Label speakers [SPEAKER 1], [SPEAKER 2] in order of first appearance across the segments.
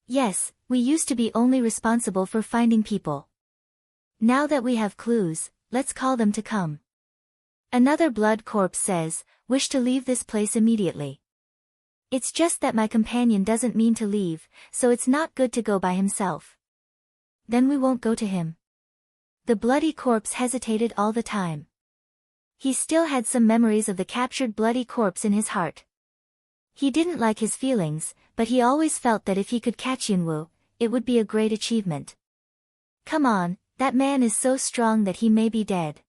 [SPEAKER 1] Yes, we used to be only responsible for finding people. Now that we have clues, let's call them to come. Another blood corpse says, wish to leave this place immediately. It's just that my companion doesn't mean to leave, so it's not good to go by himself. Then we won't go to him. The bloody corpse hesitated all the time. He still had some memories of the captured bloody corpse in his heart. He didn't like his feelings, but he always felt that if he could catch Yunwoo, it would be a great achievement. Come on, that man is so strong that he may be dead.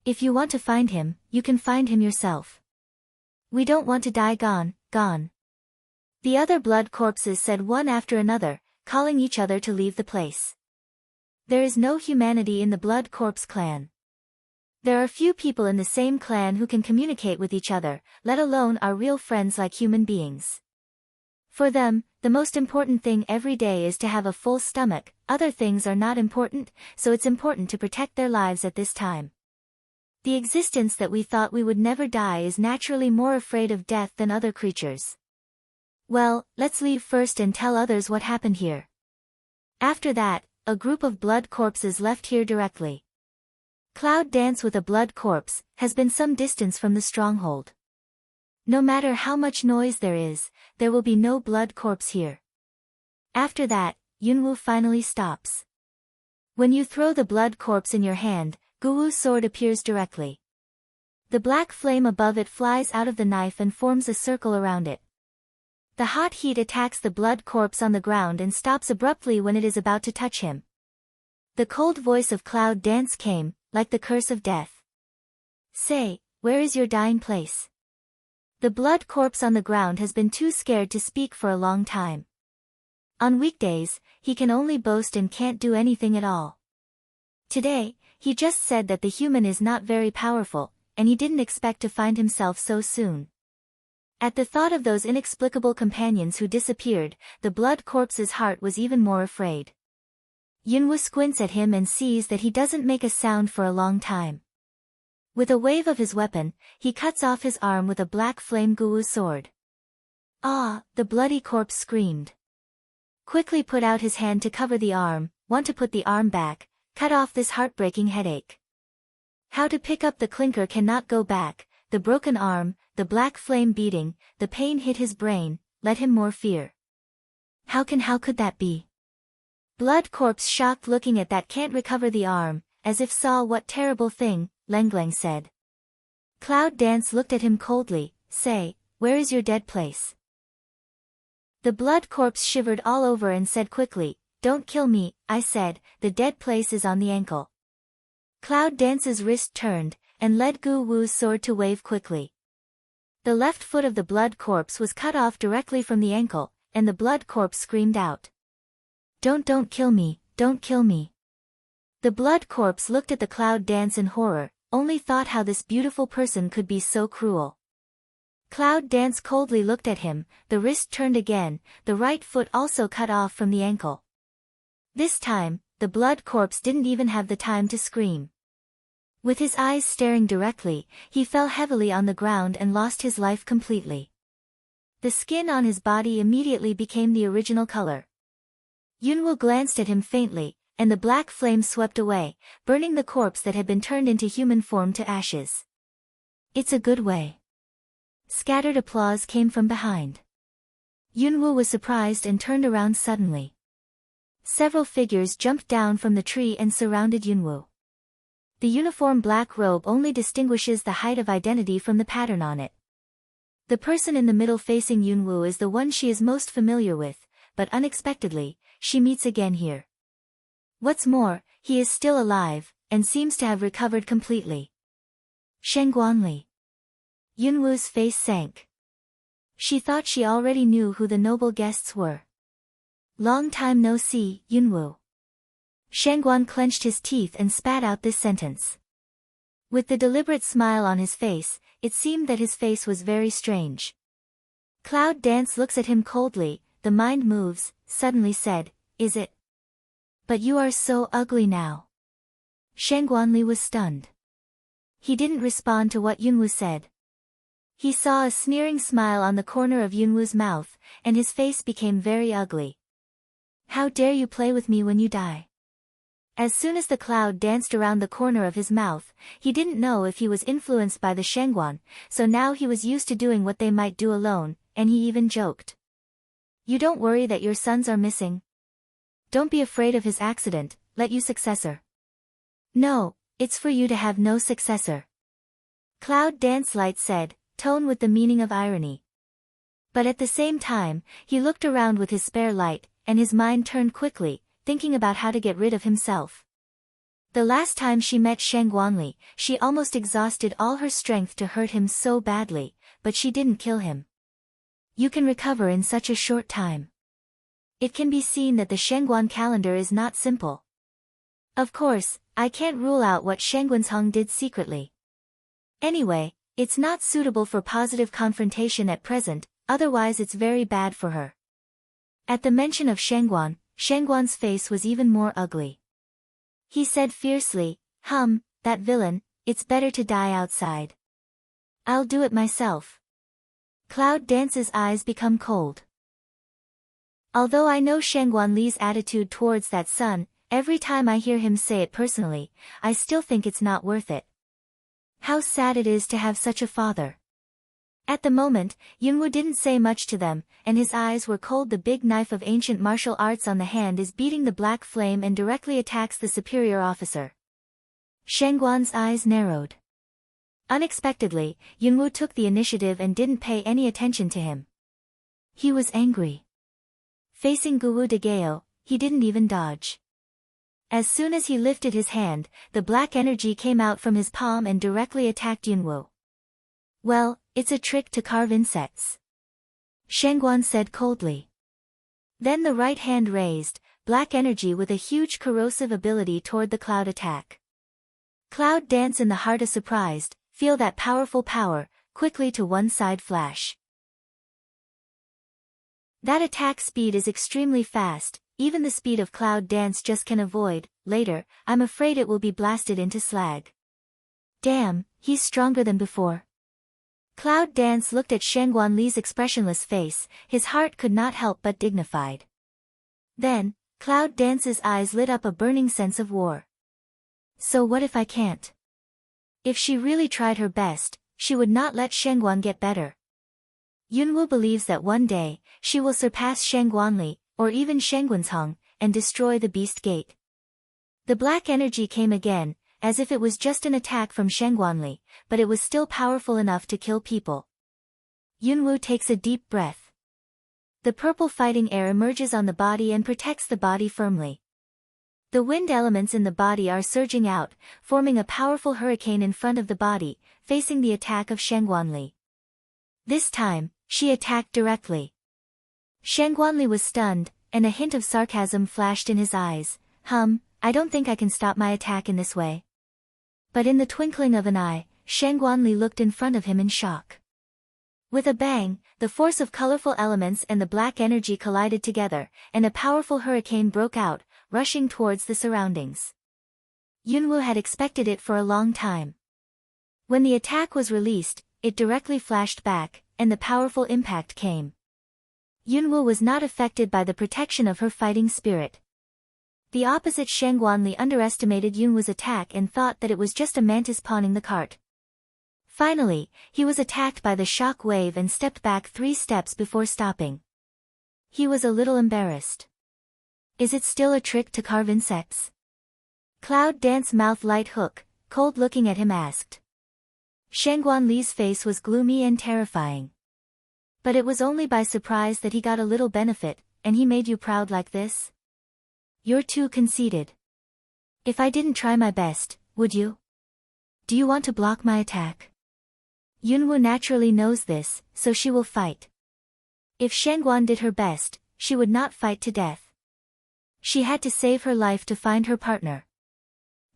[SPEAKER 1] If you want to find him, you can find him yourself. We don't want to die gone. The other blood corpses said one after another, calling each other to leave the place. There is no humanity in the blood corpse clan. There are few people in the same clan who can communicate with each other, let alone are real friends like human beings. For them, the most important thing every day is to have a full stomach. Other things are not important, so it's important to protect their lives at this time. The existence that we thought we would never die is naturally more afraid of death than other creatures. Well, let's leave first and tell others what happened here. After that, a group of blood corpses left here directly. Cloud Dance with a blood corpse has been some distance from the stronghold. No matter how much noise there is, there will be no blood corpse here. After that, Yunwoo finally stops. When you throw the blood corpse in your hand, Guwu's sword appears directly. The black flame above it flies out of the knife and forms a circle around it. The hot heat attacks the blood corpse on the ground and stops abruptly when it is about to touch him. The cold voice of Cloud Dance came, like the curse of death. Say, where is your dying place? The blood corpse on the ground has been too scared to speak for a long time. On weekdays, he can only boast and can't do anything at all. Today, he just said that the human is not very powerful, and he didn't expect to find himself so soon. At the thought of those inexplicable companions who disappeared, the blood corpse's heart was even more afraid. Yunwoo squints at him and sees that he doesn't make a sound for a long time. With a wave of his weapon, he cuts off his arm with a black flame Guwu sword. Ah! The bloody corpse screamed. Quickly put out his hand to cover the arm, want to put the arm back, cut off this heartbreaking headache. How to pick up the clinker cannot go back, the broken arm, the black flame beating, the pain hit his brain, let him more fear. How could that be? Blood corpse shocked looking at that can't recover the arm, as if saw what terrible thing, Lenglang said. Cloud Dance looked at him coldly, say, where is your dead place? The blood corpse shivered all over and said quickly, don't kill me, I said, the dead place is on the ankle. Cloud Dance's wrist turned, and led Gu Wu's sword to wave quickly. The left foot of the blood corpse was cut off directly from the ankle, and the blood corpse screamed out. Don't kill me, don't kill me. The blood corpse looked at the Cloud Dance in horror, only thought how this beautiful person could be so cruel. Cloud Dance coldly looked at him, the wrist turned again, the right foot also cut off from the ankle. This time, the blood corpse didn't even have the time to scream. With his eyes staring directly, he fell heavily on the ground and lost his life completely. The skin on his body immediately became the original color. Yunwoo glanced at him faintly, and the black flame swept away, burning the corpse that had been turned into human form to ashes. It's a good way. Scattered applause came from behind. Yunwoo was surprised and turned around suddenly. Several figures jumped down from the tree and surrounded Yunwoo. The uniform black robe only distinguishes the height of identity from the pattern on it. The person in the middle facing Yunwoo is the one she is most familiar with, but unexpectedly, she meets again here. What's more, he is still alive, and seems to have recovered completely. Shengguanli. Yunwoo's face sank. She thought she already knew who the noble guests were. Long time no see, Yunwoo. Shengguan clenched his teeth and spat out this sentence. With the deliberate smile on his face, it seemed that his face was very strange. Cloud Dance looks at him coldly, the mind moves, suddenly said, is it? But you are so ugly now. Shengguanli was stunned. He didn't respond to what Yunwoo said. He saw a sneering smile on the corner of Yunwoo's mouth, and his face became very ugly. How dare you play with me when you die? As soon as the cloud danced around the corner of his mouth, he didn't know if he was influenced by the Shangguan, so now he was used to doing what they might do alone, and he even joked. You don't worry that your sons are missing? Don't be afraid of his accident, let you successor. No, it's for you to have no successor. Cloud Dance Light said, tone with the meaning of irony. But at the same time, he looked around with his spare light, and his mind turned quickly, thinking about how to get rid of himself. The last time she met Shangguanli, she almost exhausted all her strength to hurt him so badly, but she didn't kill him. You can recover in such a short time. It can be seen that the Shangguan calendar is not simple. Of course, I can't rule out what Shangguansheng did secretly. Anyway, it's not suitable for positive confrontation at present, otherwise it's very bad for her. At the mention of Shangguan's face was even more ugly. He said fiercely, that villain, it's better to die outside. I'll do it myself. Cloud Dance's eyes become cold. Although I know Shangguanli's attitude towards that son, every time I hear him say it personally, I still think it's not worth it. How sad it is to have such a father. At the moment, Yunwu didn't say much to them, and his eyes were cold. The big knife of ancient martial arts on the hand is beating the black flame and directly attacks the superior officer. Shangguan's eyes narrowed. Unexpectedly, Yunwu took the initiative and didn't pay any attention to him. He was angry. Facing Guwu de Gao, he didn't even dodge. As soon as he lifted his hand, the black energy came out from his palm and directly attacked Yunwu. Well, it's a trick to carve insects. Shangguan said coldly. Then the right hand raised, black energy with a huge corrosive ability toward the cloud attack. Cloud Dance in the heart is surprised, feel that powerful power, quickly to one side flash. That attack speed is extremely fast, even the speed of Cloud Dance just can avoid. Later, I'm afraid it will be blasted into slag. Damn, he's stronger than before. Cloud Dance looked at Shangguanli's expressionless face, his heart could not help but dignified. Then, Cloud Dance's eyes lit up a burning sense of war. So what if I can't? If she really tried her best, she would not let Shangguan get better. Yunwu believes that one day, she will surpass Shangguanli, or even Shangguansheng, and destroy the Beast Gate. The black energy came again, as if it was just an attack from Shangguanli, but it was still powerful enough to kill people. Yunwu takes a deep breath. The purple fighting air emerges on the body and protects the body firmly. The wind elements in the body are surging out, forming a powerful hurricane in front of the body, facing the attack of Shangguanli. This time, she attacked directly. Shangguanli was stunned, and a hint of sarcasm flashed in his eyes. I don't think I can stop my attack in this way. But in the twinkling of an eye, Shangguanli looked in front of him in shock. With a bang, the force of colorful elements and the black energy collided together, and a powerful hurricane broke out, rushing towards the surroundings. Yunwu had expected it for a long time. When the attack was released, it directly flashed back, and the powerful impact came. Yunwu was not affected by the protection of her fighting spirit. The opposite Shangguanli underestimated Yunwu's attack and thought that it was just a mantis pawning the cart. Finally, he was attacked by the shock wave and stepped back 3 steps before stopping. He was a little embarrassed. Is it still a trick to carve insects? Cloud Dance mouth light hook, cold looking at him asked. Shangguanli's face was gloomy and terrifying. But it was only by surprise that he got a little benefit, and he made you proud like this? You're too conceited. If I didn't try my best, would you? Do you want to block my attack? Yunwu naturally knows this, so she will fight. If Shangguan did her best, she would not fight to death. She had to save her life to find her partner.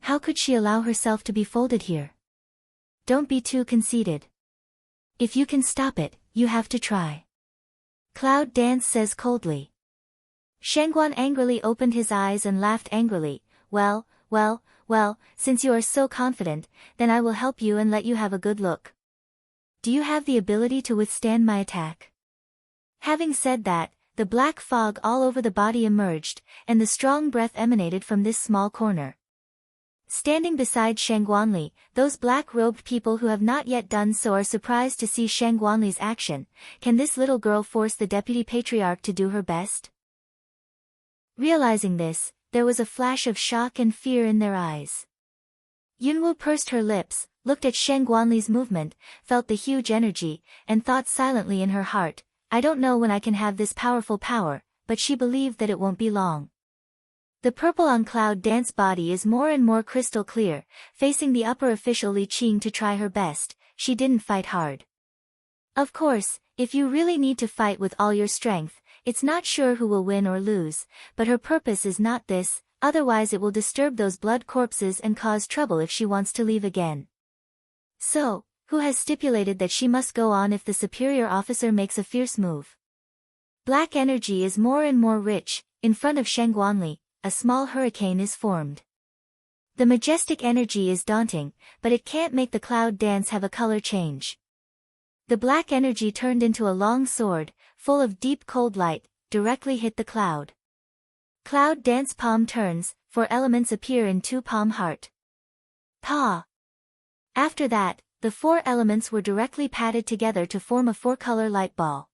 [SPEAKER 1] How could she allow herself to be folded here? Don't be too conceited. If you can stop it, you have to try. Cloud Dance says coldly. Shangguan angrily opened his eyes and laughed angrily. Well, since you are so confident, then I will help you and let you have a good look. Do you have the ability to withstand my attack? Having said that, the black fog all over the body emerged, and the strong breath emanated from this small corner. Standing beside Shang Guanli, those black-robed people who have not yet done so are surprised to see Shang Guanli's action. Can this little girl force the deputy patriarch to do her best? Realizing this, there was a flash of shock and fear in their eyes. Yunwu pursed her lips, looked at Shang Guanli's movement, felt the huge energy, and thought silently in her heart, I don't know when I can have this powerful power, but she believed that it won't be long. The purple on Cloud Dance body is more and more crystal clear, facing the upper official Li Qing to try her best. She didn't fight hard. Of course, if you really need to fight with all your strength, it's not sure who will win or lose, but her purpose is not this, otherwise it will disturb those blood corpses and cause trouble if she wants to leave again. So, who has stipulated that she must go on if the superior officer makes a fierce move? Black energy is more and more rich. In front of Shang Guanli, a small hurricane is formed. The majestic energy is daunting, but it can't make the Cloud Dance have a color change. The black energy turned into a long sword, full of deep cold light, directly hit the cloud. Cloud Dance palm turns, 4 elements appear in 2 palm heart. Pa! After that, the 4 elements were directly patted together to form a 4-color light ball.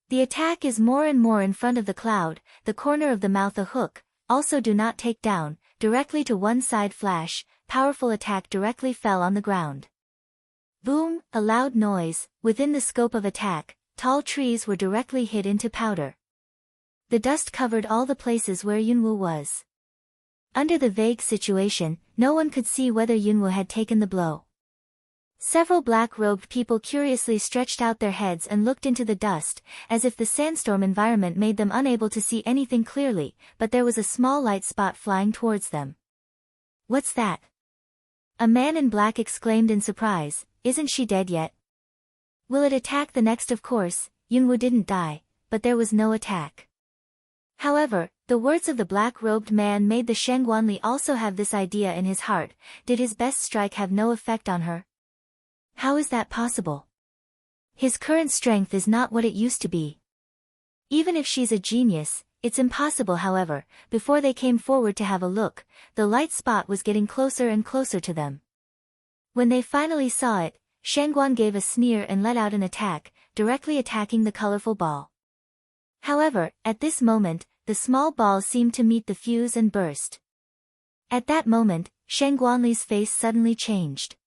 [SPEAKER 1] The attack is more and more in front of the cloud, the corner of the mouth a hook, also do not take down, directly to one side flash, powerful attack directly fell on the ground. Boom, a loud noise, within the scope of attack, tall trees were directly hit into powder. The dust covered all the places where Yunwu was. Under the vague situation, no one could see whether Yunwu had taken the blow. Several black-robed people curiously stretched out their heads and looked into the dust, as if the sandstorm environment made them unable to see anything clearly, but there was a small light spot flying towards them. What's that? A man in black exclaimed in surprise, isn't she dead yet? Will it attack the next? Of course, Yunwu didn't die, but there was no attack. However, the words of the black-robed man made the Shang Guanli also have this idea in his heart, did his best strike have no effect on her? How is that possible? His current strength is not what it used to be. Even if she's a genius, it's impossible. However, before they came forward to have a look, the light spot was getting closer and closer to them. When they finally saw it, Shangguan gave a sneer and let out an attack, directly attacking the colorful ball. However, at this moment, the small ball seemed to meet the fuse and burst. At that moment, Shangguanli's face suddenly changed.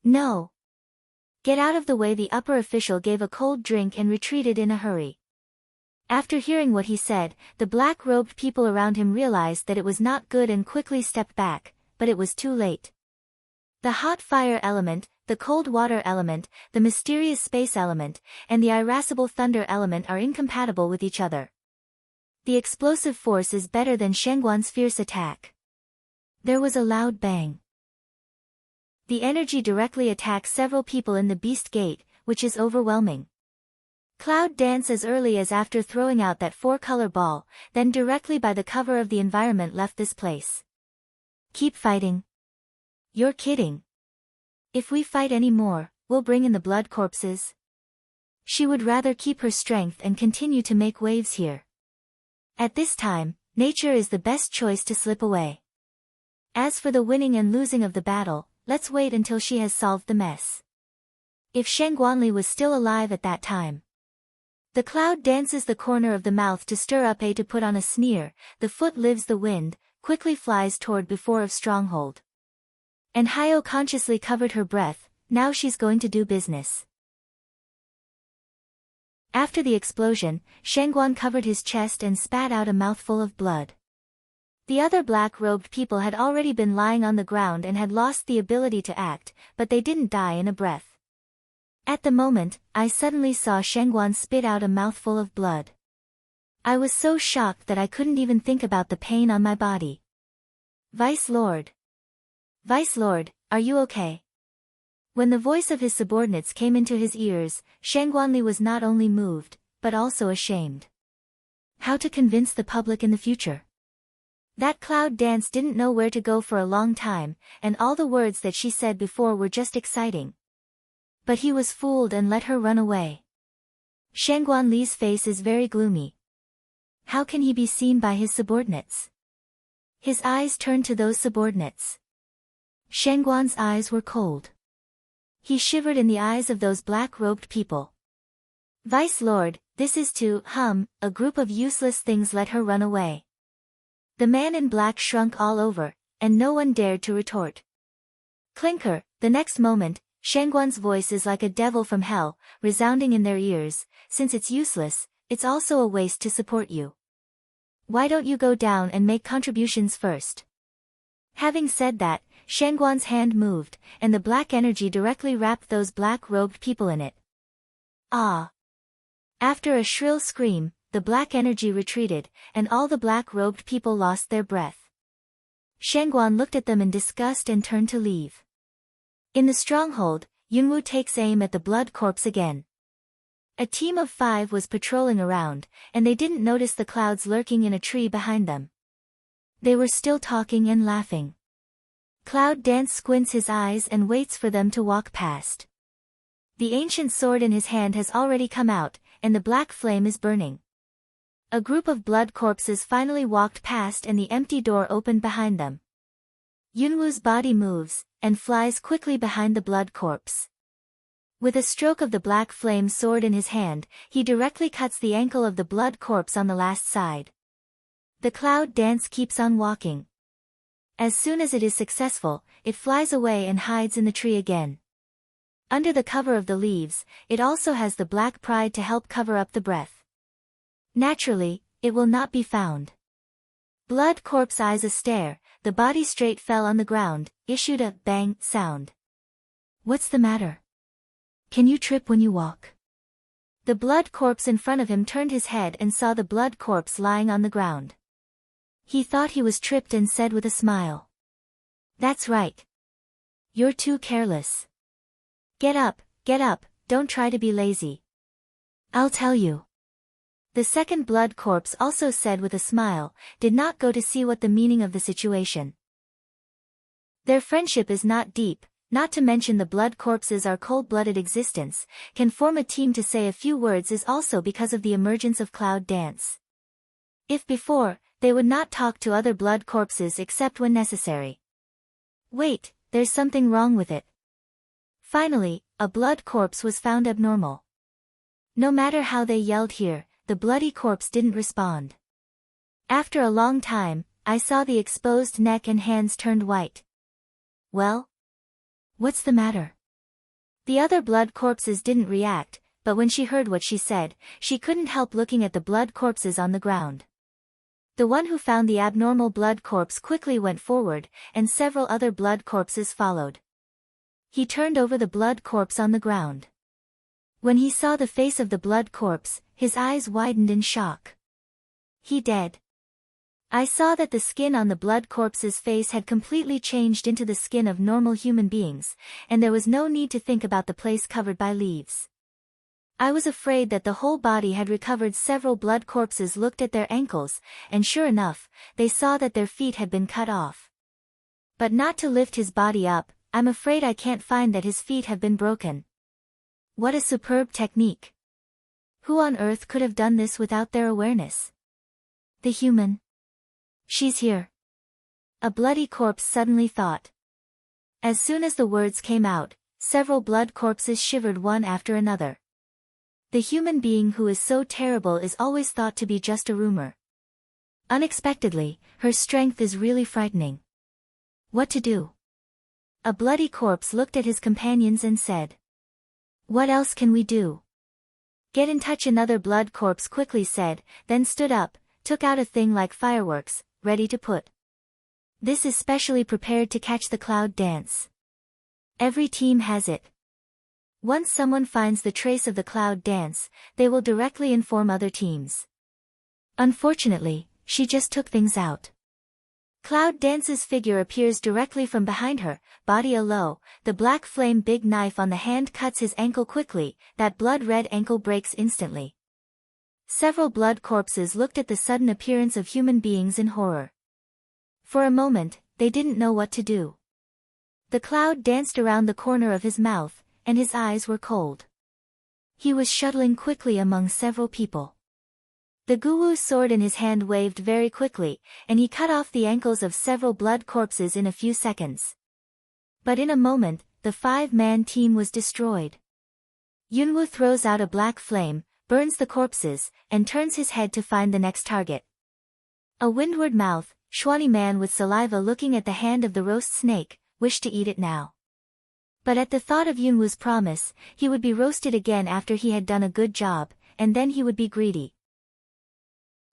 [SPEAKER 1] No! Get out of the way! The upper official gave a cold drink and retreated in a hurry. After hearing what he said, the black-robed people around him realized that it was not good and quickly stepped back, but it was too late. The hot fire element, the cold water element, the mysterious space element, and the irascible thunder element are incompatible with each other. The explosive force is better than Shangguan's fierce attack. There was a loud bang. The energy directly attacks several people in the Beast Gate, which is overwhelming. Cloud Dance as early as after throwing out that 4-color ball, then directly by the cover of the environment left this place. Keep fighting. You're kidding. If we fight any more, we'll bring in the blood corpses. She would rather keep her strength and continue to make waves here. At this time, nature is the best choice to slip away. As for the winning and losing of the battle, let's wait until she has solved the mess. If Shang Guanli was still alive at that time. The cloud dances the corner of the mouth to stir up to put on a sneer, the foot lives the wind, quickly flies toward before of stronghold. And Hyo consciously covered her breath, now she's going to do business. After the explosion, Shangguan covered his chest and spat out a mouthful of blood. The other black-robed people had already been lying on the ground and had lost the ability to act, but they didn't die in a breath. At the moment, I suddenly saw Shangguan spit out a mouthful of blood. I was so shocked that I couldn't even think about the pain on my body. Vice Lord! Vice Lord, are you okay? When the voice of his subordinates came into his ears, Shangguanli was not only moved, but also ashamed. How to convince the public in the future? That cloud dance didn't know where to go for a long time, and all the words that she said before were just exciting. But he was fooled and let her run away. Shangguan Li's face is very gloomy. How can he be seen by his subordinates? His eyes turned to those subordinates. Shangguan's eyes were cold. He shivered in the eyes of those black-robed people. Vice Lord, this is to, a group of useless things, let her run away. The man in black shrunk all over, and no one dared to retort. Clinker, the next moment, Shangguan's voice is like a devil from hell, resounding in their ears. Since it's useless, it's also a waste to support you. Why don't you go down and make contributions first? Having said that, Shangguan's hand moved, and the black energy directly wrapped those black-robed people in it. Ah! After a shrill scream, the black energy retreated, and all the black-robed people lost their breath. Shangguan looked at them in disgust and turned to leave. In the stronghold, Yunwu takes aim at the blood corpse again. A team of 5 was patrolling around, and they didn't notice the clouds lurking in a tree behind them. They were still talking and laughing. Cloud Dance squints his eyes and waits for them to walk past. The ancient sword in his hand has already come out, and the black flame is burning. A group of blood corpses finally walked past and the empty door opened behind them. Yunwu's body moves, and flies quickly behind the blood corpse. With a stroke of the black flame sword in his hand, he directly cuts the ankle of the blood corpse on the last side. The Cloud Dance keeps on walking. As soon as it is successful, it flies away and hides in the tree again. Under the cover of the leaves, it also has the black pride to help cover up the breath. Naturally, it will not be found. Blood corpse eyes a stare, the body straight fell on the ground, issued a bang sound. What's the matter? Can you trip when you walk? The blood corpse in front of him turned his head and saw the blood corpse lying on the ground. He thought he was tripped and said with a smile. That's right. You're too careless. Get up, don't try to be lazy. I'll tell you. The second blood corpse also said with a smile, did not go to see what the meaning of the situation. Their friendship is not deep, not to mention the blood corpses are cold-blooded existence, can form a team to say a few words is also because of the emergence of Cloud Dance. If before, they would not talk to other blood corpses except when necessary. Wait, there's something wrong with it. Finally, a blood corpse was found abnormal. No matter how they yelled here, the bloody corpse didn't respond. After a long time, I saw the exposed neck and hands turned white. Well? What's the matter? The other blood corpses didn't react, but when she heard what she said, she couldn't help looking at the blood corpses on the ground. The one who found the abnormal blood corpse quickly went forward, and several other blood corpses followed. He turned over the blood corpse on the ground. When he saw the face of the blood corpse, his eyes widened in shock. He dead. I saw that the skin on the blood corpse's face had completely changed into the skin of normal human beings, and there was no need to think about the place covered by leaves. I was afraid that the whole body had recovered. Several blood corpses looked at their ankles, and sure enough, they saw that their feet had been cut off. But not to lift his body up, I'm afraid I can't find that his feet have been broken. What a superb technique! Who on earth could have done this without their awareness? The human. She's here. A bloody corpse suddenly thought. As soon as the words came out, several blood corpses shivered one after another. The human being who is so terrible is always thought to be just a rumor. Unexpectedly, her strength is really frightening. What to do? A bloody corpse looked at his companions and said. What else can we do? Get in touch, another blood corpse quickly said, then stood up, took out a thing like fireworks, ready to put. This is specially prepared to catch the Cloud Dance. Every team has it. Once someone finds the trace of the Cloud Dance, they will directly inform other teams. Unfortunately, she just took things out. Cloud Dance's figure appears directly from behind her, body alow, the black flame big knife on the hand cuts his ankle quickly, that blood-red ankle breaks instantly. Several blood corpses looked at the sudden appearance of human beings in horror. For a moment, they didn't know what to do. The cloud danced around the corner of his mouth, and his eyes were cold. He was shuttling quickly among several people. The Guwu's sword in his hand waved very quickly, and he cut off the ankles of several blood corpses in a few seconds. But in a moment, the 5-man team was destroyed. Yunwu throws out a black flame, burns the corpses, and turns his head to find the next target. A windward mouth, Schwani man with saliva looking at the hand of the roast snake, wished to eat it now. But at the thought of Yunwu's promise, he would be roasted again after he had done a good job, and then he would be greedy.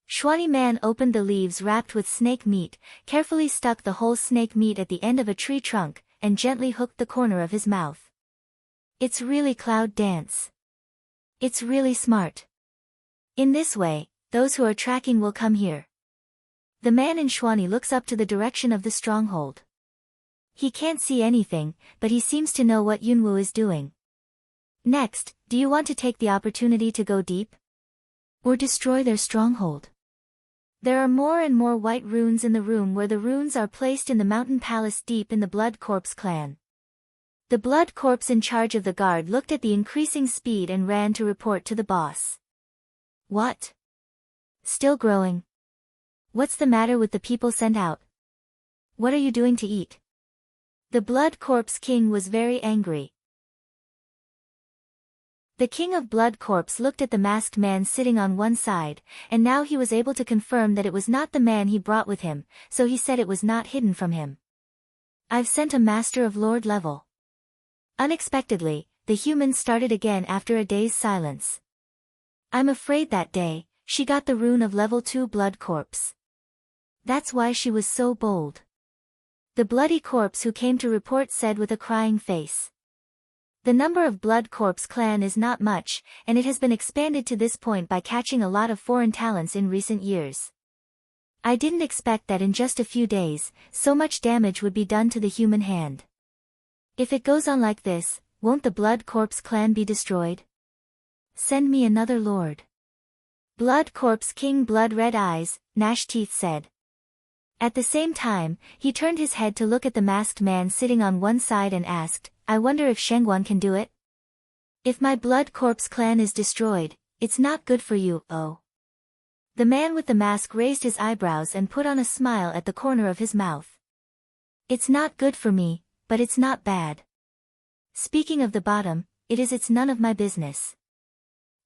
[SPEAKER 1] Schwani man opened the leaves wrapped with snake meat, carefully stuck the whole snake meat at the end of a tree trunk, and gently hooked the corner of his mouth. It's really cloud dance. It's really smart. In this way, those who are tracking will come here. The man in Schwani looks up to the direction of the stronghold. He can't see anything, but he seems to know what Yunwu is doing. Next, do you want to take the opportunity to go deep? Or destroy their stronghold? There are more and more white runes in the room where the runes are placed in the mountain palace deep in the Blood Corpse clan. The Blood Corpse in charge of the guard looked at the increasing speed and ran to report to the boss. What? Still growing? What's the matter with the people sent out? What are you doing to eat? The Blood Corpse king was very angry. The king of Blood Corpse looked at the masked man sitting on one side, and now he was able to confirm that it was not the man he brought with him, so he said it was not hidden from him. I've sent a master of Lord level. Unexpectedly, the human started again after a day's silence. I'm afraid that day, she got the rune of level 2 Blood Corpse. That's why she was so bold. The bloody corpse who came to report said with a crying face. The number of Blood Corpse clan is not much, and it has been expanded to this point by catching a lot of foreign talents in recent years. I didn't expect that in just a few days, so much damage would be done to the human hand. If it goes on like this, won't the Blood Corpse clan be destroyed? Send me another lord. Blood Corpse King Blood Red Eyes, Gnash Teeth said. At the same time, he turned his head to look at the masked man sitting on one side and asked, I wonder if Shengguan can do it? If my Blood Corpse clan is destroyed, it's not good for you, oh. The man with the mask raised his eyebrows and put on a smile at the corner of his mouth. It's not good for me, but it's not bad. Speaking of the bottom, it's none of my business.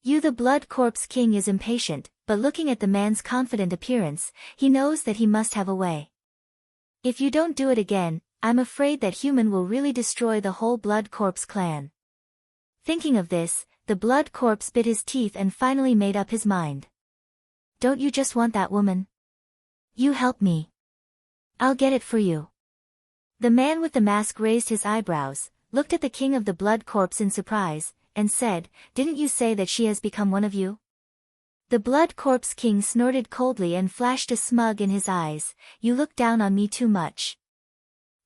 [SPEAKER 1] You the Blood Corpse king is impatient, but looking at the man's confident appearance, he knows that he must have a way. If you don't do it again, I'm afraid that human will really destroy the whole Blood Corpse clan. Thinking of this, the Blood Corpse bit his teeth and finally made up his mind. Don't you just want that woman? You help me. I'll get it for you. The man with the mask raised his eyebrows, looked at the king of the Blood Corpse in surprise, and said, Didn't you say that she has become one of you? The Blood Corpse king snorted coldly and flashed a smug in his eyes, You look down on me too much.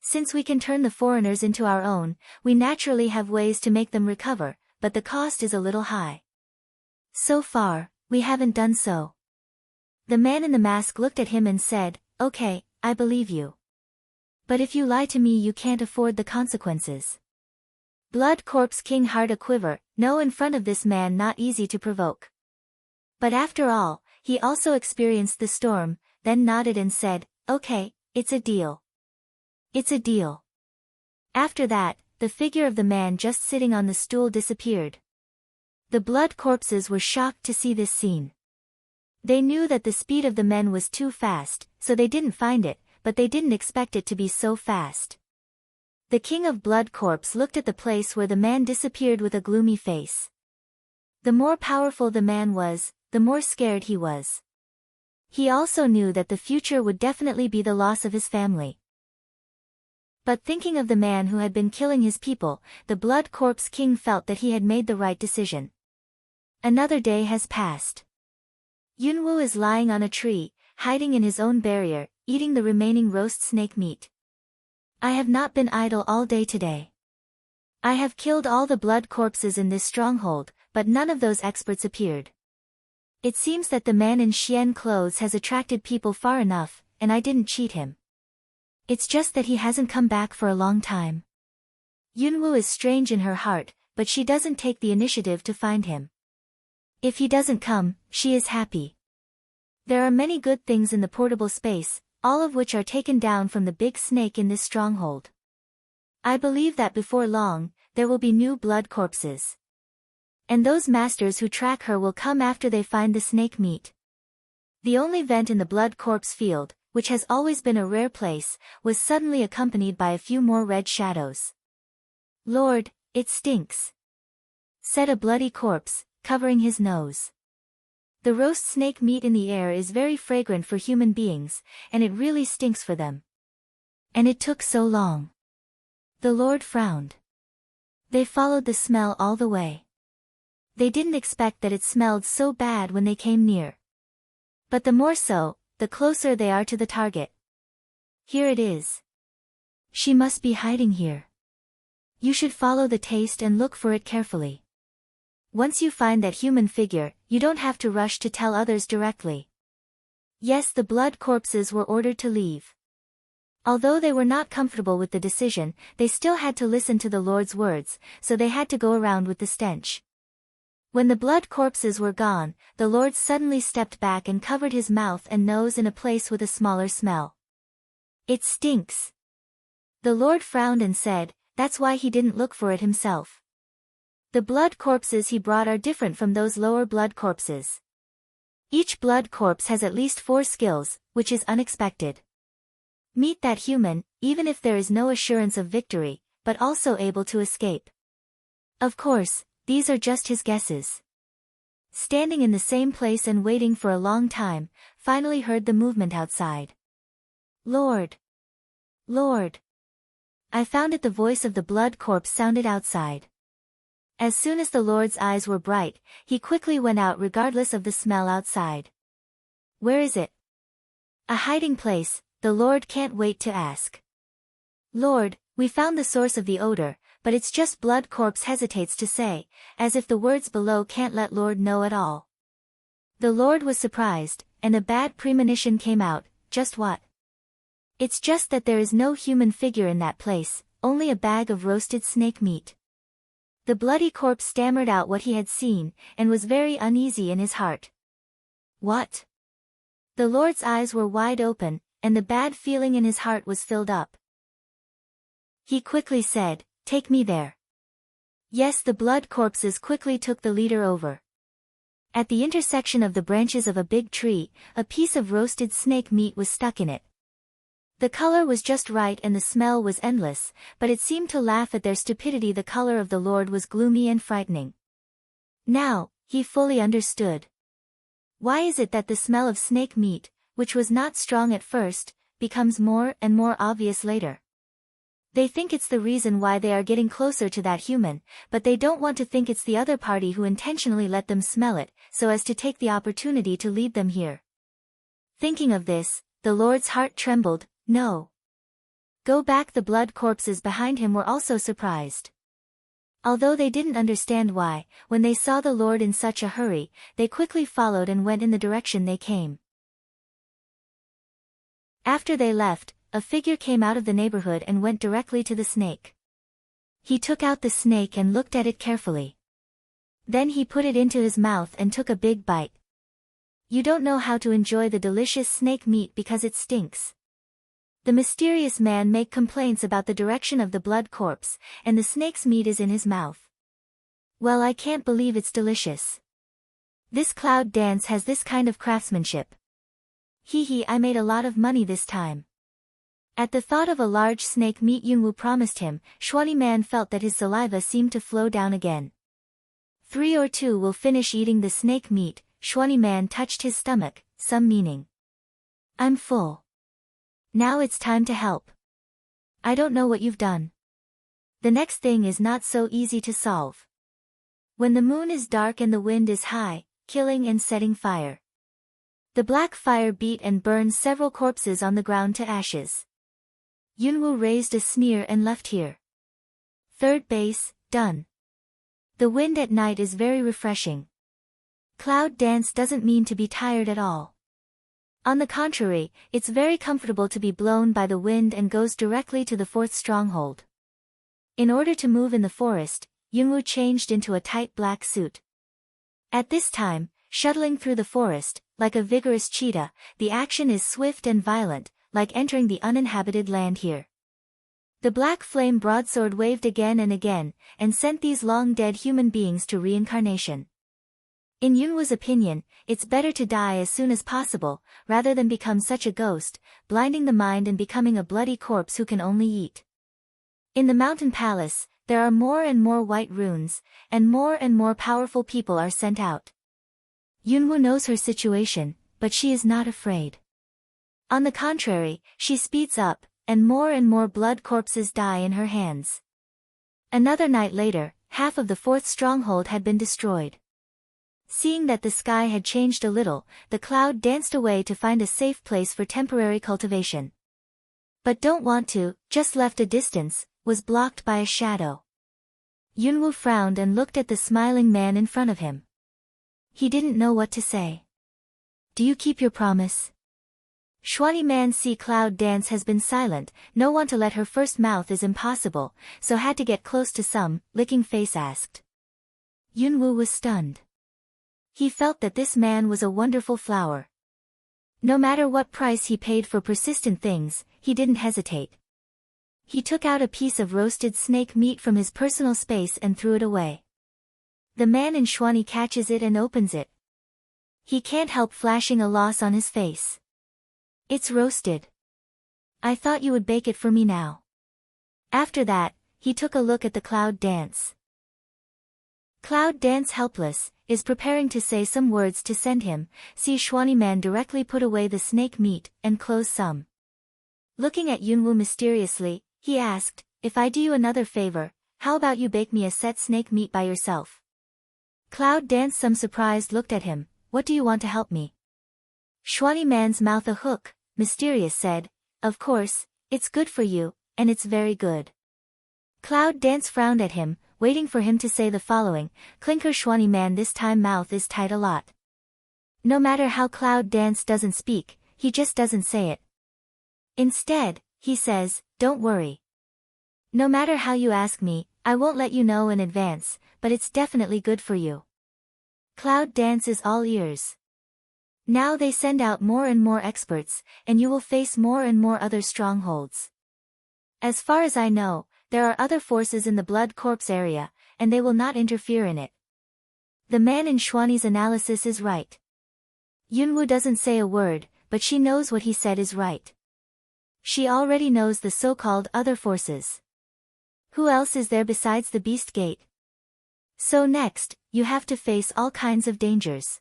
[SPEAKER 1] Since we can turn the foreigners into our own, we naturally have ways to make them recover, but the cost is a little high. So far, we haven't done so. The man in the mask looked at him and said, Okay, I believe you. But if you lie to me you can't afford the consequences. Blood Corpse King heart a quiver, no in front of this man not easy to provoke. But after all, he also experienced the storm, then nodded and said, Okay, it's a deal. It's a deal. After that, the figure of the man just sitting on the stool disappeared. The Blood Corpses were shocked to see this scene. They knew that the speed of the men was too fast, so they didn't find it, but they didn't expect it to be so fast. The king of Blood Corpse looked at the place where the man disappeared with a gloomy face. The more powerful the man was, the more scared he was. He also knew that the future would definitely be the loss of his family. But thinking of the man who had been killing his people, the Blood Corpse king felt that he had made the right decision. Another day has passed. Yunwu is lying on a tree, hiding in his own barrier, eating the remaining roast snake meat. I have not been idle all day today. I have killed all the blood corpses in this stronghold, but none of those experts appeared. It seems that the man in Xian clothes has attracted people far enough, and I didn't cheat him. It's just that he hasn't come back for a long time. Yunwu is strange in her heart, but she doesn't take the initiative to find him. If he doesn't come, she is happy. There are many good things in the portable space, all of which are taken down from the big snake in this stronghold. I believe that before long, there will be new blood corpses. And those masters who track her will come after they find the snake meat. The only vent in the blood corpse field, which has always been a rare place, was suddenly accompanied by a few more red shadows. "Lord, it stinks," said a bloody corpse, covering his nose. The roast snake meat in the air is very fragrant for human beings, and it really stinks for them. And it took so long. The Lord frowned. They followed the smell all the way. They didn't expect that it smelled so bad when they came near. But the more so, the closer they are to the target. Here it is. She must be hiding here. You should follow the taste and look for it carefully. Once you find that human figure, you don't have to rush to tell others directly. Yes, the blood corpses were ordered to leave. Although they were not comfortable with the decision, they still had to listen to the Lord's words, so they had to go around with the stench. When the blood corpses were gone, the Lord suddenly stepped back and covered his mouth and nose in a place with a smaller smell. "It stinks." The Lord frowned and said, "That's why he didn't look for it himself. The blood corpses he brought are different from those lower blood corpses. Each blood corpse has at least 4 skills, which is unexpected. Meet that human, even if there is no assurance of victory, but also able to escape." Of course, these are just his guesses. Standing in the same place and waiting for a long time, finally heard the movement outside. "Lord! Lord! I found it." The voice of the blood corpse sounded outside. As soon as the Lord's eyes were bright, he quickly went out regardless of the smell outside. "Where is it?" "A hiding place," the Lord can't wait to ask. "Lord, we found the source of the odor, but it's just blood," corpse hesitates to say, as if the words below can't let Lord know at all. The Lord was surprised, and a bad premonition came out. "Just what?" "It's just that there is no human figure in that place, only a bag of roasted snake meat." The bloody corpse stammered out what he had seen, and was very uneasy in his heart. "What?" The Lord's eyes were wide open, and the bad feeling in his heart was filled up. He quickly said, "Take me there." Yes, the blood corpses quickly took the leader over. At the intersection of the branches of a big tree, a piece of roasted snake meat was stuck in it. The color was just right and the smell was endless, but it seemed to laugh at their stupidity. The color of the Lord was gloomy and frightening. Now, he fully understood. Why is it that the smell of snake meat, which was not strong at first, becomes more and more obvious later? They think it's the reason why they are getting closer to that human, but they don't want to think it's the other party who intentionally let them smell it, so as to take the opportunity to lead them here. Thinking of this, the Lord's heart trembled. "No. Go back." The blood corpses behind him were also surprised. Although they didn't understand why, when they saw the Lord in such a hurry, they quickly followed and went in the direction they came. After they left, a figure came out of the neighborhood and went directly to the snake. He took out the snake and looked at it carefully. Then he put it into his mouth and took a big bite. You don't know how to enjoy the delicious snake meat because it stinks. The mysterious man made complaints about the direction of the blood corpse, and the snake's meat is in his mouth. Well, I can't believe it's delicious. This cloud dance has this kind of craftsmanship. Hee, I made a lot of money this time. At the thought of a large snake meat Yunwu promised him, Shuani Man felt that his saliva seemed to flow down again. 3 or 2 will finish eating the snake meat. Shuani Man touched his stomach, some meaning. I'm full. Now it's time to help. I don't know what you've done. The next thing is not so easy to solve. When the moon is dark and the wind is high, killing and setting fire. The black fire beat and burned several corpses on the ground to ashes. Yunwu raised a sneer and left here. 3rd base, done. The wind at night is very refreshing. Cloud dance doesn't mean to be tired at all. On the contrary, it's very comfortable to be blown by the wind and goes directly to the 4th stronghold. In order to move in the forest, Yunwoo changed into a tight black suit. At this time, shuttling through the forest, like a vigorous cheetah, the action is swift and violent, like entering the uninhabited land here. The black flame broadsword waved again and sent these long-dead human beings to reincarnation. In Yunwoo's opinion, it's better to die as soon as possible, rather than become such a ghost, blinding the mind and becoming a bloody corpse who can only eat. In the mountain palace, there are more and more white runes, and more powerful people are sent out. Yunwoo knows her situation, but she is not afraid. On the contrary, she speeds up, and more blood corpses die in her hands. Another night later, half of the fourth stronghold had been destroyed. Seeing that the sky had changed a little, the cloud danced away to find a safe place for temporary cultivation. But don't want to, just left a distance, was blocked by a shadow. Yunwoo frowned and looked at the smiling man in front of him. He didn't know what to say. Do you keep your promise? Shwani man see cloud dance has been silent, no one to let her first mouth is impossible, so had to get close to some, licking face asked. Yunwoo was stunned. He felt that this man was a wonderful flower. No matter what price he paid for persistent things, he didn't hesitate. He took out a piece of roasted snake meat from his personal space and threw it away. The man in Shwani catches it and opens it. He can't help flashing a loss on his face. It's roasted. I thought you would bake it for me now. After that, he took a look at the cloud dance. Cloud dance helpless, is preparing to say some words to send him, see Shwani man directly put away the snake meat, and close some. Looking at Yunwoo mysteriously, he asked, if I do you another favor, how about you bake me a set snake meat by yourself? Cloud dance some surprised looked at him, what do you want to help me? Shwani man's mouth a hook, mysterious said, of course, it's good for you, and it's very good. Cloud dance frowned at him, waiting for him to say the following, Clinker Shwani man this time mouth is tight a lot. No matter how Cloud dance doesn't speak, he just doesn't say it. Instead, he says, don't worry. No matter how you ask me, I won't let you know in advance, but it's definitely good for you. Cloud dance is all ears. Now they send out more and more experts, and you will face more and more other strongholds. As far as I know, there are other forces in the blood corpse area, and they will not interfere in it. The man in Shwani's analysis is right. Yunwoo doesn't say a word, but she knows what he said is right. She already knows the so-called other forces. Who else is there besides the Beast Gate? So next, you have to face all kinds of dangers.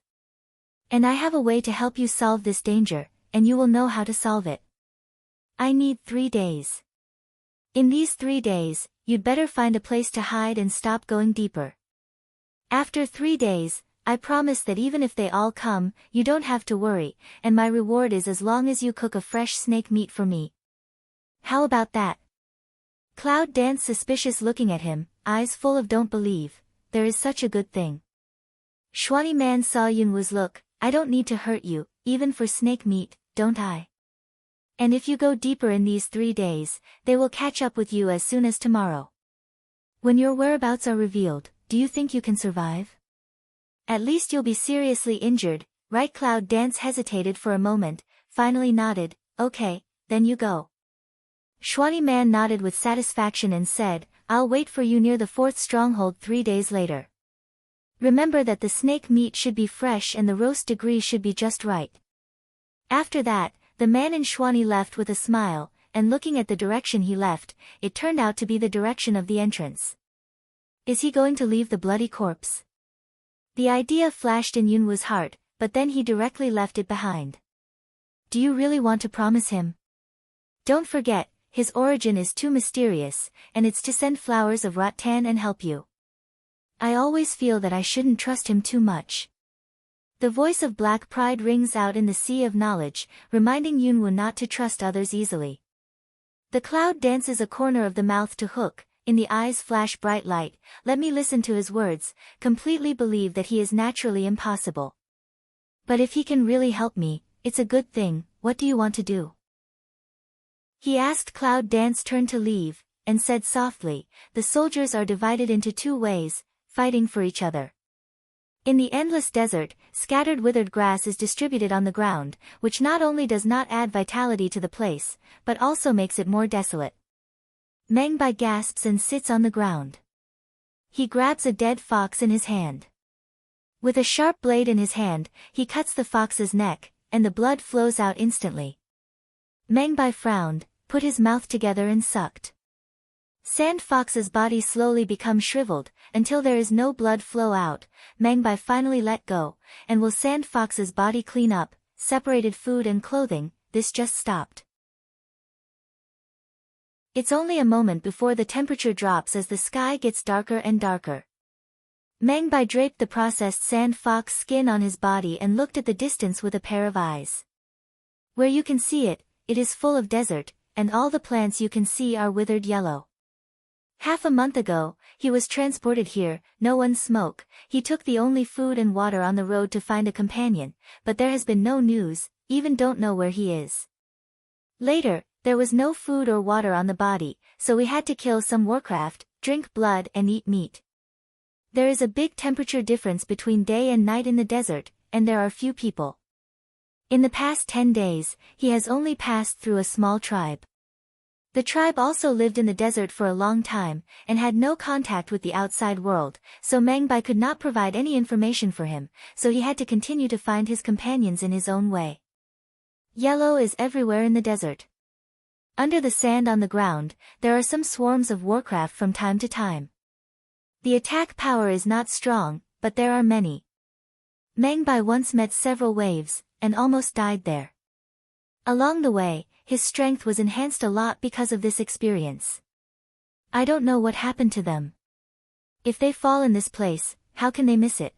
[SPEAKER 1] And I have a way to help you solve this danger, and you will know how to solve it. I need 3 days. In these 3 days, you'd better find a place to hide and stop going deeper. After 3 days, I promise that even if they all come, you don't have to worry, and my reward is as long as you cook a fresh snake meat for me. How about that? Cloud danced suspicious looking at him, eyes full of don't believe, there is such a good thing. Shwani man saw Yunwoo's look, I don't need to hurt you, even for snake meat, don't I? And if you go deeper in these 3 days, they will catch up with you as soon as tomorrow. When your whereabouts are revealed, do you think you can survive? At least you'll be seriously injured, right? Cloud dance hesitated for a moment, finally nodded, okay, then you go. Shwani man nodded with satisfaction and said, I'll wait for you near the 4th stronghold 3 days later. Remember that the snake meat should be fresh and the roast degree should be just right. After that, the man in Shwani left with a smile, and looking at the direction he left, it turned out to be the direction of the entrance. Is he going to leave the bloody corpse? The idea flashed in Yunwoo's heart, but then he directly left it behind. Do you really want to promise him? Don't forget, his origin is too mysterious, and it's to send flowers of rattan and help you. I always feel that I shouldn't trust him too much. The voice of black pride rings out in the sea of knowledge, reminding Yunwoo not to trust others easily. The cloud dances a corner of the mouth to hook, in the eyes flash bright light, let me listen to his words, completely believe that he is naturally impossible. But if he can really help me, it's a good thing, what do you want to do? He asked. Cloud dance turned to leave, and said softly, "The soldiers are divided into two ways, fighting for each other." In the endless desert, scattered withered grass is distributed on the ground, which not only does not add vitality to the place, but also makes it more desolate. Mengbai gasps and sits on the ground. He grabs a dead fox in his hand. With a sharp blade in his hand, he cuts the fox's neck, and the blood flows out instantly. Mengbai frowned, put his mouth together and sucked. Sand Fox's body slowly becomes shriveled, until there is no blood flow out. Mengbai finally let go, and will Sand Fox's body clean up, separated food and clothing, this just stopped. It's only a moment before the temperature drops as the sky gets darker and darker. Mengbai draped the processed Sand Fox skin on his body and looked at the distance with a pair of eyes. Where you can see it, it is full of desert, and all the plants you can see are withered yellow. Half a month ago, he was transported here, no one smoke, he took the only food and water on the road to find a companion, but there has been no news, even don't know where he is. Later, there was no food or water on the body, so we had to kill some warcraft, drink blood and eat meat. There is a big temperature difference between day and night in the desert, and there are few people. In the past 10 days, he has only passed through a small tribe. The tribe also lived in the desert for a long time, and had no contact with the outside world, so Mengbai could not provide any information for him, so he had to continue to find his companions in his own way. Yellow is everywhere in the desert. Under the sand on the ground, there are some swarms of warcraft from time to time. The attack power is not strong, but there are many. Mengbai once met several waves, and almost died there. Along the way, his strength was enhanced a lot because of this experience. I don't know what happened to them. If they fall in this place, how can they miss it?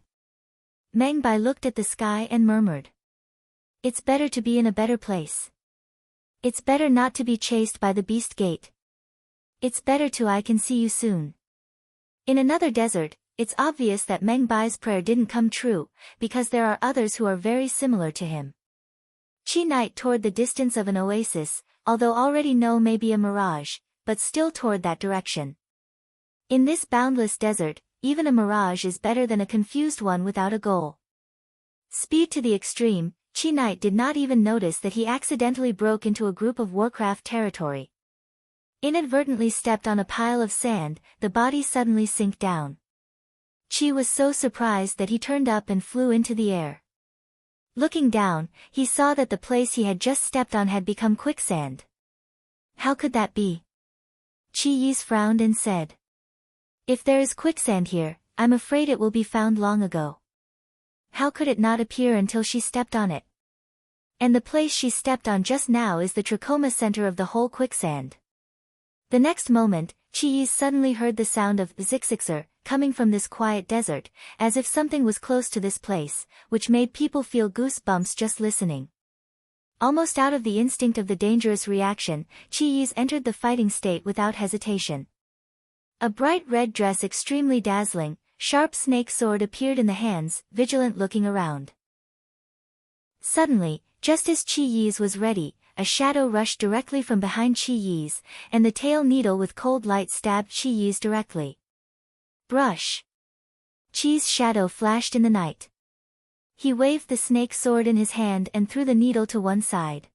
[SPEAKER 1] Mengbai looked at the sky and murmured. It's better to be in a better place. It's better not to be chased by the beast gate. It's better to I can see you soon. In another desert, it's obvious that Mengbai's prayer didn't come true, because there are others who are very similar to him. Chi night toward the distance of an oasis, although already know may be a mirage, but still toward that direction. In this boundless desert, even a mirage is better than a confused one without a goal. Speed to the extreme, Chi night did not even notice that he accidentally broke into a group of warcraft territory. Inadvertently stepped on a pile of sand, the body suddenly sank down. Chi was so surprised that he turned up and flew into the air. Looking down, he saw that the place he had just stepped on had become quicksand. How could that be? Chi Yi's frowned and said. If there is quicksand here, I'm afraid it will be found long ago. How could it not appear until she stepped on it? And the place she stepped on just now is the trachoma center of the whole quicksand. The next moment, Chi Yi suddenly heard the sound of zixixer coming from this quiet desert, as if something was close to this place, which made people feel goosebumps just listening. Almost out of the instinct of the dangerous reaction, Chi Yi's entered the fighting state without hesitation. A bright red dress extremely dazzling, sharp snake sword appeared in the hands, vigilant looking around. Suddenly, just as Chi Yi's was ready, a shadow rushed directly from behind Chi Yi's, and the tail needle with cold light stabbed Chi Yi's directly. Brush! Chi's shadow flashed in the night. He waved the snake sword in his hand and threw the needle to one side.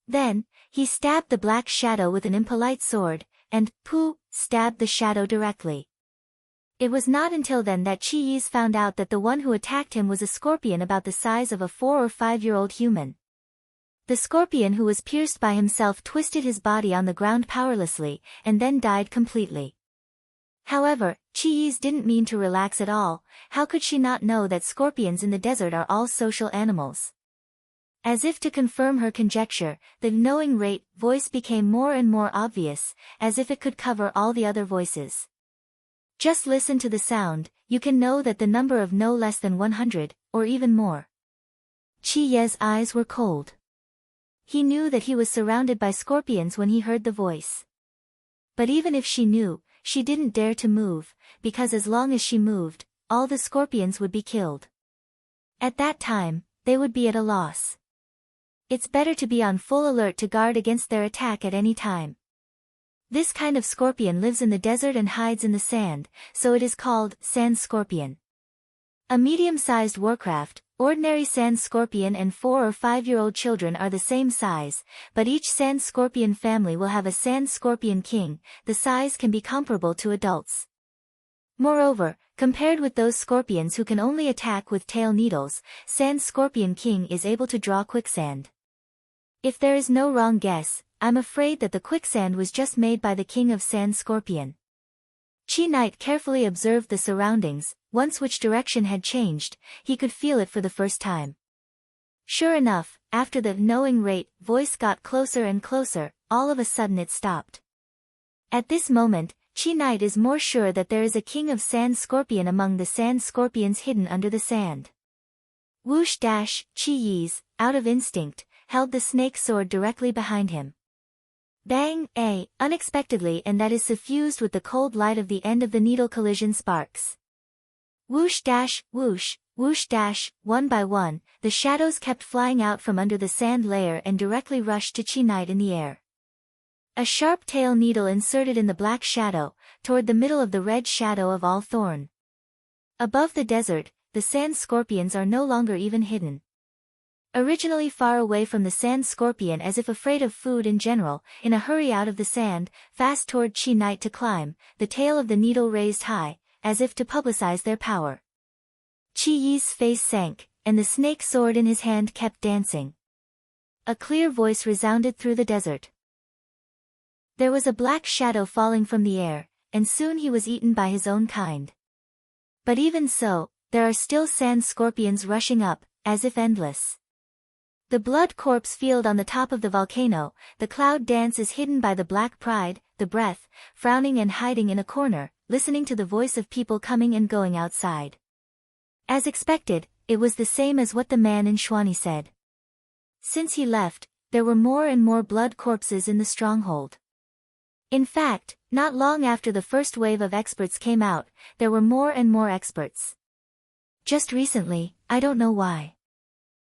[SPEAKER 1] Then, he stabbed the black shadow with an impolite sword, and, pooh, stabbed the shadow directly. It was not until then that Chi Yi's found out that the one who attacked him was a scorpion about the size of a 4 or 5-year-old human. The scorpion who was pierced by himself twisted his body on the ground powerlessly, and then died completely. However, Chi Yi's didn't mean to relax at all. How could she not know that scorpions in the desert are all social animals? As if to confirm her conjecture, the knowing rate voice became more and more obvious, as if it could cover all the other voices. Just listen to the sound, you can know that the number of no less than 100, or even more. Chi Ye's eyes were cold. He knew that he was surrounded by scorpions when he heard the voice. But even if she knew, she didn't dare to move, because as long as she moved, all the scorpions would be killed. At that time, they would be at a loss. It's better to be on full alert to guard against their attack at any time. This kind of scorpion lives in the desert and hides in the sand, so it is called sand scorpion. A medium-sized warcraft, ordinary sand scorpion and 4 or 5-year-old children are the same size, but each sand scorpion family will have a sand scorpion king. The size can be comparable to adults. Moreover, compared with those scorpions who can only attack with tail needles, sand scorpion king is able to draw quicksand. If there is no wrong guess, I'm afraid that the quicksand was just made by the king of sand scorpion. Chi Knight carefully observed the surroundings. Once which direction had changed, he could feel it for the first time. Sure enough, after the knowing rate, voice got closer and closer, all of a sudden it stopped. At this moment, Chi Knight is more sure that there is a king of sand scorpion among the sand scorpions hidden under the sand. Whoosh dash, Chi Yi's, out of instinct, held the snake sword directly behind him. Bang, unexpectedly, and that is suffused with the cold light of the end of the needle collision sparks. Whoosh dash, whoosh dash, one by one, the shadows kept flying out from under the sand layer and directly rushed to Chi Knight in the air. A sharp tail needle inserted in the black shadow, toward the middle of the red shadow of all thorn. Above the desert, the sand scorpions are no longer even hidden. Originally far away from the sand scorpion as if afraid of food in general, in a hurry out of the sand, fast toward Chi Knight to climb, the tail of the needle raised high, as if to publicize their power. Chi Yi's face sank, and the snake sword in his hand kept dancing. A clear voice resounded through the desert. There was a black shadow falling from the air, and soon he was eaten by his own kind. But even so, there are still sand scorpions rushing up, as if endless. The blood corpse field on the top of the volcano, the cloud dance is hidden by the black pride, the breath, frowning and hiding in a corner, listening to the voice of people coming and going outside. As expected, it was the same as what the man in Xuani said. Since he left, there were more and more blood corpses in the stronghold. In fact, not long after the first wave of experts came out, there were more and more experts. Just recently, I don't know why.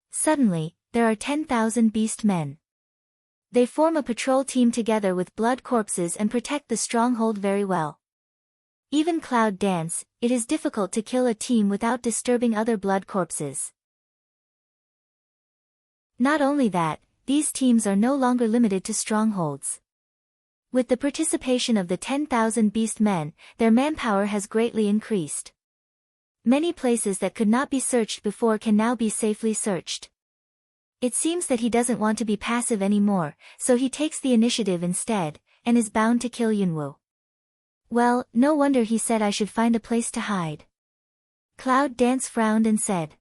[SPEAKER 1] Suddenly, there are 10,000 beast men. They form a patrol team together with blood corpses and protect the stronghold very well. Even Cloud Dance, it is difficult to kill a team without disturbing other blood corpses. Not only that, these teams are no longer limited to strongholds. With the participation of the 10,000 beast men, their manpower has greatly increased. Many places that could not be searched before can now be safely searched. It seems that he doesn't want to be passive anymore, so he takes the initiative instead, and is bound to kill Yunwu. Well, no wonder he said I should find a place to hide. Cloud Dance frowned and said.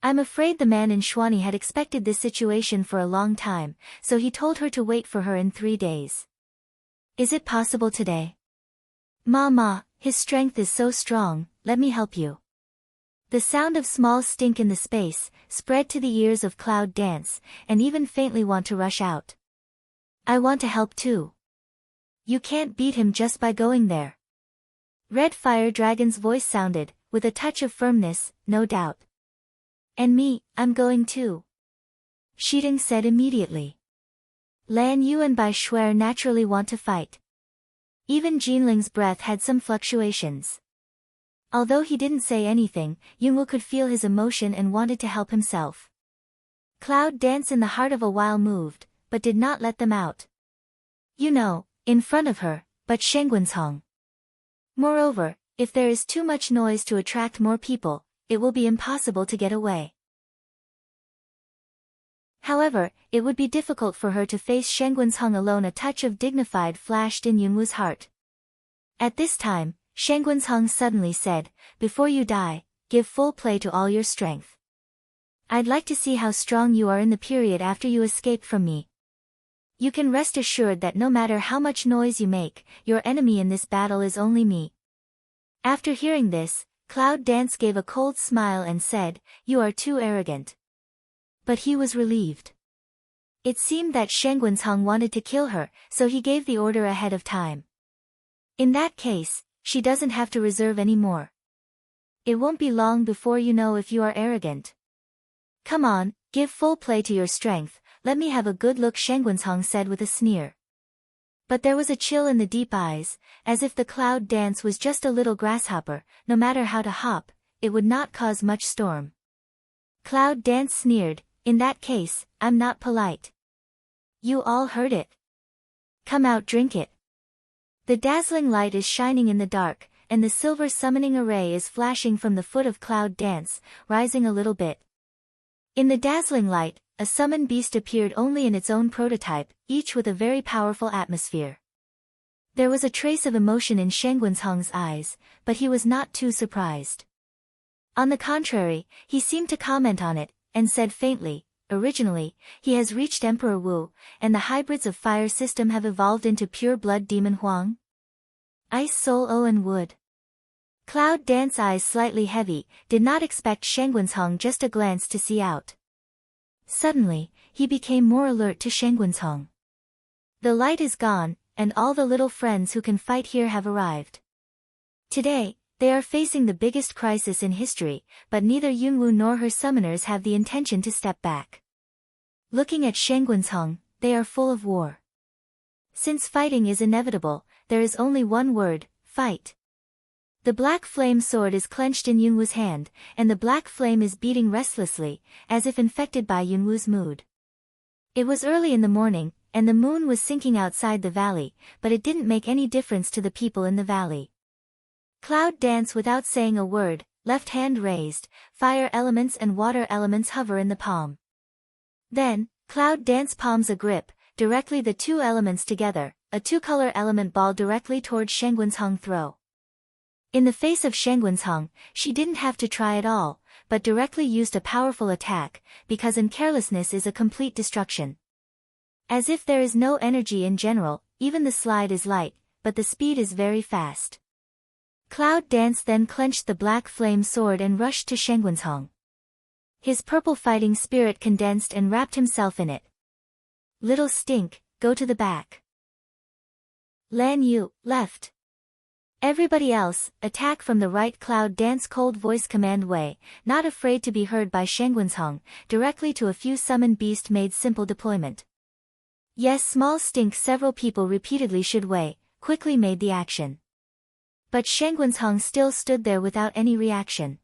[SPEAKER 1] I'm afraid the man in Xuani had expected this situation for a long time, so he told her to wait for her in 3 days. Is it possible today? Ma, his strength is so strong, let me help you. The sound of small stink in the space spread to the ears of Cloud Dance, and even faintly want to rush out. I want to help too. You can't beat him just by going there. Red Fire Dragon's voice sounded, with a touch of firmness, no doubt. And me, I'm going too. Shiding said immediately. Lan Yu and Bai Shuer naturally want to fight. Even Jinling's breath had some fluctuations. Although he didn't say anything, Yunwu could feel his emotion and wanted to help himself. Cloud Dance in the heart of a while moved, but did not let them out. You know, in front of her, but Shengguan's. Moreover, if there is too much noise to attract more people, it will be impossible to get away. However, it would be difficult for her to face Shengguan's alone. A touch of dignified flashed in Yunwu's heart. At this time, Shengguan's suddenly said, before you die, give full play to all your strength. I'd like to see how strong you are in the period after you escape from me. You can rest assured that no matter how much noise you make, your enemy in this battle is only me. After hearing this, Cloud Dance gave a cold smile and said, you are too arrogant. But he was relieved. It seemed that Shengguan's wanted to kill her, so he gave the order ahead of time. In that case, she doesn't have to reserve any more. It won't be long before you know if you are arrogant. Come on, give full play to your strength, let me have a good look, Shengguan's said with a sneer. But there was a chill in the deep eyes, as if the cloud dance was just a little grasshopper, no matter how to hop, it would not cause much storm. Cloud dance sneered, in that case, I'm not polite. You all heard it. Come out, drink it. The dazzling light is shining in the dark, and the silver summoning array is flashing from the foot of Cloud Dance, rising a little bit. In the dazzling light, a summoned beast appeared only in its own prototype, each with a very powerful atmosphere. There was a trace of emotion in Shangguanzhong's eyes, but he was not too surprised. On the contrary, he seemed to comment on it, and said faintly, originally, he has reached Emperor Wu, and the hybrids of fire system have evolved into pure-blood demon Huang? Ice Soul O and Wood. Cloud Dance, eyes slightly heavy, did not expect Shangguanzhong just a glance to see out. Suddenly, he became more alert to Shangguanzhong. The light is gone, and all the little friends who can fight here have arrived. Today, they are facing the biggest crisis in history, but neither Yunwu nor her summoners have the intention to step back. Looking at Shangguanzhong, they are full of war. Since fighting is inevitable, there is only one word, fight. The black flame sword is clenched in Yunwu's hand, and the black flame is beating restlessly, as if infected by Yunwu's mood. It was early in the morning, and the moon was sinking outside the valley, but it didn't make any difference to the people in the valley. Cloud Dance, without saying a word, left hand raised, fire elements and water elements hover in the palm. Then, Cloud Dance palms a grip, directly the two elements together, a two-color element ball directly towards Shangguanzhong throw. In the face of Shangguanzhong, she didn't have to try at all, but directly used a powerful attack, because in carelessness is a complete destruction. As if there is no energy in general, even the slide is light, but the speed is very fast. Cloud Dance then clenched the black flame sword and rushed to Shangguanzhong. His purple fighting spirit condensed and wrapped himself in it. Little stink, go to the back. Lan Yu, left. Everybody else, attack from the right. Cloud Dance cold voice command Wei, not afraid to be heard by Shangguanzhong, directly to a few summoned beast made simple deployment. Yes, small stink, several people repeatedly should Wei, quickly made the action. But Shangguanzhong still stood there without any reaction.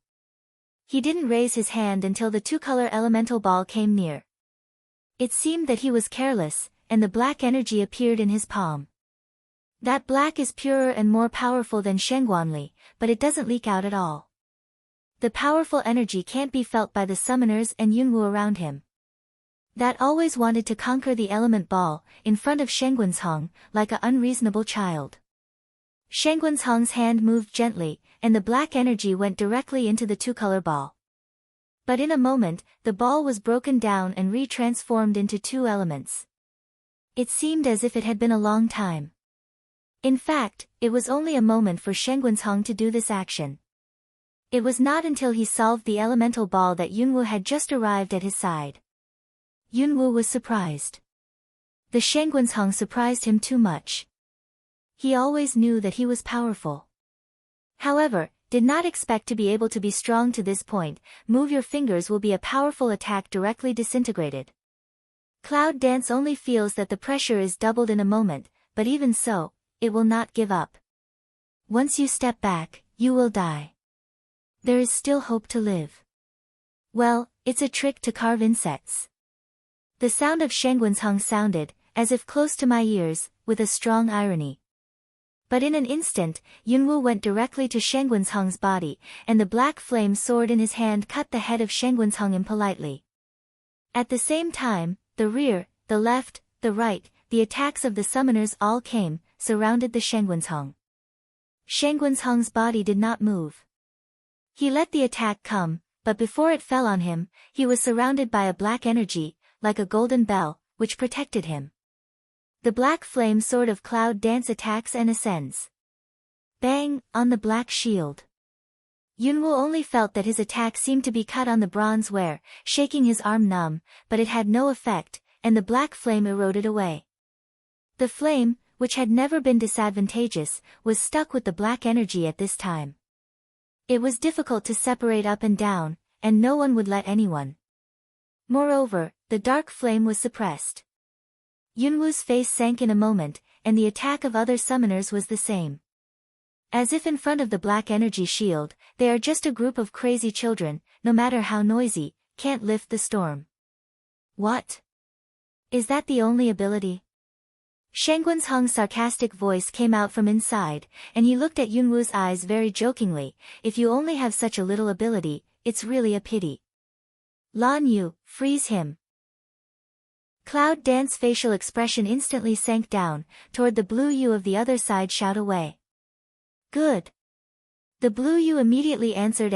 [SPEAKER 1] He didn't raise his hand until the two-color elemental ball came near. It seemed that he was careless, and the black energy appeared in his palm. That black is purer and more powerful than Shangguanli, but it doesn't leak out at all. The powerful energy can't be felt by the summoners and Yunwu around him. That always wanted to conquer the element ball, in front of Shangguanzhong, like an unreasonable child. Shangguanzhong's hand moved gently, and the black energy went directly into the two-color ball. But in a moment, the ball was broken down and re-transformed into two elements. It seemed as if it had been a long time. In fact, it was only a moment for Shangguanzhong to do this action. It was not until he solved the elemental ball that Yunwu had just arrived at his side. Yunwu was surprised. The Shangguanzhong surprised him too much. He always knew that he was powerful. However, did not expect to be able to be strong to this point. Move your fingers will be a powerful attack directly disintegrated. Cloud Dance only feels that the pressure is doubled in a moment, but even so, it will not give up. Once you step back, you will die. There is still hope to live. Well, it's a trick to carve insects. The sound of Shangguanzhong sounded, as if close to my ears, with a strong irony. But in an instant, Yunwu went directly to Shangguanzhong's body, and the black flame sword in his hand cut the head of Shangguanzhong impolitely. At the same time, the rear, the left, the right, the attacks of the summoners all came, surrounded the Shangguanzhong. Shangguanzhong's body did not move. He let the attack come, but before it fell on him, he was surrounded by a black energy, like a golden bell, which protected him. The black flame sword of Cloud Dance attacks and ascends. Bang, on the black shield. Yunwu only felt that his attack seemed to be cut on the bronze ware, shaking his arm numb, but it had no effect, and the black flame eroded away. The flame, which had never been disadvantageous, was stuck with the black energy at this time. It was difficult to separate up and down, and no one would let anyone. Moreover, the dark flame was suppressed. Yunwu's face sank in a moment, and the attack of other summoners was the same. As if in front of the black energy shield, they are just a group of crazy children, no matter how noisy, can't lift the storm. What? Is that the only ability? Shangguan's sarcastic voice came out from inside, and he looked at Yunwu's eyes very jokingly. If you only have such a little ability, it's really a pity. Lan Yu, freeze him. Cloud Dance's facial expression instantly sank down, toward the blue Yu of the other side. Shout away. Good. The blue Yu immediately answered.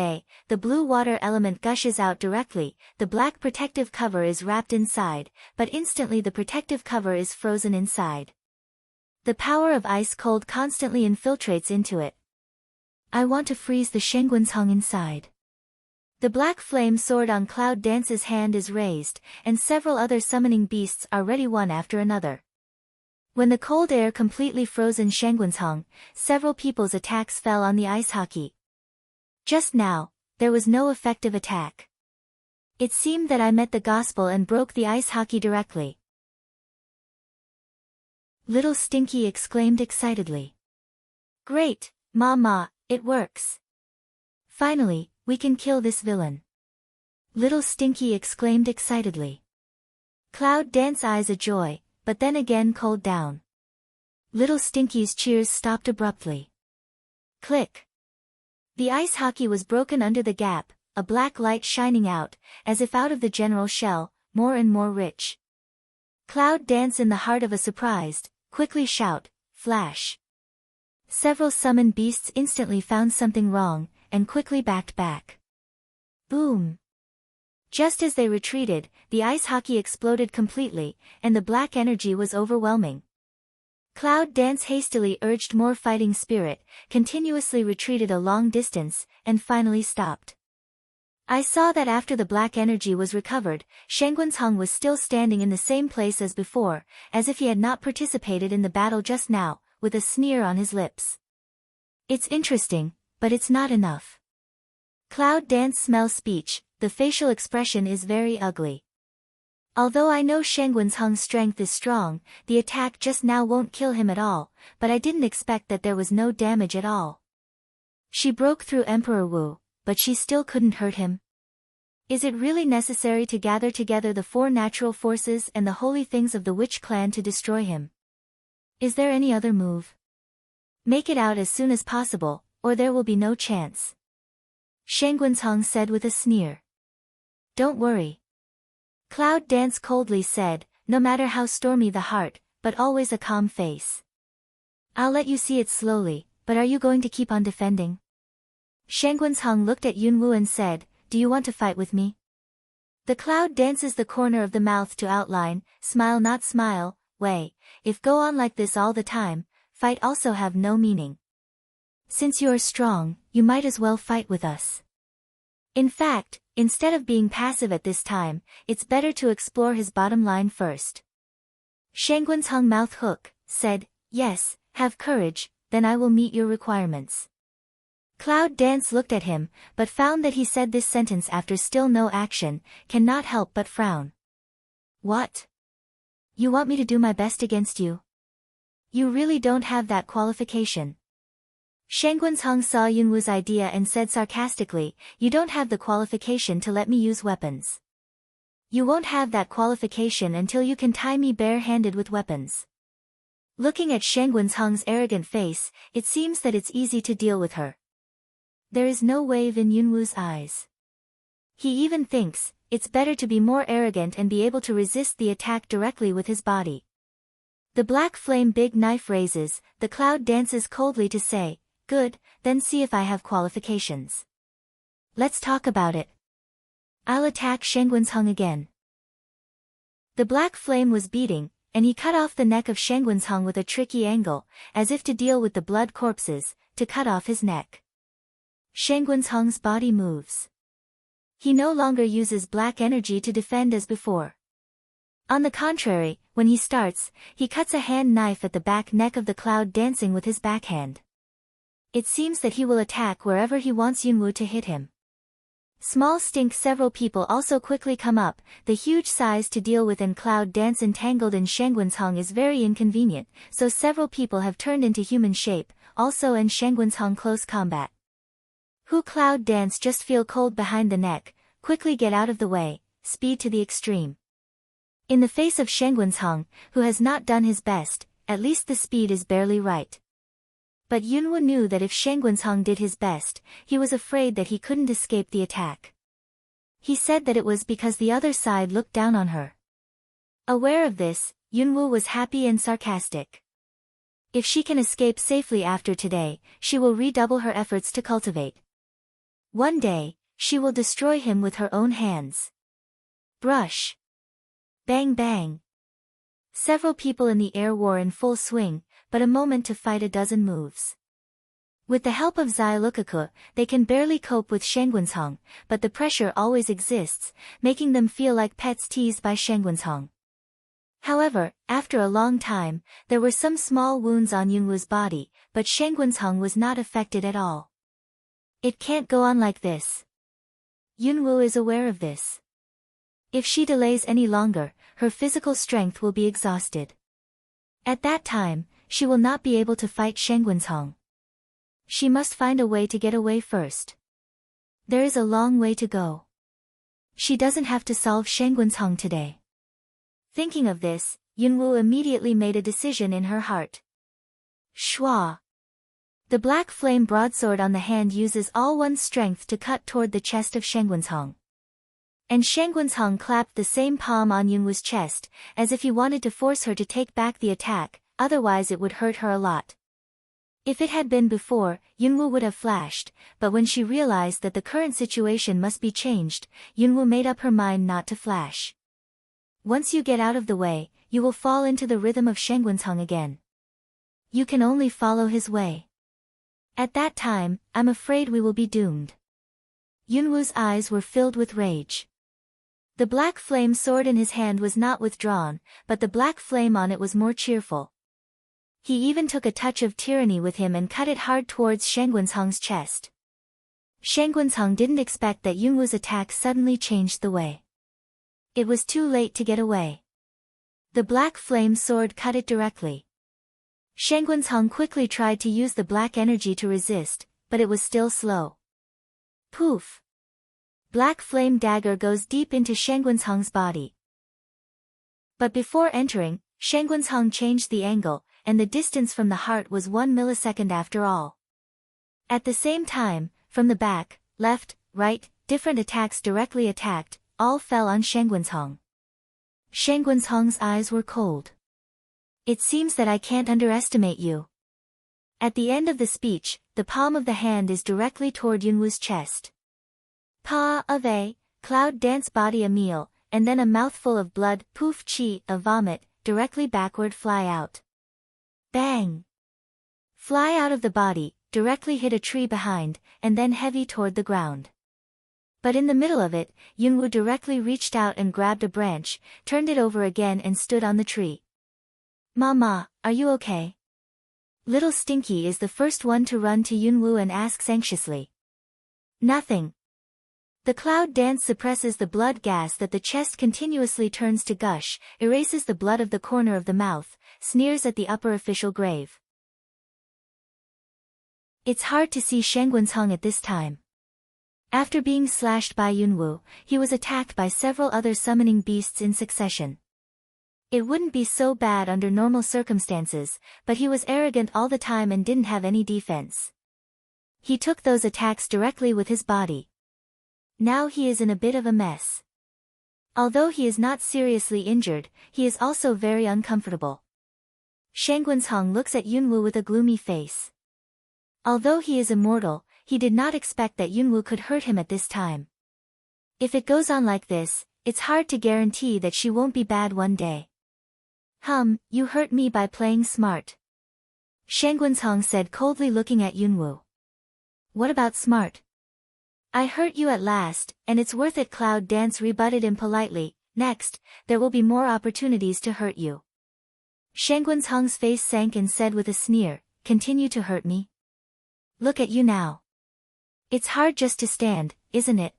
[SPEAKER 1] The blue water element gushes out directly, the black protective cover is wrapped inside, but instantly the protective cover is frozen inside. The power of ice cold constantly infiltrates into it. I want to freeze the Shangguan's inside. The black flame sword on Cloud Dance's hand is raised, and several other summoning beasts are ready one after another. When the cold air completely frozen Shangguan's, several people's attacks fell on the ice hockey. Just now, there was no effective attack. It seemed that I met the gospel and broke the ice hockey directly. Little Stinky exclaimed excitedly. Great, Mama, it works. Finally, we can kill this villain. Little Stinky exclaimed excitedly. Cloud Dance's eyes a joy, but then again cooled down. Little Stinky's cheers stopped abruptly. Click. The ice hockey was broken under the gap, a black light shining out, as if out of the general shell, more and more rich. Cloud Dance in the heart of a surprised, quickly shout, flash. Several summoned beasts instantly found something wrong, and quickly backed back. Boom. Just as they retreated, the ice hockey exploded completely, and the black energy was overwhelming. Cloud Dance hastily urged more fighting spirit, continuously retreated a long distance, and finally stopped. I saw that after the black energy was recovered, Shangguan's was still standing in the same place as before, as if he had not participated in the battle just now, with a sneer on his lips. It's interesting, but it's not enough. Cloud Dance smells speech, the facial expression is very ugly. Although I know Shangguan's strength is strong, the attack just now won't kill him at all, but I didn't expect that there was no damage at all. She broke through Emperor Wu, but she still couldn't hurt him. Is it really necessary to gather together the four natural forces and the holy things of the Witch clan to destroy him? Is there any other move? Make it out as soon as possible, or there will be no chance. Shangguan's said with a sneer. Don't worry. Cloud Dance coldly said, no matter how stormy the heart, but always a calm face. I'll let you see it slowly, but are you going to keep on defending? Shangguan's looked at Yunwu and said, do you want to fight with me? The Cloud Dances the corner of the mouth to outline, smile not smile, way, if go on like this all the time, fight also have no meaning. Since you are strong, you might as well fight with us. In fact, instead of being passive at this time, it's better to explore his bottom line first. Shangguan's mouth hook, said, yes, have courage, then I will meet your requirements. Cloud Dance looked at him, but found that he said this sentence after still no action, cannot help but frown. What? You want me to do my best against you? You really don't have that qualification. Shangguan's saw Yunwu's idea and said sarcastically, you don't have the qualification to let me use weapons. You won't have that qualification until you can tie me bare-handed with weapons. Looking at Shangguan's arrogant face, it seems that it's easy to deal with her. There is no wave in Yunwu's eyes. He even thinks, it's better to be more arrogant and be able to resist the attack directly with his body. The black flame big knife raises, the Cloud dances coldly to say, good, then see if I have qualifications. Let's talk about it. I'll attack Shangguan's again. The black flame was beating, and he cut off the neck of Shangguan's with a tricky angle, as if to deal with the blood corpses, to cut off his neck. Shangguan's body moves. He no longer uses black energy to defend as before. On the contrary, when he starts, he cuts a hand knife at the back neck of the Cloud dancing with his backhand. It seems that he will attack wherever he wants Yunwu to hit him. Small stink. Several people also quickly come up, the huge size to deal with, and Cloud Dance entangled in Shangwen's Hung is very inconvenient, so several people have turned into human shape, also in Shangwen's Hung close combat. Who Cloud Dance just feel cold behind the neck, quickly get out of the way, speed to the extreme. In the face of Shangwen's Hung, who has not done his best, at least the speed is barely right. But Yunwu knew that if Shangwen's Hung did his best, he was afraid that he couldn't escape the attack. He said that it was because the other side looked down on her. Aware of this, Yunwu was happy and sarcastic. If she can escape safely after today, she will redouble her efforts to cultivate. One day, she will destroy him with her own hands. Brush. Bang bang. Several people in the air war in full swing, but a moment to fight a dozen moves. With the help of Zai Lukaku, they can barely cope with Shangwen's Hung, but the pressure always exists, making them feel like pets teased by Shangwen's Hung. However, after a long time, there were some small wounds on Yunwu's body, but Shangwen's Hung was not affected at all. It can't go on like this. Yunwu is aware of this. If she delays any longer, her physical strength will be exhausted. At that time, she will not be able to fight Shangwen's Hung. She must find a way to get away first. There is a long way to go. She doesn't have to solve Shangwen's Hung today. Thinking of this, Yunwu immediately made a decision in her heart. Shua. The black flame broadsword on the hand uses all one's strength to cut toward the chest of Shangwen's Hung. And Shangwen's Hung clapped the same palm on Yunwu's chest, as if he wanted to force her to take back the attack, otherwise it would hurt her a lot. If it had been before, Yunwu would have flashed, but when she realized that the current situation must be changed, Yunwu made up her mind not to flash. Once you get out of the way, you will fall into the rhythm of Shangwen's Hung again. You can only follow his way. At that time, I'm afraid we will be doomed. Yunwu's eyes were filled with rage. The black flame sword in his hand was not withdrawn, but the black flame on it was more cheerful. He even took a touch of tyranny with him and cut it hard towards Shangwen's Hung's chest. Shangwen's Hung didn't expect that Yunwu's attack suddenly changed the way. It was too late to get away. The black flame sword cut it directly. Shangwen's Hung quickly tried to use the black energy to resist, but it was still slow. Poof! Black flame dagger goes deep into Shangwen's Hung's body. But before entering, Shangwen's Hung changed the angle, and the distance from the heart was 1 millisecond after all. At the same time, from the back, left, right, different attacks directly attacked, all fell on Shangwen's Hung. Shangwen's Hung's eyes were cold. It seems that I can't underestimate you. At the end of the speech, the palm of the hand is directly toward Yunwu's chest. Pa of a, Cloud Dance body a meal, and then a mouthful of blood, poof chi, a vomit, directly backward fly out. Bang! Fly out of the body, directly hit a tree behind, and then heavy toward the ground. But in the middle of it, Yunwu directly reached out and grabbed a branch, turned it over again and stood on the tree. Mama, are you okay? Little Stinky is the first one to run to Yunwu and asks anxiously. Nothing. The Cloud Dance suppresses the blood gas that the chest continuously turns to gush, erases the blood of the corner of the mouth, sneers at the upper official grave. It's hard to see Shangwen's Hung at this time. After being slashed by Yunwu, he was attacked by several other summoning beasts in succession. It wouldn't be so bad under normal circumstances, but he was arrogant all the time and didn't have any defense. He took those attacks directly with his body. Now he is in a bit of a mess. Although he is not seriously injured, he is also very uncomfortable. Shangwen's Hung looks at Yunwu with a gloomy face. Although he is immortal, he did not expect that Yunwu could hurt him at this time. If it goes on like this, it's hard to guarantee that she won't be bad one day. You hurt me by playing smart. Shangwen's Hung said coldly, looking at Yunwu. What about smart? I hurt you at last, and it's worth it. Cloud Dance rebutted impolitely. Next, there will be more opportunities to hurt you. Shangwen's Hung's face sank and said with a sneer, continue to hurt me? Look at you now. It's hard just to stand, isn't it?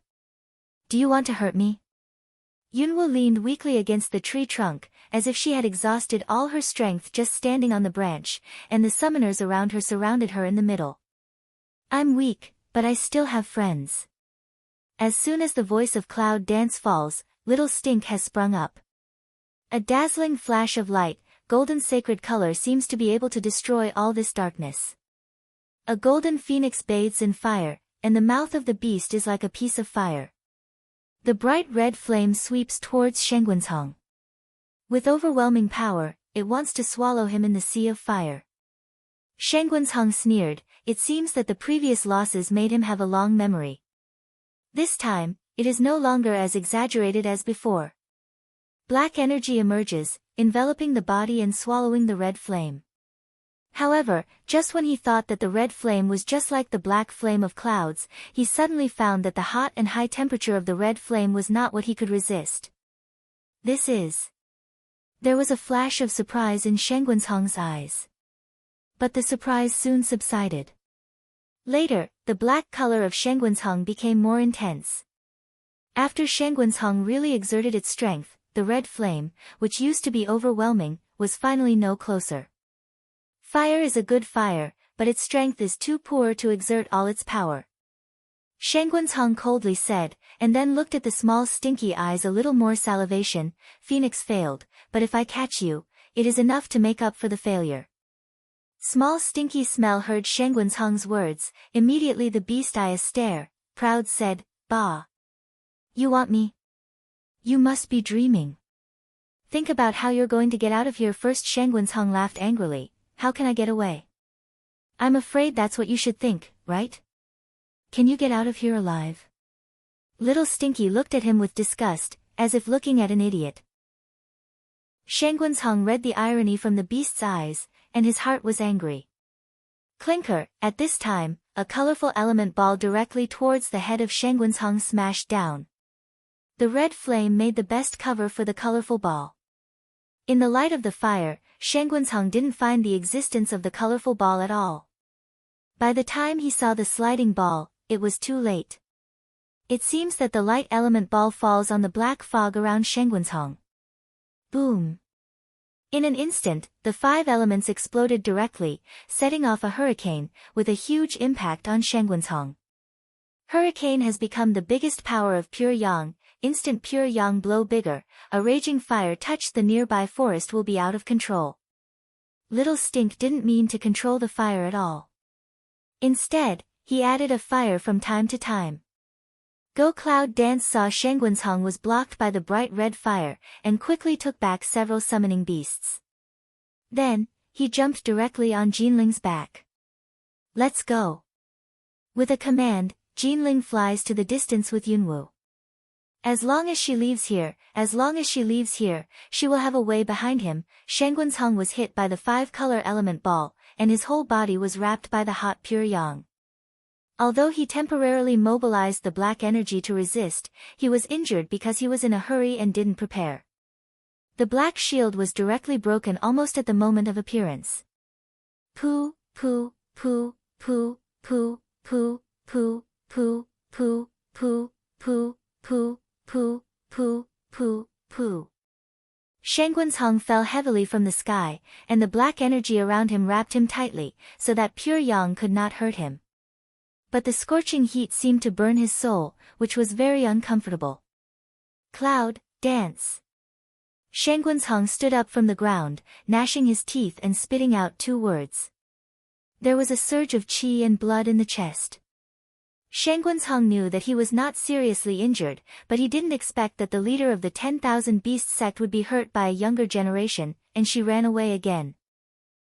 [SPEAKER 1] Do you want to hurt me? Yunwoo leaned weakly against the tree trunk, as if she had exhausted all her strength just standing on the branch, and the summoners around her surrounded her in the middle. I'm weak, but I still have friends. As soon as the voice of Cloud Dance falls, Little Stink has sprung up. A dazzling flash of light, golden sacred color seems to be able to destroy all this darkness. A golden phoenix bathes in fire, and the mouth of the beast is like a piece of fire. The bright red flame sweeps towards Shenguansheng. With overwhelming power, it wants to swallow him in the sea of fire. Shenguansheng sneered. It seems that the previous losses made him have a long memory. This time, it is no longer as exaggerated as before. Black energy emerges, enveloping the body and swallowing the red flame. However, just when he thought that the red flame was just like the black flame of clouds, he suddenly found that the hot and high temperature of the red flame was not what he could resist. This is... There was a flash of surprise in Shenguansheng's eyes. But the surprise soon subsided. Later, the black color of Shenguansheng became more intense. After Shenguansheng really exerted its strength, the red flame, which used to be overwhelming, was finally no closer. Fire is a good fire, but its strength is too poor to exert all its power. Shenguansheng coldly said, and then looked at the small stinky eyes a little more salivation. Phoenix failed, but if I catch you, it is enough to make up for the failure. Small stinky smell heard Shenguansheng's words. Immediately the beast eye a stare, proud said, Bah! You want me? You must be dreaming. Think about how you're going to get out of here first. Shenguansheng laughed angrily. How can I get away? I'm afraid that's what you should think, right? Can you get out of here alive? Little Stinky looked at him with disgust, as if looking at an idiot. Shenguansheng read the irony from the beast's eyes, and his heart was angry. Clinker, at this time, a colorful element ball directly towards the head of Shenguansheng smashed down. The red flame made the best cover for the colorful ball. In the light of the fire, Shenguansheng didn't find the existence of the colorful ball at all. By the time he saw the sliding ball, it was too late. It seems that the light element ball falls on the black fog around Shenguansheng. Boom! In an instant, the 5 elements exploded directly, setting off a hurricane, with a huge impact on Shenguansheng. Hurricane has become the biggest power of pure yang. Instant pure yang blow bigger, a raging fire touched the nearby forest will be out of control. Little Stink didn't mean to control the fire at all. Instead, he added a fire from time to time. Go Cloud Dance saw Shenguansheng was blocked by the bright red fire, and quickly took back several summoning beasts. Then, he jumped directly on Jinling's back. Let's go. With a command, Jinling flies to the distance with Yunwoo. As long as she leaves here, she will have a way behind him. Shenguansheng was hit by the 5-color element ball, and his whole body was wrapped by the hot pure yang. Although he temporarily mobilized the black energy to resist, he was injured because he was in a hurry and didn't prepare. The black shield was directly broken almost at the moment of appearance. Poo, poo, poo, poo, poo, poo, poo, poo, poo, poo, poo, poo, poo, poo, poo, poo. Shenguansheng fell heavily from the sky, and the black energy around him wrapped him tightly, so that pure yang could not hurt him. But the scorching heat seemed to burn his soul, which was very uncomfortable. Cloud, dance. Shenguansheng stood up from the ground, gnashing his teeth and spitting out 2 words. There was a surge of qi and blood in the chest. Shenguansheng knew that he was not seriously injured, but he didn't expect that the leader of the 10,000 Beast sect would be hurt by a younger generation, and she ran away again.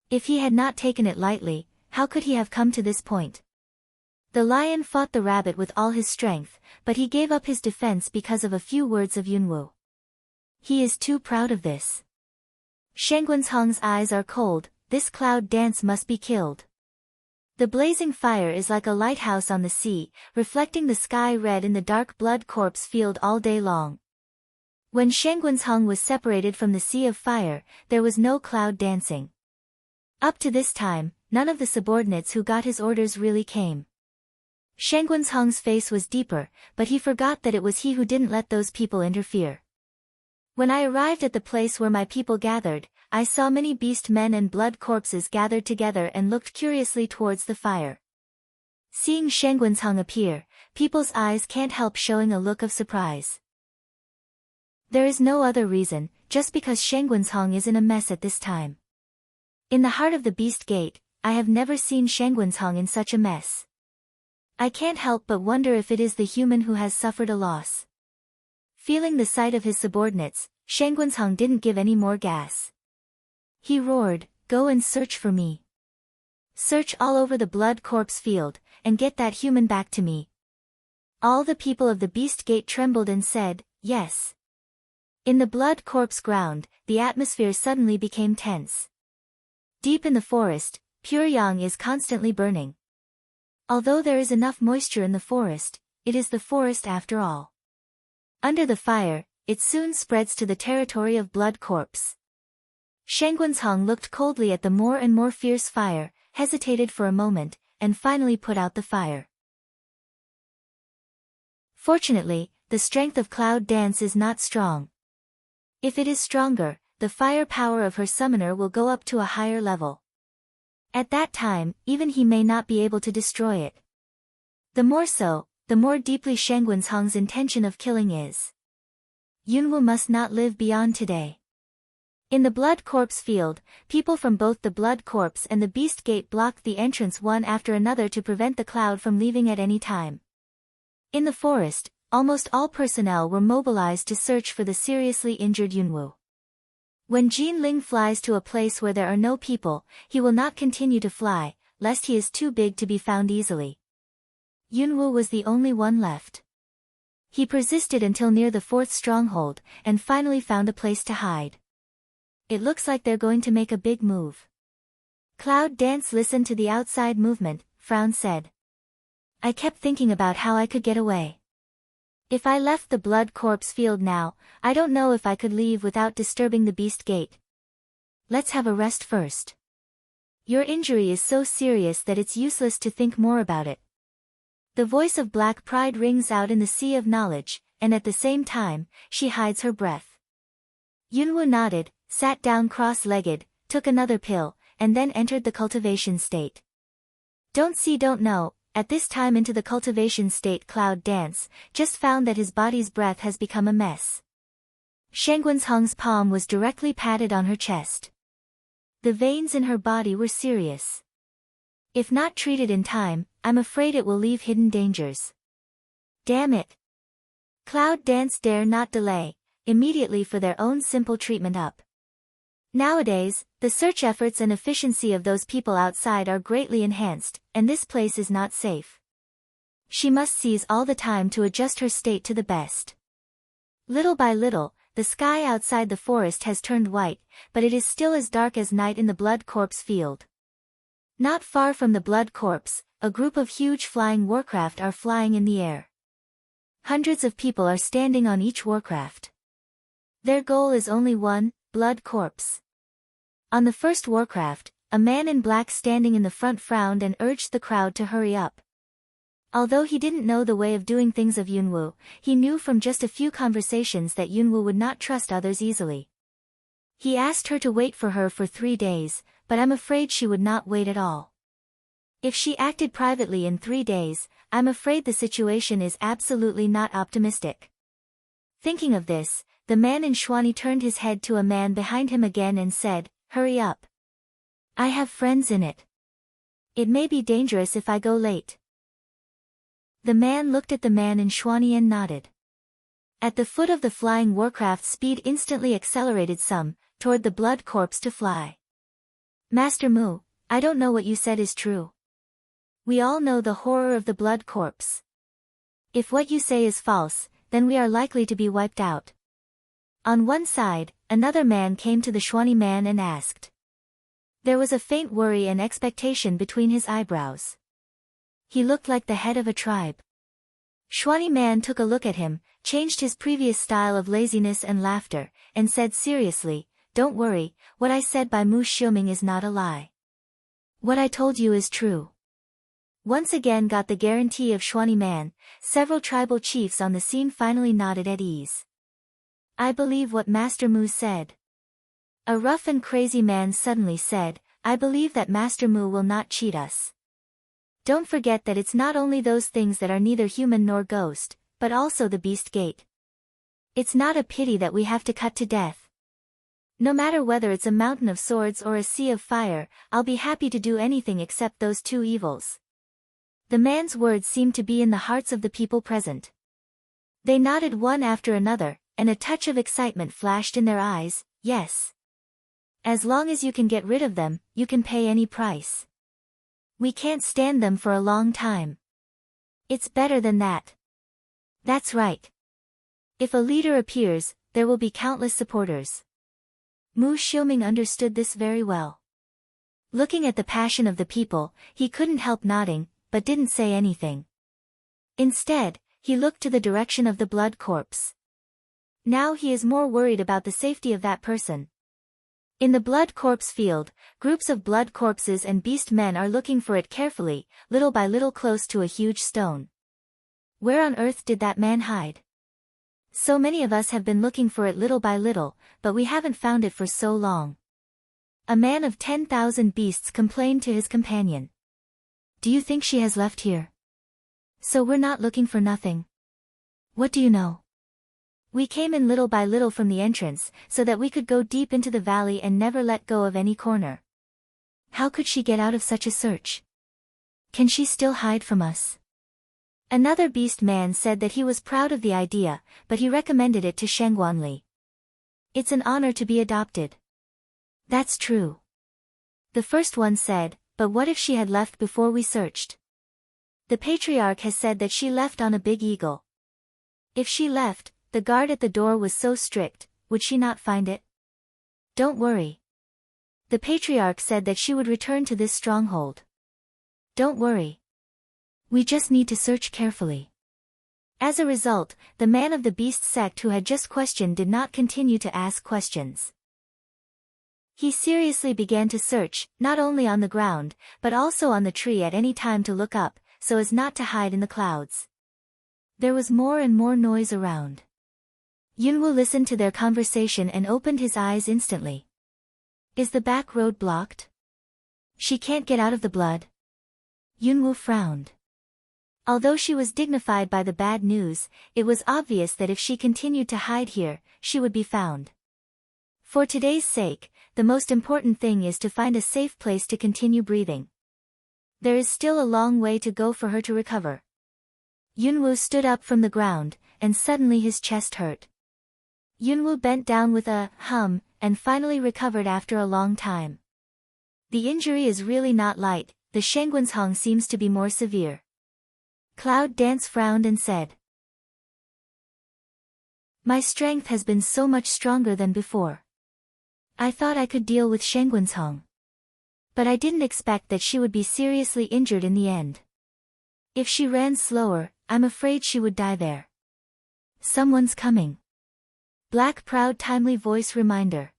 [SPEAKER 1] If he had not taken it lightly, how could he have come to this point? The lion fought the rabbit with all his strength, but he gave up his defense because of a few words of Yunwoo. He is too proud of this. Shenguansheng's eyes are cold. This Cloud Dance must be killed. The blazing fire is like a lighthouse on the sea, reflecting the sky red in the dark blood corpse field all day long. When Shenguansheng was separated from the sea of fire, there was no cloud dancing. Up to this time, none of the subordinates who got his orders really came. Shangguanzhang's face was deeper, but he forgot that it was he who didn't let those people interfere. When I arrived at the place where my people gathered, I saw many beast men and blood corpses gathered together and looked curiously towards the fire. Seeing Shangguanzhang appear, people's eyes can't help showing a look of surprise. There is no other reason, just because Shangguanzhang is in a mess at this time. In the heart of the Beast Gate, I have never seen Shangguanzhang in such a mess. I can't help but wonder if it is the human who has suffered a loss. Feeling the sight of his subordinates, Shangguanzhang didn't give any more gas. He roared, "Go and search for me. Search all over the blood corpse field, and get that human back to me." All the people of the Beast Gate trembled and said, "Yes." In the blood corpse ground, the atmosphere suddenly became tense. Deep in the forest, pure yang is constantly burning. Although there is enough moisture in the forest, it is the forest after all. Under the fire, it soon spreads to the territory of blood corpse. Shangguanzhang looked coldly at the more and more fierce fire, hesitated for a moment, and finally put out the fire. Fortunately, the strength of Cloud Dance is not strong. If it is stronger, the fire power of her summoner will go up to a higher level. At that time, even he may not be able to destroy it. The more so, the more deeply Shangguanzhang's intention of killing is. Yunwu must not live beyond today. In the blood corpse field, people from both the blood corpse and the Beast Gate blocked the entrance one after another to prevent the cloud from leaving at any time. In the forest, almost all personnel were mobilized to search for the seriously injured Yunwu. When Jin Ling flies to a place where there are no people, he will not continue to fly, lest he is too big to be found easily. Yunwu was the only one left. He persisted until near the fourth stronghold, and finally found a place to hide. It looks like they're going to make a big move. Cloud Dance listened to the outside movement, Frown said. I kept thinking about how I could get away. If I left the blood corpse field now, I don't know if I could leave without disturbing the Beast Gate. Let's have a rest first. Your injury is so serious that it's useless to think more about it. The voice of Black Pride rings out in the sea of knowledge, and at the same time, she hides her breath. Yunwu nodded, sat down cross-legged, took another pill, and then entered the cultivation state. Don't see don't know. At this time into the cultivation state Cloud Dance, just found that his body's breath has become a mess. Shangguanzhang's palm was directly patted on her chest. The veins in her body were serious. If not treated in time, I'm afraid it will leave hidden dangers. Damn it! Cloud Dance dare not delay, immediately for their own simple treatment up. Nowadays, the search efforts and efficiency of those people outside are greatly enhanced, and this place is not safe. She must seize all the time to adjust her state to the best. Little by little, the sky outside the forest has turned white, but it is still as dark as night in the blood corpse field. Not far from the blood corpse, a group of huge flying warcraft are flying in the air. Hundreds of people are standing on each warcraft. Their goal is only one, blood corpse. On the first warcraft, a man in black standing in the front frowned and urged the crowd to hurry up. Although he didn't know the way of doing things of Yunwu, he knew from just a few conversations that Yunwu would not trust others easily. He asked her to wait for her for 3 days, but I'm afraid she would not wait at all. If she acted privately in 3 days, I'm afraid the situation is absolutely not optimistic. Thinking of this, the man in Xuani turned his head to a man behind him again and said, Hurry up. I have friends in it. It may be dangerous if I go late. The man looked at the man in Xuani and nodded. At the foot of the flying warcraft speed instantly accelerated some, toward the blood corpse to fly. Master Mu, I don't know what you said is true. We all know the horror of the blood corpse. If what you say is false, then we are likely to be wiped out. On one side, another man came to the Xuani man and asked. There was a faint worry and expectation between his eyebrows. He looked like the head of a tribe. Xuani man took a look at him, changed his previous style of laziness and laughter, and said seriously, Don't worry, what I said by Mu Xiuming is not a lie. What I told you is true. Once again got the guarantee of Shwani Man, several tribal chiefs on the scene finally nodded at ease. I believe what Master Mu said. A rough and crazy man suddenly said, I believe that Master Mu will not cheat us. Don't forget that it's not only those things that are neither human nor ghost, but also the beast gate. It's not a pity that we have to cut to death. No matter whether it's a mountain of swords or a sea of fire, I'll be happy to do anything except those two evils. The man's words seemed to be in the hearts of the people present. They nodded one after another, and a touch of excitement flashed in their eyes. Yes. As long as you can get rid of them, you can pay any price. We can't stand them for a long time. It's better than that. That's right. If a leader appears, there will be countless supporters. Mu Xiuming understood this very well. Looking at the passion of the people, he couldn't help nodding, but didn't say anything. Instead, he looked to the direction of the blood corpse. Now he is more worried about the safety of that person. In the blood corpse field, groups of blood corpses and beast men are looking for it carefully, little by little close to a huge stone. Where on earth did that man hide? So many of us have been looking for it little by little, but we haven't found it for so long. A man of 10,000 beasts complained to his companion. Do you think she has left here? So we're not looking for nothing. What do you know? We came in little by little from the entrance, so that we could go deep into the valley and never let go of any corner. How could she get out of such a search? Can she still hide from us? Another beast man said that he was proud of the idea, but he recommended it to Shengguanli. It's an honor to be adopted. That's true. The first one said, but what if she had left before we searched? The patriarch has said that she left on a big eagle. If she left, the guard at the door was so strict, would she not find it? Don't worry. The patriarch said that she would return to this stronghold. Don't worry. We just need to search carefully. As a result, the man of the beast sect who had just questioned did not continue to ask questions. He seriously began to search, not only on the ground, but also on the tree at any time to look up, so as not to hide in the clouds. There was more and more noise around. Yunwu listened to their conversation and opened his eyes instantly. Is the back road blocked? She can't get out of the blood? Yunwu frowned. Although she was dignified by the bad news, it was obvious that if she continued to hide here, she would be found. For today's sake, the most important thing is to find a safe place to continue breathing. There is still a long way to go for her to recover. Yunwu stood up from the ground, and suddenly his chest hurt. Yunwu bent down with a hum, and finally recovered after a long time. The injury is really not light, the Shengguanshong seems to be more severe. Cloud Dance frowned and said, My strength has been so much stronger than before. I thought I could deal with Shengguanshong. But I didn't expect that she would be seriously injured in the end. If she ran slower, I'm afraid she would die there. Someone's coming. Black proud timely voice reminder.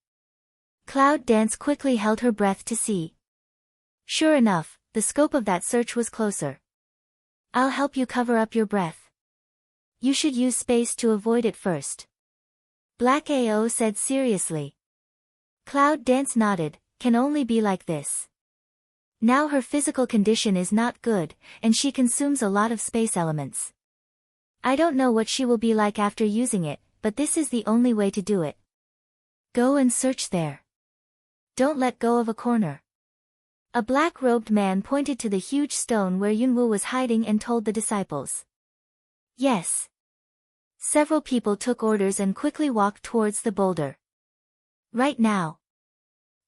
[SPEAKER 1] Cloud Dance quickly held her breath to see. Sure enough, the scope of that search was closer. I'll help you cover up your breath. You should use space to avoid it first. Black AO said seriously. Cloud Dance nodded, can only be like this. Now her physical condition is not good, and she consumes a lot of space elements. I don't know what she will be like after using it, but this is the only way to do it. Go and search there. Don't let go of a corner. A black-robed man pointed to the huge stone where Yunwu was hiding and told the disciples. Yes. Several people took orders and quickly walked towards the boulder. Right now.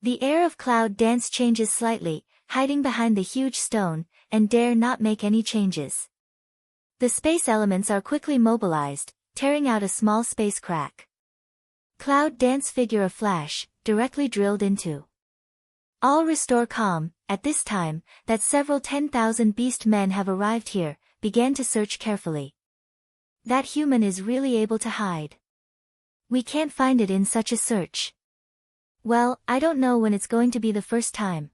[SPEAKER 1] The air of Cloud Dance changes slightly, hiding behind the huge stone, and dare not make any changes. The space elements are quickly mobilized, tearing out a small space crack. Cloud Dance figure a flash, directly drilled into. All restore calm, at this time, that several 10,000 beast men have arrived here, began to search carefully. That human is really able to hide. We can't find it in such a search. Well, I don't know when it's going to be the first time.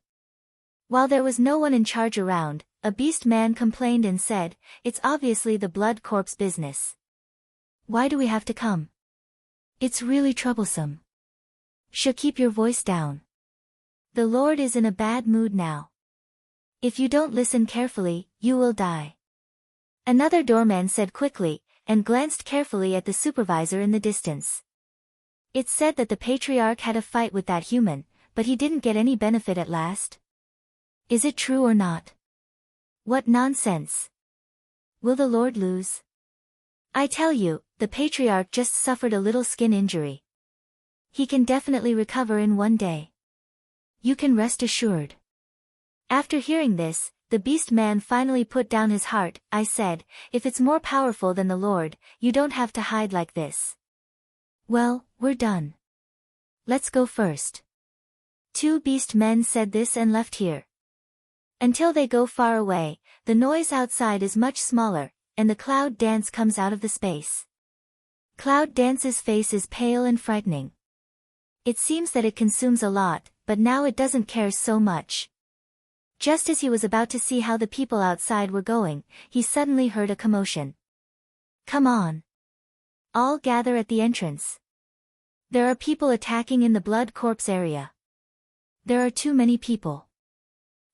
[SPEAKER 1] While there was no one in charge around, a beast man complained and said, "It's obviously the blood corpse business. Why do we have to come? It's really troublesome. Keep your voice down. The Lord is in a bad mood now. If you don't listen carefully, you will die." Another doorman said quickly, and glanced carefully at the supervisor in the distance. It's said that the patriarch had a fight with that human, but he didn't get any benefit at last. Is it true or not? What nonsense. Will the Lord lose? I tell you, the patriarch just suffered a little skin injury. He can definitely recover in one day. You can rest assured. After hearing this, the beast man finally put down his heart. I said, "If it's more powerful than the Lord, you don't have to hide like this." Well, we're done. Let's go first. Two beast men said this and left here. Until they go far away, the noise outside is much smaller, and the Cloud Dance comes out of the space. Cloud Dance's face is pale and frightening. It seems that it consumes a lot, but now it doesn't care so much. Just as he was about to see how the people outside were going, he suddenly heard a commotion. Come on. All gather at the entrance. There are people attacking in the blood corpse area. There are too many people.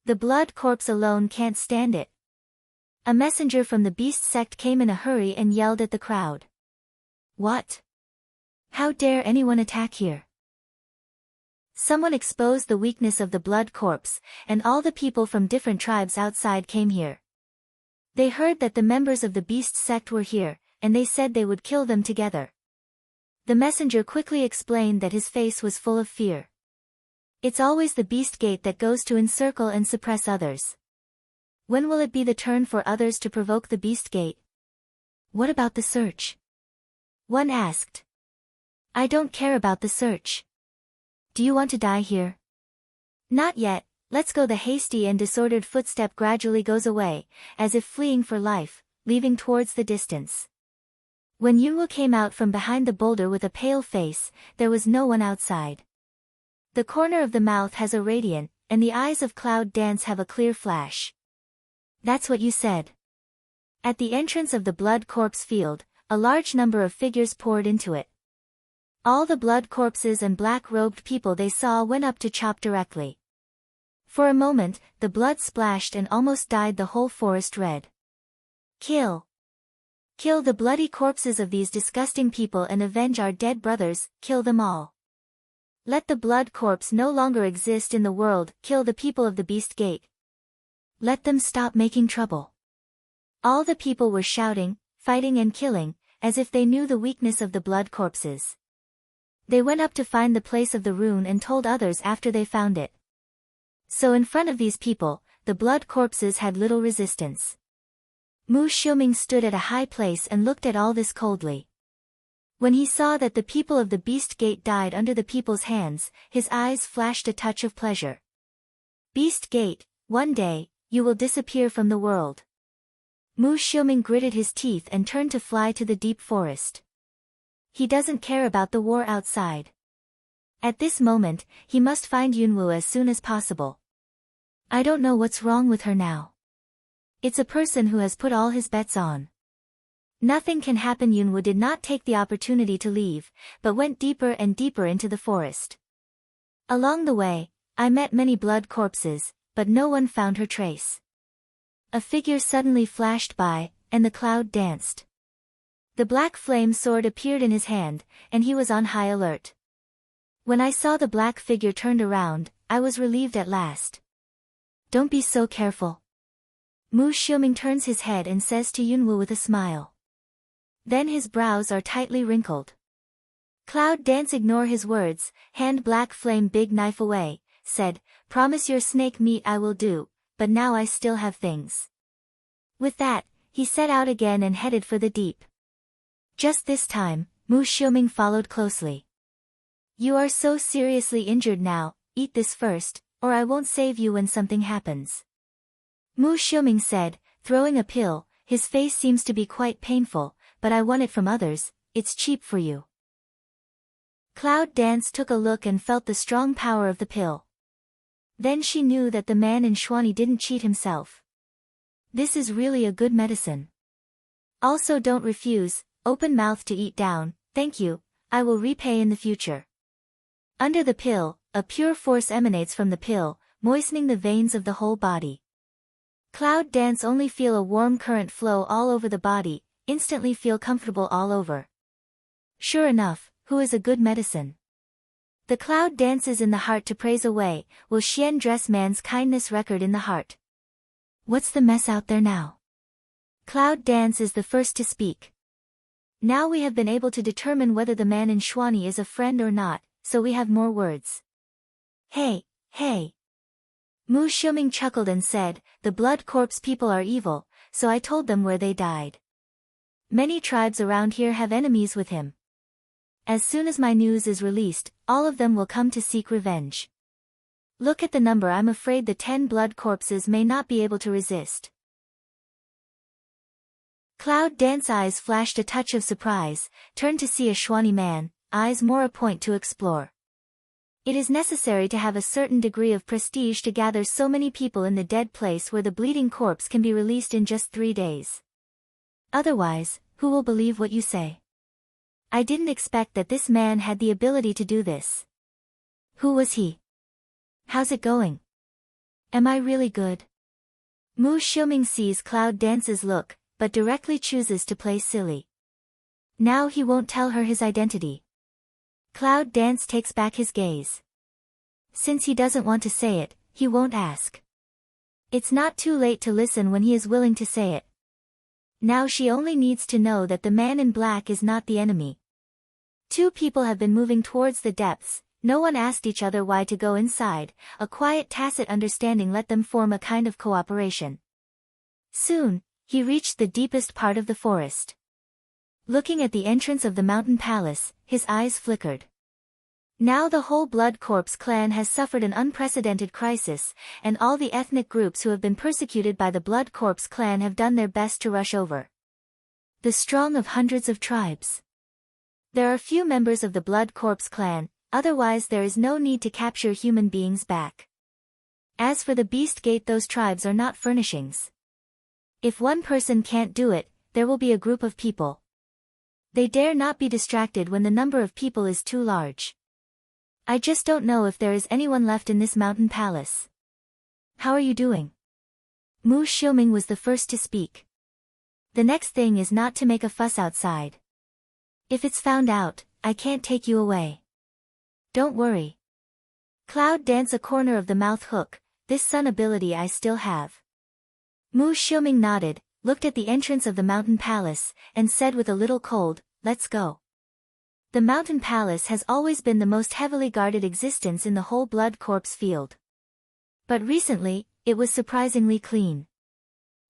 [SPEAKER 1] The blood corpse alone can't stand it. A messenger from the beast sect came in a hurry and yelled at the crowd. What? How dare anyone attack here? Someone exposed the weakness of the blood corpse, and all the people from different tribes outside came here. They heard that the members of the beast sect were here, and they said they would kill them together. The messenger quickly explained that his face was full of fear. It's always the beast gate that goes to encircle and suppress others. When will it be the turn for others to provoke the beast gate? What about the search? One asked. I don't care about the search. Do you want to die here? Not yet. Let's go. The hasty and disordered footstep gradually goes away, as if fleeing for life, leaving towards the distance. When Yunwu came out from behind the boulder with a pale face, there was no one outside. The corner of the mouth has a radiant, and the eyes of Cloud Dance have a clear flash. That's what you said. At the entrance of the blood corpse field, a large number of figures poured into it. All the blood corpses and black-robed people they saw went up to chop directly. For a moment, the blood splashed and almost dyed the whole forest red. Kill! Kill the bloody corpses of these disgusting people and avenge our dead brothers, kill them all. Let the blood corpse no longer exist in the world, kill the people of the Beast Gate. Let them stop making trouble. All the people were shouting, fighting and killing, as if they knew the weakness of the blood corpses. They went up to find the place of the rune and told others after they found it. So in front of these people, the blood corpses had little resistance. Mu Xiuming stood at a high place and looked at all this coldly. When he saw that the people of the Beast Gate died under the people's hands, his eyes flashed a touch of pleasure. Beast Gate, one day, you will disappear from the world. Mu Xiuming gritted his teeth and turned to fly to the deep forest. He doesn't care about the war outside. At this moment, he must find Yunwu as soon as possible. I don't know what's wrong with her now. It's a person who has put all his bets on. Nothing can happen. Yunwu did not take the opportunity to leave, but went deeper and deeper into the forest. Along the way, I met many blood corpses, but no one found her trace. A figure suddenly flashed by, and the cloud danced. The black flame sword appeared in his hand, and he was on high alert. When I saw the black figure turned around, I was relieved at last. Don't be so careful. Mu Xiuming turns his head and says to Yunwu with a smile. Then his brows are tightly wrinkled. Cloud Dance ignore his words, hand black flame big knife away, said, promise your snake meat I will do, but now I still have things. With that, he set out again and headed for the deep. Just this time, Mu Xiuming followed closely. You are so seriously injured now, eat this first, or I won't save you when something happens. Mu Xiuming said, throwing a pill, his face seems to be quite painful, but I won it from others, it's cheap for you. Cloud Dance took a look and felt the strong power of the pill. Then she knew that the man in Xuani didn't cheat himself. This is really a good medicine. Also don't refuse, open mouth to eat down, thank you, I will repay in the future. Under the pill, a pure force emanates from the pill, moistening the veins of the whole body. Cloud Dance only feel a warm current flow all over the body, instantly feel comfortable all over. Sure enough, who is a good medicine? The cloud dances in the heart to praise away, will Xian dress man's kindness record in the heart. What's the mess out there now? Cloud Dance is the first to speak. Now we have been able to determine whether the man in Xuani is a friend or not, so we have more words. Hey, hey. Mu Xiuming chuckled and said, the blood corpse people are evil, so I told them where they died. Many tribes around here have enemies with him. As soon as my news is released, all of them will come to seek revenge. Look at the number, I'm afraid the 10 blood corpses may not be able to resist. Cloud Dance eyes flashed a touch of surprise, turned to see a Xuani man, eyes more a point to explore. It is necessary to have a certain degree of prestige to gather so many people in the dead place where the bleeding corpse can be released in just 3 days. Otherwise, who will believe what you say? I didn't expect that this man had the ability to do this. Who was he? How's it going? Am I really good? Mu Xiuming sees Cloud Dance's look, but directly chooses to play silly. Now he won't tell her his identity. Cloud Dance takes back his gaze. Since he doesn't want to say it, he won't ask. It's not too late to listen when he is willing to say it. Now she only needs to know that the man in black is not the enemy. 2 people have been moving towards the depths, no one asked each other why to go inside, a quiet tacit understanding let them form a kind of cooperation. Soon, he reached the deepest part of the forest. Looking at the entrance of the mountain palace, his eyes flickered. Now the whole Blood Corpse clan has suffered an unprecedented crisis, and all the ethnic groups who have been persecuted by the Blood Corpse clan have done their best to rush over. The strong of hundreds of tribes. There are few members of the Blood Corpse clan, otherwise there is no need to capture human beings back. As for the Beast Gate, those tribes are not furnishings. If one person can't do it, there will be a group of people. They dare not be distracted when the number of people is too large. I just don't know if there is anyone left in this mountain palace. How are you doing? Mu Xiuming was the first to speak. The next thing is not to make a fuss outside. If it's found out, I can't take you away. Don't worry. Cloud Dance a corner of the mouth hook, this sun ability I still have. Mu Xiuming nodded, looked at the entrance of the mountain palace, and said with a little cold, let's go. The mountain palace has always been the most heavily guarded existence in the whole Blood Corpse field. But recently, it was surprisingly clean.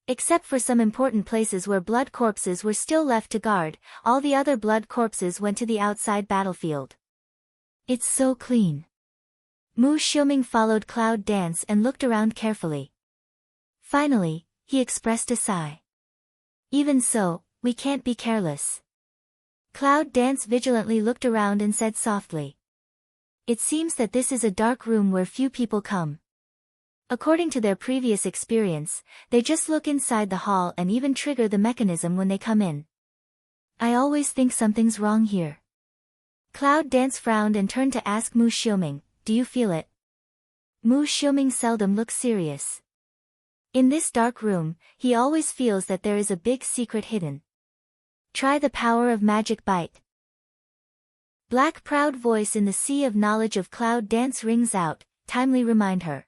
[SPEAKER 1] Except for some important places where blood corpses were still left to guard, all the other blood corpses went to the outside battlefield. It's so clean. Mu Xiuming followed Cloud Dance and looked around carefully. Finally, he expressed a sigh. Even so, we can't be careless. Cloud Dance vigilantly looked around and said softly. It seems that this is a dark room where few people come. According to their previous experience, they just look inside the hall and even trigger the mechanism when they come in. I always think something's wrong here. Cloud Dance frowned and turned to ask Mu Xiuming, do you feel it? Mu Xiuming seldom looks serious. In this dark room, he always feels that there is a big secret hidden. Try the power of magic bite. Black proud voice in the sea of knowledge of Cloud Dance rings out, timely remind her.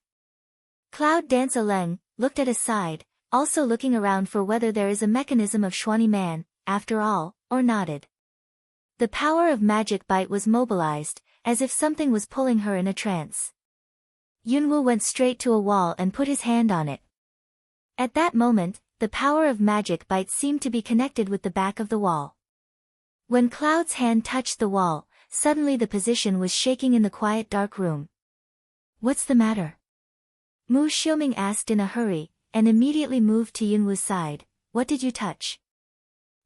[SPEAKER 1] Cloud Dance Aleng looked at a side, also looking around for whether there is a mechanism of Xuani man, after all, or nodded. The power of magic bite was mobilized, as if something was pulling her in a trance. Yunwu went straight to a wall and put his hand on it. At that moment, the power of magic bite seemed to be connected with the back of the wall. When Cloud's hand touched the wall, suddenly the position was shaking in the quiet dark room. What's the matter? Mu Xiuming asked in a hurry, and immediately moved to Yunwu's side. What did you touch?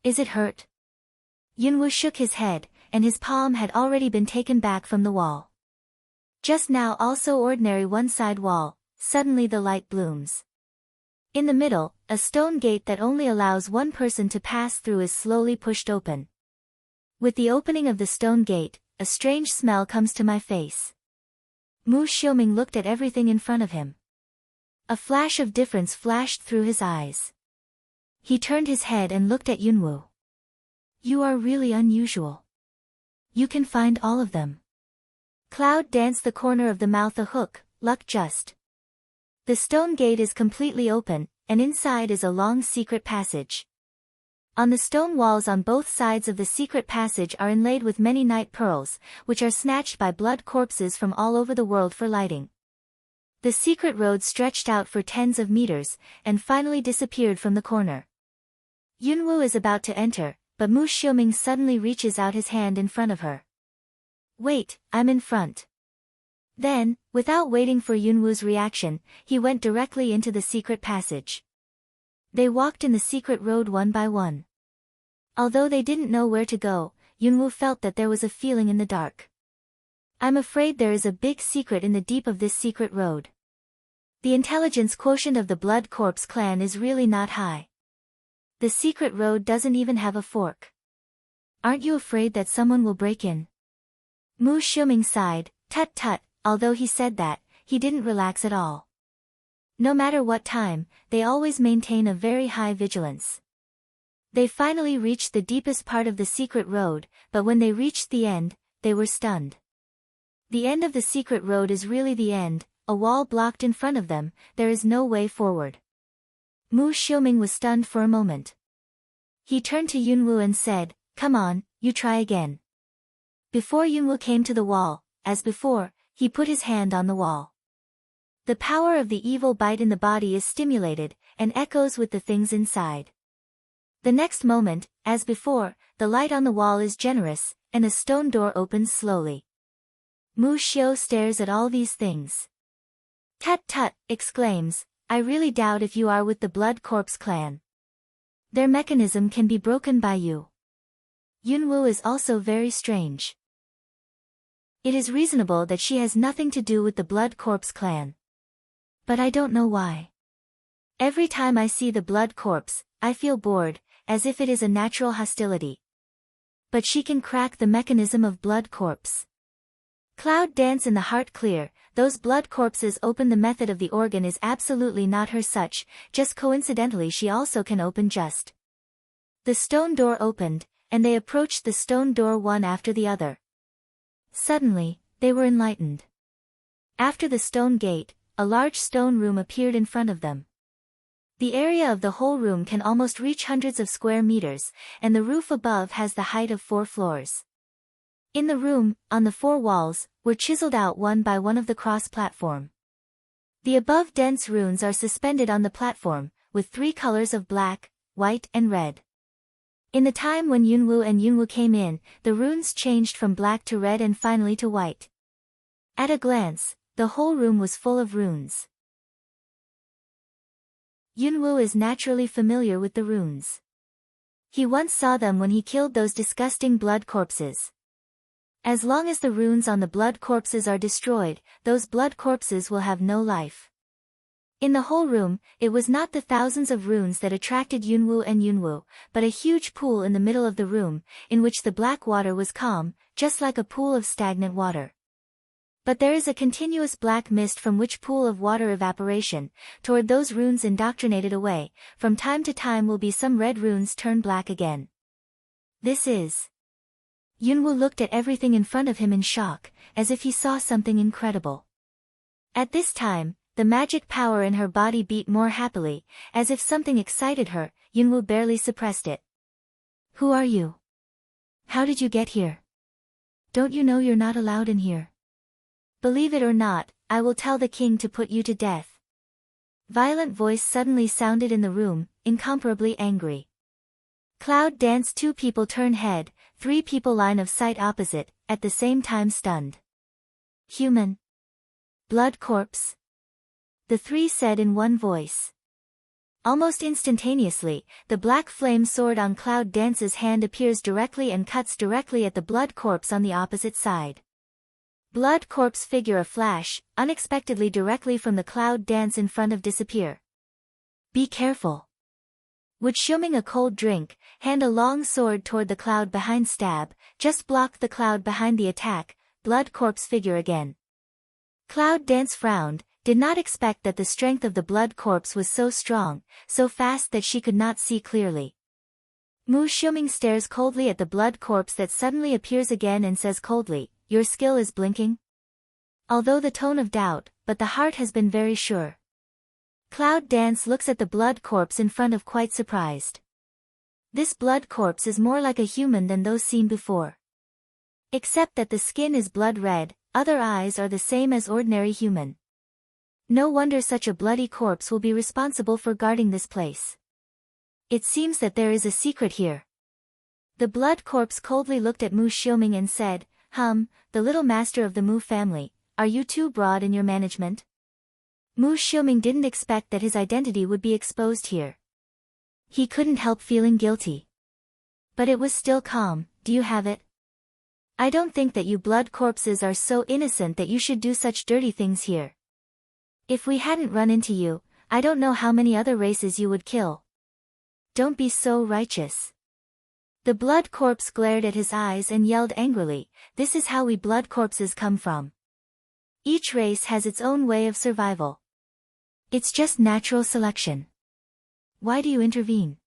[SPEAKER 1] Is it hurt? Yunwu shook his head, and his palm had already been taken back from the wall. Just now also ordinary one-side wall, suddenly the light blooms. In the middle, a stone gate that only allows one person to pass through is slowly pushed open. With the opening of the stone gate, a strange smell comes to my face. Mu Xiuming looked at everything in front of him. A flash of difference flashed through his eyes. He turned his head and looked at Yunwu. You are really unusual. You can find all of them. Cloud danced the corner of the mouth a hook, luck just. The stone gate is completely open, and inside is a long secret passage. On the stone walls on both sides of the secret passage are inlaid with many night pearls, which are snatched by blood corpses from all over the world for lighting. The secret road stretched out for tens of meters, and finally disappeared from the corner. Yunwu is about to enter, but Mu Xiuming suddenly reaches out his hand in front of her. Wait, I'm in front. Then, without waiting for Yunwu's reaction, he went directly into the secret passage. They walked in the secret road one by one. Although they didn't know where to go, Yunwu felt that there was a feeling in the dark. I'm afraid there is a big secret in the deep of this secret road. The intelligence quotient of the Blood Corpse clan is really not high. The secret road doesn't even have a fork. Aren't you afraid that someone will break in? Mu Xiuming sighed, tut tut, although he said that, he didn't relax at all. No matter what time, they always maintain a very high vigilance. They finally reached the deepest part of the secret road, but when they reached the end, they were stunned. The end of the secret road is really the end, a wall blocked in front of them, there is no way forward. Mu Xiuming was stunned for a moment. He turned to Yunwu and said, come on, you try again. Before Yunwu came to the wall, as before, he put his hand on the wall. The power of the evil bite in the body is stimulated, and echoes with the things inside. The next moment, as before, the light on the wall is generous, and a stone door opens slowly. Mu Xiu stares at all these things. Tut tut, exclaims, I really doubt if you are with the Blood Corpse clan. Their mechanism can be broken by you. Yunwu is also very strange. It is reasonable that she has nothing to do with the Blood Corpse clan. But I don't know why. Every time I see the Blood Corpse, I feel bored, as if it is a natural hostility. But she can crack the mechanism of Blood Corpse. Cloud dance in the heart clear, those blood corpses open the method of the organ is absolutely not her such, just coincidentally she also can open just. The stone door opened, and they approached the stone door one after the other. Suddenly, they were enlightened. After the stone gate, a large stone room appeared in front of them. The area of the whole room can almost reach hundreds of square meters, and the roof above has the height of 4 floors. In the room, on the 4 walls, were chiseled out one by one of the cross platform. The above dense runes are suspended on the platform, with 3 colors of black, white and red. In the time when Yunwu came in, the runes changed from black to red and finally to white. At a glance, the whole room was full of runes. Yunwu is naturally familiar with the runes. He once saw them when he killed those disgusting blood corpses. As long as the runes on the blood corpses are destroyed, those blood corpses will have no life. In the whole room, it was not the thousands of runes that attracted Yunwu, but a huge pool in the middle of the room, in which the black water was calm, just like a pool of stagnant water. But there is a continuous black mist from which pool of water evaporation, toward those runes indoctrinated away, from time to time will be some red runes turn black again. This is... Yunwu looked at everything in front of him in shock, as if he saw something incredible. At this time, the magic power in her body beat more happily, as if something excited her. Yunwu barely suppressed it. Who are you? How did you get here? Don't you know you're not allowed in here? Believe it or not, I will tell the king to put you to death. Violent voice suddenly sounded in the room, incomparably angry. Cloud dance 2 people turn head, 3 people line of sight opposite, at the same time stunned. Human. Blood corpse. The 3 said in one voice. Almost instantaneously, the black flame sword on Cloud Dance's hand appears directly and cuts directly at the blood corpse on the opposite side. Blood corpse figure a flash, unexpectedly directly from the cloud dance in front of disappear. Be careful. Would Xiuming a cold drink, hand a long sword toward the cloud behind stab, just blocked the cloud behind the attack, blood corpse figure again. Cloud dance frowned, did not expect that the strength of the blood corpse was so strong, so fast that she could not see clearly. Mu Xiuming stares coldly at the blood corpse that suddenly appears again and says coldly, "Your skill is blinking?" Although the tone of doubt, but the heart has been very sure. Cloud dance looks at the blood corpse in front of quite surprised. This blood corpse is more like a human than those seen before. Except that the skin is blood red, other eyes are the same as ordinary human. No wonder such a bloody corpse will be responsible for guarding this place. It seems that there is a secret here. The blood corpse coldly looked at Mu Xiuming and said, the little master of the Mu family, are you too broad in your management? Mu Xiuming didn't expect that his identity would be exposed here. He couldn't help feeling guilty. But it was still calm. Do you have it? I don't think that you blood corpses are so innocent that you should do such dirty things here. If we hadn't run into you, I don't know how many other races you would kill. Don't be so righteous. The blood corpse glared at his eyes and yelled angrily, "This is how we blood corpses come from. Each race has its own way of survival. It's just natural selection. Why do you intervene?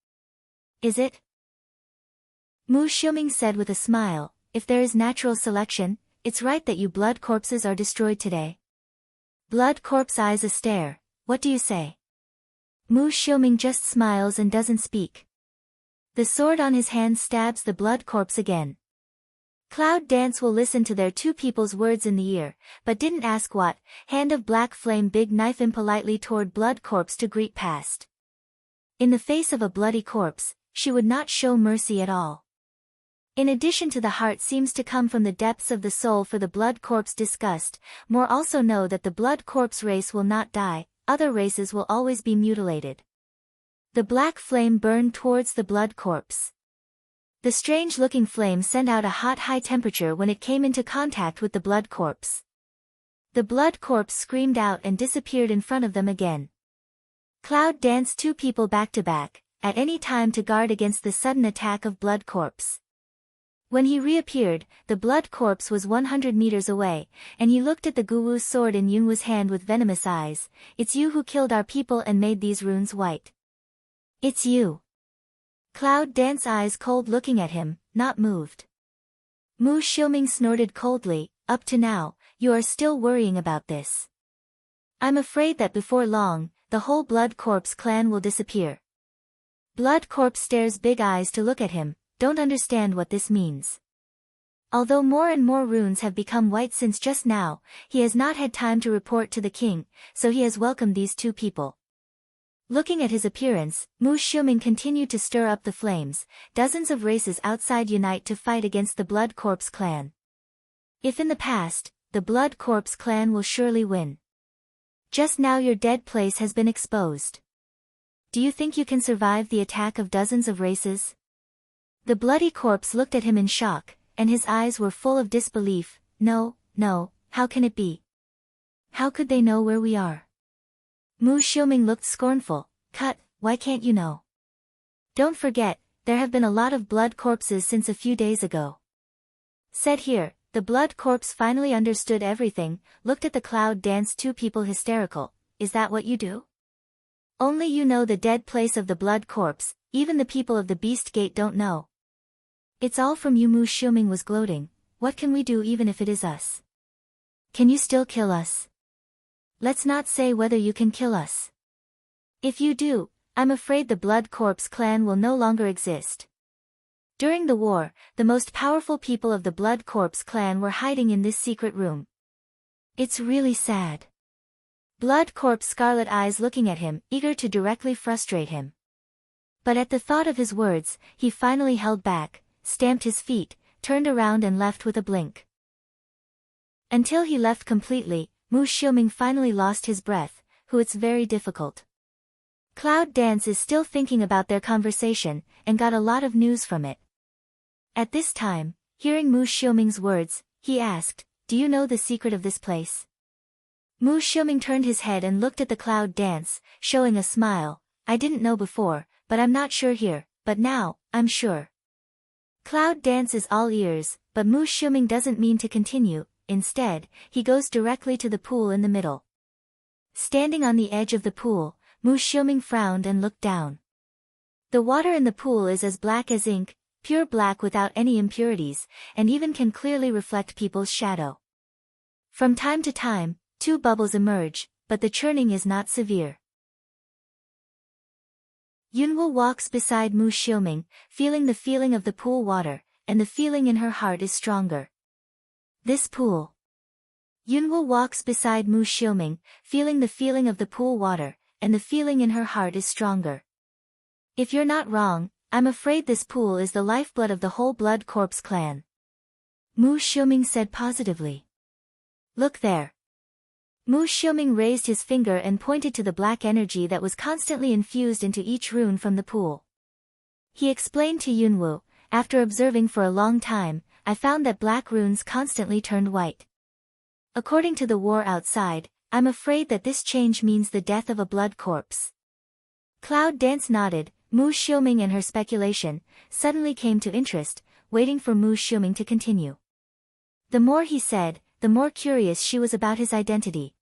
[SPEAKER 1] Is it?" Mu Xiuming said with a smile, "If there is natural selection, it's right that you blood corpses are destroyed today." Blood corpse eyes a stare, "What do you say?" Mu Xiuming just smiles and doesn't speak. The sword on his hand stabs the blood corpse again. Cloud dance will listen to their two people's words in the ear, but didn't ask what, hand of black flame big knife impolitely toward blood corpse to greet past. In the face of a bloody corpse, she would not show mercy at all. In addition to the heart seems to come from the depths of the soul for the blood corpse disgust, more also know that the blood corpse race will not die, other races will always be mutilated. The black flame burned towards the blood corpse. The strange-looking flame sent out a hot high temperature when it came into contact with the blood corpse. The blood corpse screamed out and disappeared in front of them again. Cloud danced two people back to back, at any time to guard against the sudden attack of blood corpse. When he reappeared, the blood corpse was 100 meters away, and he looked at the Guwu's sword in Yunwu's hand with venomous eyes. "It's you who killed our people and made these runes white. It's you." Cloud dance eyes cold looking at him, not moved. Mu Xiuming snorted coldly, "Up to now, you are still worrying about this. I'm afraid that before long, the whole blood corpse clan will disappear." Blood corpse stares big eyes to look at him, don't understand what this means. Although more and more runes have become white since just now, he has not had time to report to the king, so he has welcomed these two people. Looking at his appearance, Mu Xiuming continued to stir up the flames. Dozens of races outside unite to fight against the blood corpse clan. If in the past, the blood corpse clan will surely win. Just now your dead place has been exposed. Do you think you can survive the attack of dozens of races? The bloody corpse looked at him in shock, and his eyes were full of disbelief. No, how can it be? How could they know where we are? Mu Xiuming looked scornful. "Cut, why can't you know? Don't forget, there have been a lot of blood corpses since a few days ago." Said here, the blood corpse finally understood everything, looked at the cloud dance two people hysterical. "Is that what you do? Only you know the dead place of the blood corpse, even the people of the beast gate don't know." "It's all from you." Mu Xiuming was gloating. "What can we do even if it is us? Can you still kill us? Let's not say whether you can kill us. If you do, I'm afraid the blood corpse clan will no longer exist." During the war, the most powerful people of the blood corpse clan were hiding in this secret room. It's really sad. Blood corpse scarlet eyes looking at him, eager to directly frustrate him. But at the thought of his words, he finally held back, stamped his feet, turned around and left with a blink. Until he left completely, Mu Xiuming finally lost his breath. It's very difficult. Cloud Dance is still thinking about their conversation, and got a lot of news from it. At this time, hearing Mu Xiuming's words, he asked, do you know the secret of this place? Mu Xiuming turned his head and looked at the cloud dance, showing a smile. I didn't know before, but I'm not sure here, but now, I'm sure. Cloud dance is all ears, but Mu Xiuming doesn't mean to continue. Instead, he goes directly to the pool in the middle. Standing on the edge of the pool, Mu Xiuming frowned and looked down. The water in the pool is as black as ink, pure black without any impurities, and even can clearly reflect people's shadow. From time to time, 2 bubbles emerge, but the churning is not severe. Yunwu walks beside Mu Xiuming, feeling the feeling of the pool water, and the feeling in her heart is stronger. This pool. Yunwu walks beside Mu Xiuming, feeling the feeling of the pool water, and the feeling in her heart is stronger. If you're not wrong, I'm afraid this pool is the lifeblood of the whole Blood Corpse clan. Mu Xiuming said positively. Look there. Mu Xiuming raised his finger and pointed to the black energy that was constantly infused into each rune from the pool. He explained to Yunwu, after observing for a long time, I found that black runes constantly turned white. According to the war outside, I'm afraid that this change means the death of a blood corpse. Cloud Dance nodded. Mu Xiuming and her speculation suddenly came to interest, waiting for Mu Xiuming to continue. The more he said, the more curious she was about his identity.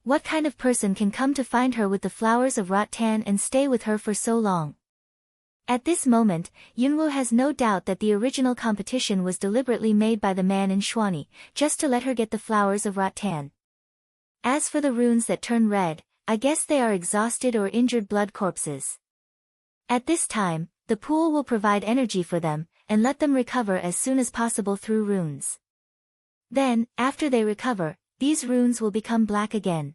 [SPEAKER 1] What kind of person can come to find her with the flowers of rattan and stay with her for so long? At this moment, Yunwu has no doubt that the original competition was deliberately made by the man in Xuani, just to let her get the flowers of rattan. As for the runes that turn red, I guess they are exhausted or injured blood corpses. At this time, the pool will provide energy for them, and let them recover as soon as possible through runes. Then, after they recover, these runes will become black again.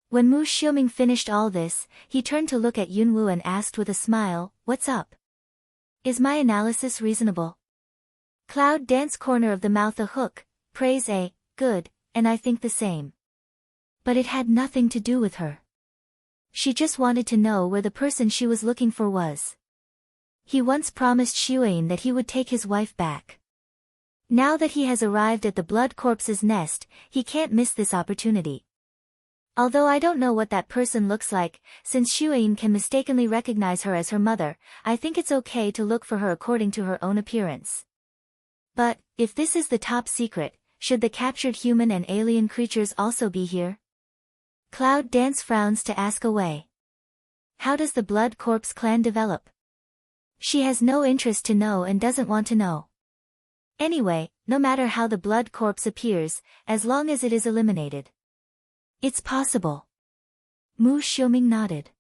[SPEAKER 1] When Mu Xiuming finished all this, he turned to look at Yunwu and asked with a smile, what's up? Is my analysis reasonable? Cloud Dance corner of the mouth a hook, praise a, good, and I think the same. But it had nothing to do with her. She just wanted to know where the person she was looking for was. He once promised Xuan that he would take his wife back. Now that he has arrived at the blood corpse's nest, he can't miss this opportunity. Although I don't know what that person looks like, since Xuan can mistakenly recognize her as her mother, I think it's okay to look for her according to her own appearance. But, if this is the top secret, should the captured human and alien creatures also be here? Cloud Dance frowns to ask away. How does the Blood Corpse clan develop? She has no interest to know and doesn't want to know. Anyway, no matter how the blood corpse appears, as long as it is eliminated. It's possible. Mu Xiuming nodded.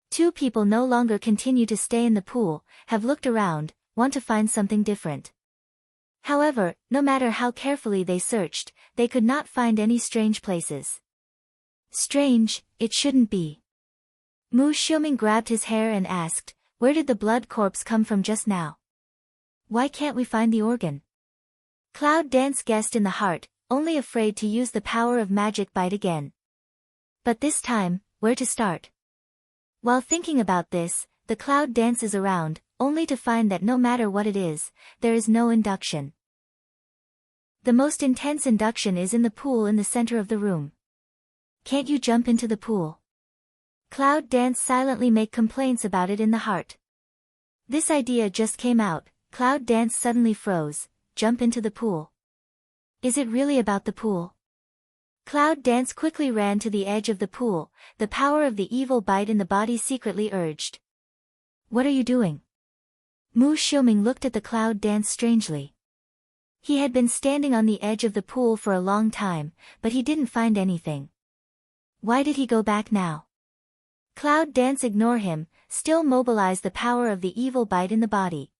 [SPEAKER 1] 2 people no longer continue to stay in the pool, have looked around, want to find something different. However, no matter how carefully they searched, they could not find any strange places. Strange, it shouldn't be. Mu Xiuming grabbed his hair and asked, where did the blood corpse come from just now? Why can't we find the organ? Cloud Dance guessed in the heart, only afraid to use the power of magic bite again. But this time, where to start? While thinking about this, the Cloud dances around, only to find that no matter what it is, there is no induction. The most intense induction is in the pool in the center of the room. Can't you jump into the pool? Cloud Dance silently make complaints about it in the heart. This idea just came out. Cloud Dance suddenly froze. Jump into the pool. Is it really about the pool? Cloud Dance quickly ran to the edge of the pool, the power of the evil bite in the body secretly urged. What are you doing? Mu Xiuming looked at the Cloud Dance strangely. He had been standing on the edge of the pool for a long time, but he didn't find anything. Why did he go back now? Cloud Dance ignored him, still mobilize the power of the evil bite in the body.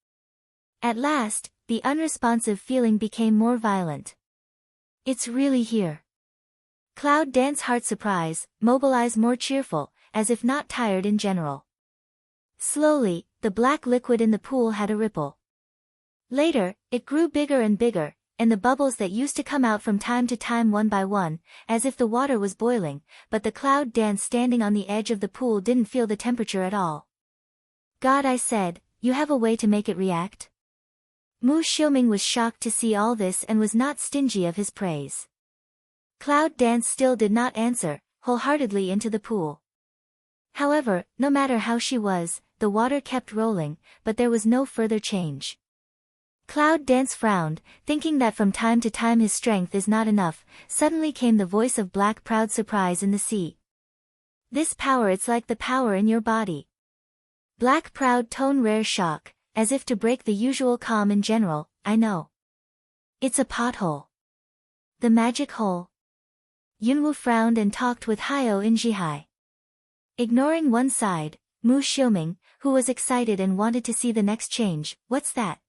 [SPEAKER 1] At last, the unresponsive feeling became more violent. It's really here. Cloud Dance heart surprise, mobilize more cheerful, as if not tired in general. Slowly, the black liquid in the pool had a ripple. Later, it grew bigger and bigger, and the bubbles that used to come out from time to time one by one, as if the water was boiling, but the Cloud Dance standing on the edge of the pool didn't feel the temperature at all. God, I said, you have a way to make it react? Mu Xiuming was shocked to see all this and was not stingy of his praise. Cloud Dance still did not answer, wholeheartedly into the pool. However, no matter how she was, the water kept rolling, but there was no further change. Cloud Dance frowned, thinking that from time to time his strength is not enough. Suddenly came the voice of Black Proud Surprise in the sea. This power, it's like the power in your body. Black Proud tone rare shock, as if to break the usual calm in general. I know. It's a pothole. The magic hole. Yunwu frowned and talked with Hayo in Jihai. Ignoring one side, Mu Xiuming, who was excited and wanted to see the next change. What's that?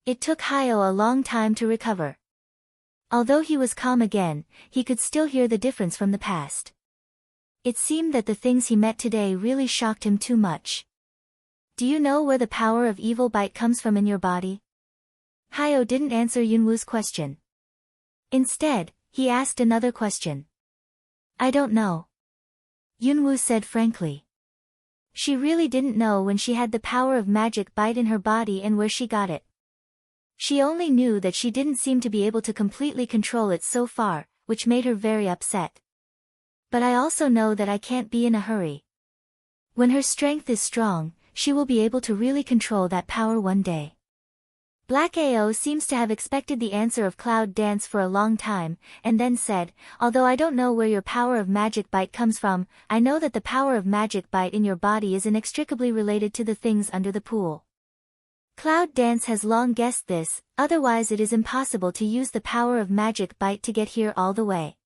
[SPEAKER 1] It took Hayo a long time to recover. Although he was calm again, he could still hear the difference from the past. It seemed that the things he met today really shocked him too much. Do you know where the power of evil bite comes from in your body? Hayo didn't answer Yunwu's question. Instead, he asked another question. I don't know. Yunwu said frankly. She really didn't know when she had the power of magic bite in her body and where she got it. She only knew that she didn't seem to be able to completely control it so far, which made her very upset. But I also know that I can't be in a hurry. When her strength is strong, she will be able to really control that power one day. Black Ao seems to have expected the answer of Cloud Dance for a long time, and then said, although I don't know where your power of magic bite comes from, I know that the power of magic bite in your body is inextricably related to the things under the pool. Cloud Dance has long guessed this, otherwise it is impossible to use the power of magic bite to get here all the way.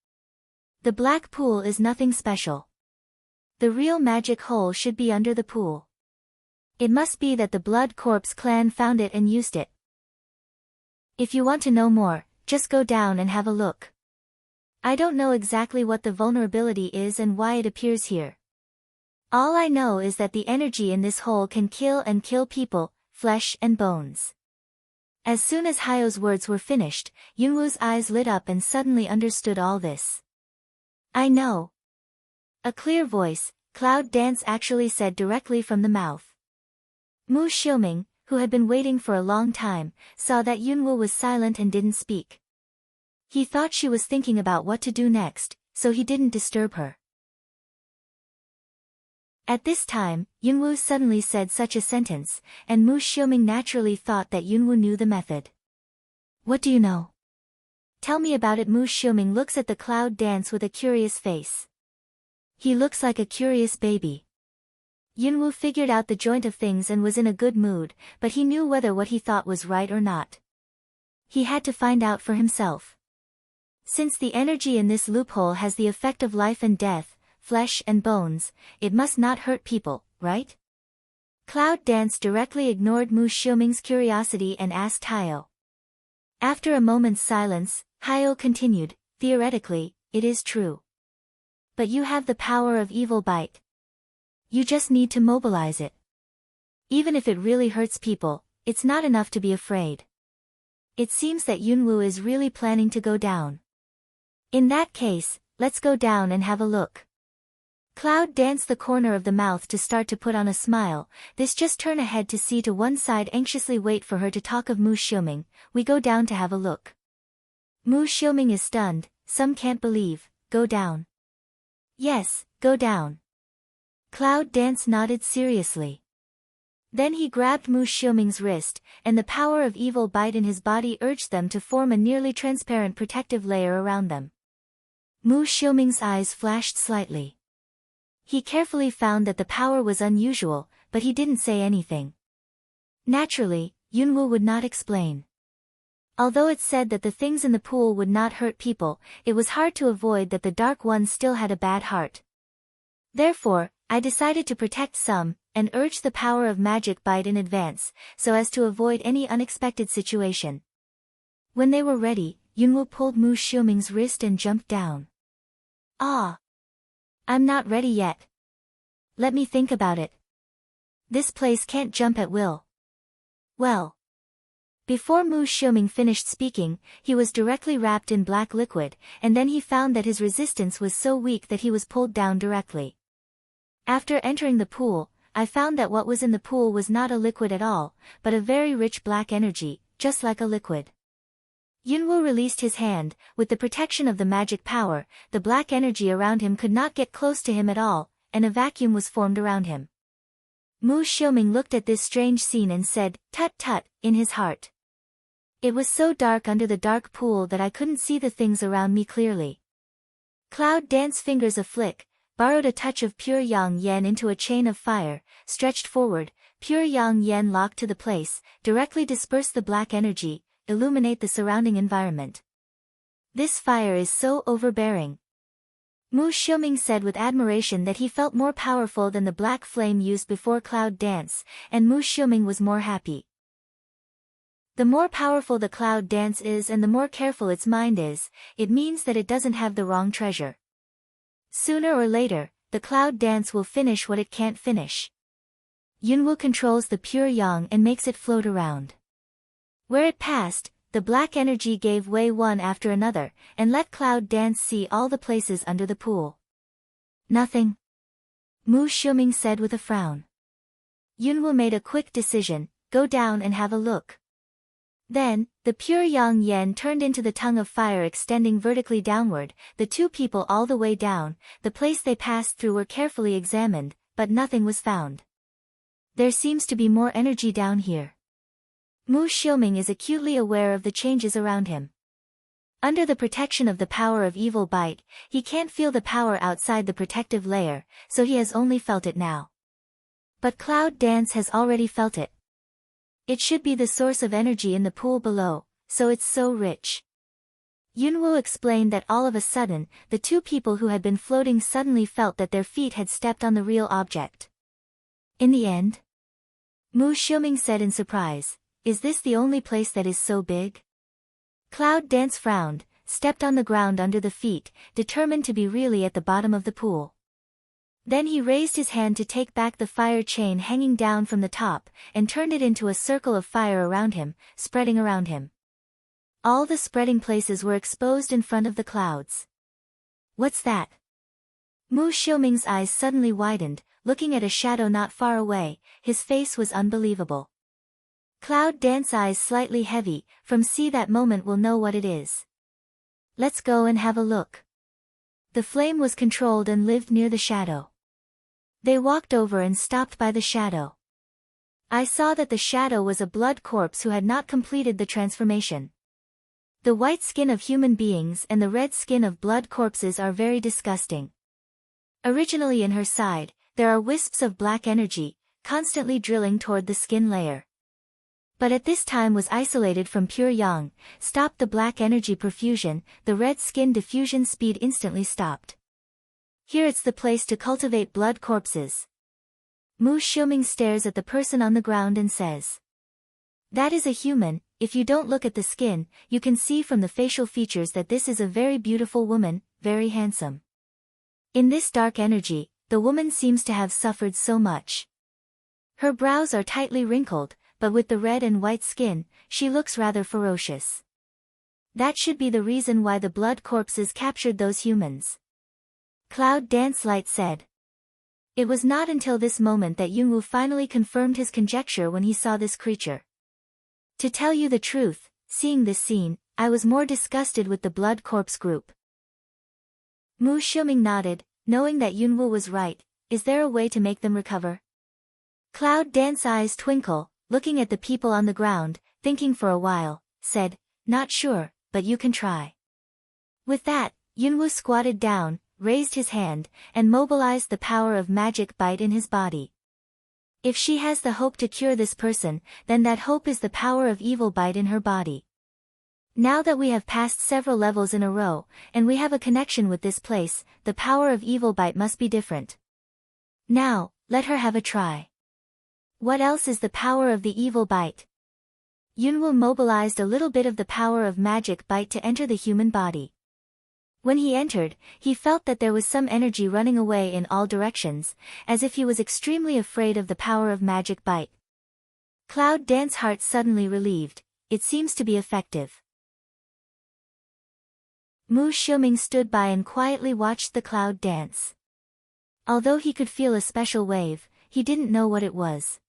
[SPEAKER 1] The black pool is nothing special. The real magic hole should be under the pool. It must be that the Blood Corpse clan found it and used it. If you want to know more, just go down and have a look. I don't know exactly what the vulnerability is and why it appears here. All I know is that the energy in this hole can kill people, flesh and bones. As soon as Hayo's words were finished, Yunwu's eyes lit up and suddenly understood all this. I know. A clear voice, Cloud Dance actually said directly from the mouth. Mu Xiuming, who had been waiting for a long time, saw that Yunwu was silent and didn't speak. He thought she was thinking about what to do next, so he didn't disturb her. At this time, Yunwu suddenly said such a sentence, and Mu Xiuming naturally thought that Yunwu knew the method. What do you know? Tell me about it. Mu Xiuming looks at the Cloud Dance with a curious face. He looks like a curious baby. Yunwu figured out the joint of things and was in a good mood, but he knew whether what he thought was right or not. He had to find out for himself. Since the energy in this loophole has the effect of life and death, flesh and bones, it must not hurt people, right? Cloud Dance directly ignored Mu Xiuming's curiosity and asked Hayo. After a moment's silence, Hayo continued, theoretically, it is true. But you have the power of evil bite. You just need to mobilize it. Even if it really hurts people, it's not enough to be afraid. It seems that Yunwu is really planning to go down. In that case, let's go down and have a look. Cloud danced the corner of the mouth to start to put on a smile. This just turn ahead to see to one side, anxiously wait for her to talk of Mu Xiuming. We go down to have a look. Mu Xiuming is stunned. Some can't believe. Go down. Yes, go down. Cloud Dance nodded seriously. Then he grabbed Mu Xiuming's wrist, and the power of evil bite in his body urged them to form a nearly transparent protective layer around them. Mu Xiuming's eyes flashed slightly. He carefully found that the power was unusual, but he didn't say anything. Naturally, Yunwu would not explain. Although it said that the things in the pool would not hurt people, it was hard to avoid that the Dark One still had a bad heart. Therefore, I decided to protect some, and urge the power of magic bite in advance, so as to avoid any unexpected situation. When they were ready, Yunwu pulled Mu Xiuming's wrist and jumped down. Ah! I'm not ready yet. Let me think about it. This place can't jump at will. Well. Before Mu Xiuming finished speaking, he was directly wrapped in black liquid, and then he found that his resistance was so weak that he was pulled down directly. After entering the pool, I found that what was in the pool was not a liquid at all, but a very rich black energy. just like a liquid. Yunwoo released his hand. With the protection of the magic power, the black energy around him could not get close to him at all, and a vacuum was formed around him. Mu Xiuming looked at this strange scene and said, "Tut tut," in his heart. It was so dark under the dark pool that I couldn't see the things around me clearly. Cloud Dance fingers a flick, borrowed a touch of pure yang yen into a chain of fire, stretched forward, pure yang yen locked to the place, directly disperse the black energy, illuminate the surrounding environment. This fire is so overbearing. Mu Xiuming said with admiration that he felt more powerful than the black flame used before Cloud Dance, and Mu Xiuming was more happy. The more powerful the Cloud Dance is and the more careful its mind is, it means that it doesn't have the wrong treasure. Sooner or later, the Cloud Dance will finish what it can't finish. Yunwoo controls the pure yang and makes it float around. Where it passed, the black energy gave way one after another, and let Cloud Dance see all the places under the pool. Nothing. Mu Xiuming said with a frown. Yunwoo made a quick decision, go down and have a look. Then, the pure yang yen turned into the tongue of fire extending vertically downward, the two people all the way down. The place they passed through were carefully examined, but nothing was found. There seems to be more energy down here. Mu Xiuming is acutely aware of the changes around him. Under the protection of the power of evil bite, he can't feel the power outside the protective layer, so he has only felt it now. But Cloud Dance has already felt it. It should be the source of energy in the pool below, so it's so rich. Yunwoo explained that all of a sudden, the two people who had been floating suddenly felt that their feet had stepped on the real object. In the end? Mu Xiuming said in surprise, is this the only place that is so big? Cloud Dance frowned, stepped on the ground under the feet, determined to be really at the bottom of the pool. Then he raised his hand to take back the fire chain hanging down from the top, and turned it into a circle of fire around him, spreading around him. All the spreading places were exposed in front of the clouds. What's that? Mu Xiuming's eyes suddenly widened, looking at a shadow not far away. His face was unbelievable. Cloud Dance eyes slightly heavy, from see that moment will know what it is. Let's go and have a look. The flame was controlled and lived near the shadow. They walked over and stopped by the shadow. I saw that the shadow was a blood corpse who had not completed the transformation. The white skin of human beings and the red skin of blood corpses are very disgusting. Originally in her side, there are wisps of black energy, constantly drilling toward the skin layer. But at this time was isolated from pure yang, stopped the black energy perfusion, the red skin diffusion speed instantly stopped. Here it's the place to cultivate blood corpses. Mu Xiuming stares at the person on the ground and says. That is a human. If you don't look at the skin, you can see from the facial features that this is a very beautiful woman, very handsome. In this dark energy, the woman seems to have suffered so much. Her brows are tightly wrinkled, but with the red and white skin, she looks rather ferocious. That should be the reason why the blood corpses captured those humans. Cloud Dance Light said. It was not until this moment that Yunwoo finally confirmed his conjecture when he saw this creature. To tell you the truth, seeing this scene, I was more disgusted with the blood corpse group. Mu Xiuming nodded, knowing that Yunwoo was right. Is there a way to make them recover? Cloud Dance eyes twinkle, looking at the people on the ground, thinking for a while, said, not sure, but you can try. With that, Yunwoo squatted down, raised his hand, and mobilized the power of magic bite in his body. If she has the hope to cure this person, then that hope is the power of evil bite in her body. Now that we have passed several levels in a row, and we have a connection with this place, the power of evil bite must be different. Now, let her have a try. What else is the power of the evil bite? Yunwoo mobilized a little bit of the power of magic bite to enter the human body. When he entered, he felt that there was some energy running away in all directions, as if he was extremely afraid of the power of magic bite. Cloud Dance heart suddenly relieved. It seems to be effective. Mu Xiuming stood by and quietly watched the cloud dance. Although he could feel a special wave, he didn't know what it was.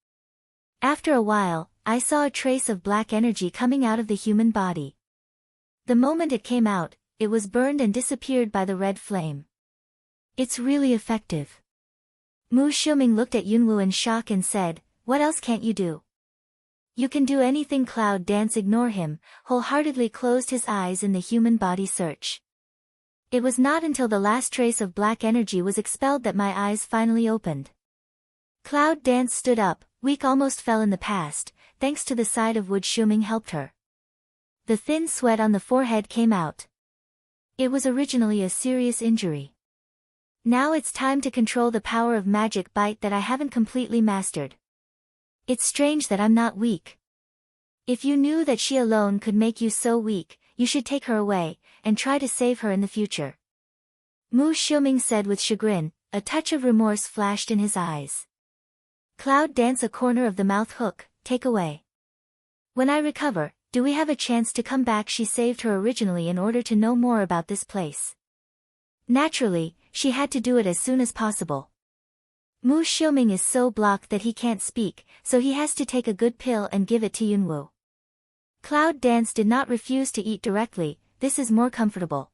[SPEAKER 1] After a while, I saw a trace of black energy coming out of the human body. The moment it came out, it was burned and disappeared by the red flame. It's really effective. Mu Xiuming looked at Yunwu in shock and said, "What else can't you do?" "You can do anything." Cloud Dance ignored him, wholeheartedly closed his eyes in the human body search. It was not until the last trace of black energy was expelled that my eyes finally opened. Cloud Dance stood up, weak, almost fell in the past, thanks to the side of wood Xiuming helped her. The thin sweat on the forehead came out. It was originally a serious injury. Now it's time to control the power of magic bite that I haven't completely mastered. It's strange that I'm not weak. If you knew that she alone could make you so weak, you should take her away, and try to save her in the future. Mu Xiuming said with chagrin, a touch of remorse flashed in his eyes. Cloud Dance, a corner of the mouth hook, take away. When I recover, do we have a chance to come back? She saved her originally in order to know more about this place. Naturally, she had to do it as soon as possible. Mu Xiuming is so blocked that he can't speak, so he has to take a good pill and give it to Yunwu. Cloud Dance did not refuse to eat directly, this is more comfortable.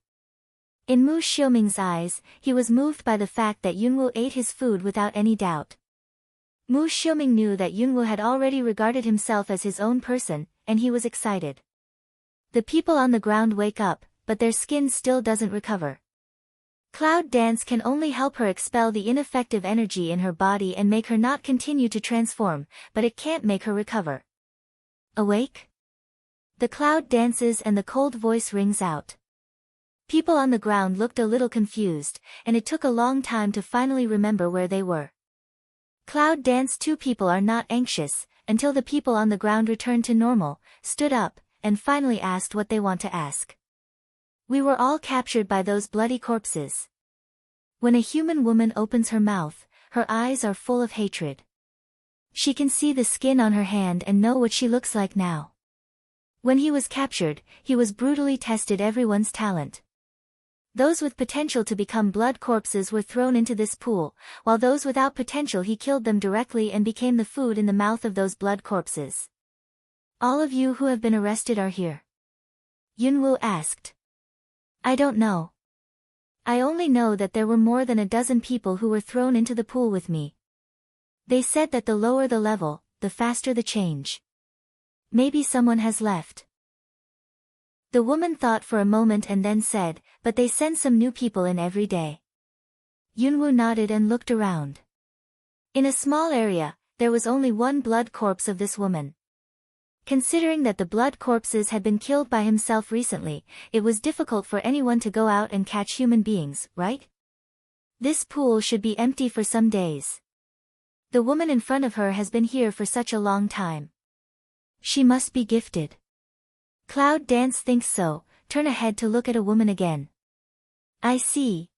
[SPEAKER 1] In Mu Xiuming's eyes, he was moved by the fact that Yunwu ate his food without any doubt. Mu Xiuming knew that Yunwu had already regarded himself as his own person, and he was excited. The people on the ground wake up, but their skin still doesn't recover. Cloud Dance can only help her expel the ineffective energy in her body and make her not continue to transform, but it can't make her recover. Awake? The cloud dances and the cold voice rings out. People on the ground looked a little confused, and it took a long time to finally remember where they were. Cloud Dance. Two people are not anxious, until the people on the ground returned to normal, stood up, and finally asked what they want to ask. We were all captured by those bloody corpses. When a human woman opens her mouth, her eyes are full of hatred. She can see the skin on her hand and know what she looks like now. When he was captured, he was brutally tested everyone's talent. Those with potential to become blood corpses were thrown into this pool, while those without potential he killed them directly and became the food in the mouth of those blood corpses. All of you who have been arrested are here? Yunwu asked. I don't know. I only know that there were more than a dozen people who were thrown into the pool with me. They said that the lower the level, the faster the change. Maybe someone has left. The woman thought for a moment and then said, but they send some new people in every day. Yunwu nodded and looked around. In a small area, there was only one blood corpse of this woman. Considering that the blood corpses had been killed by himself recently, it was difficult for anyone to go out and catch human beings, right? This pool should be empty for some days. The woman in front of her has been here for such a long time. She must be gifted. Cloud Dance thinks so, turn ahead to look at a woman again. I see.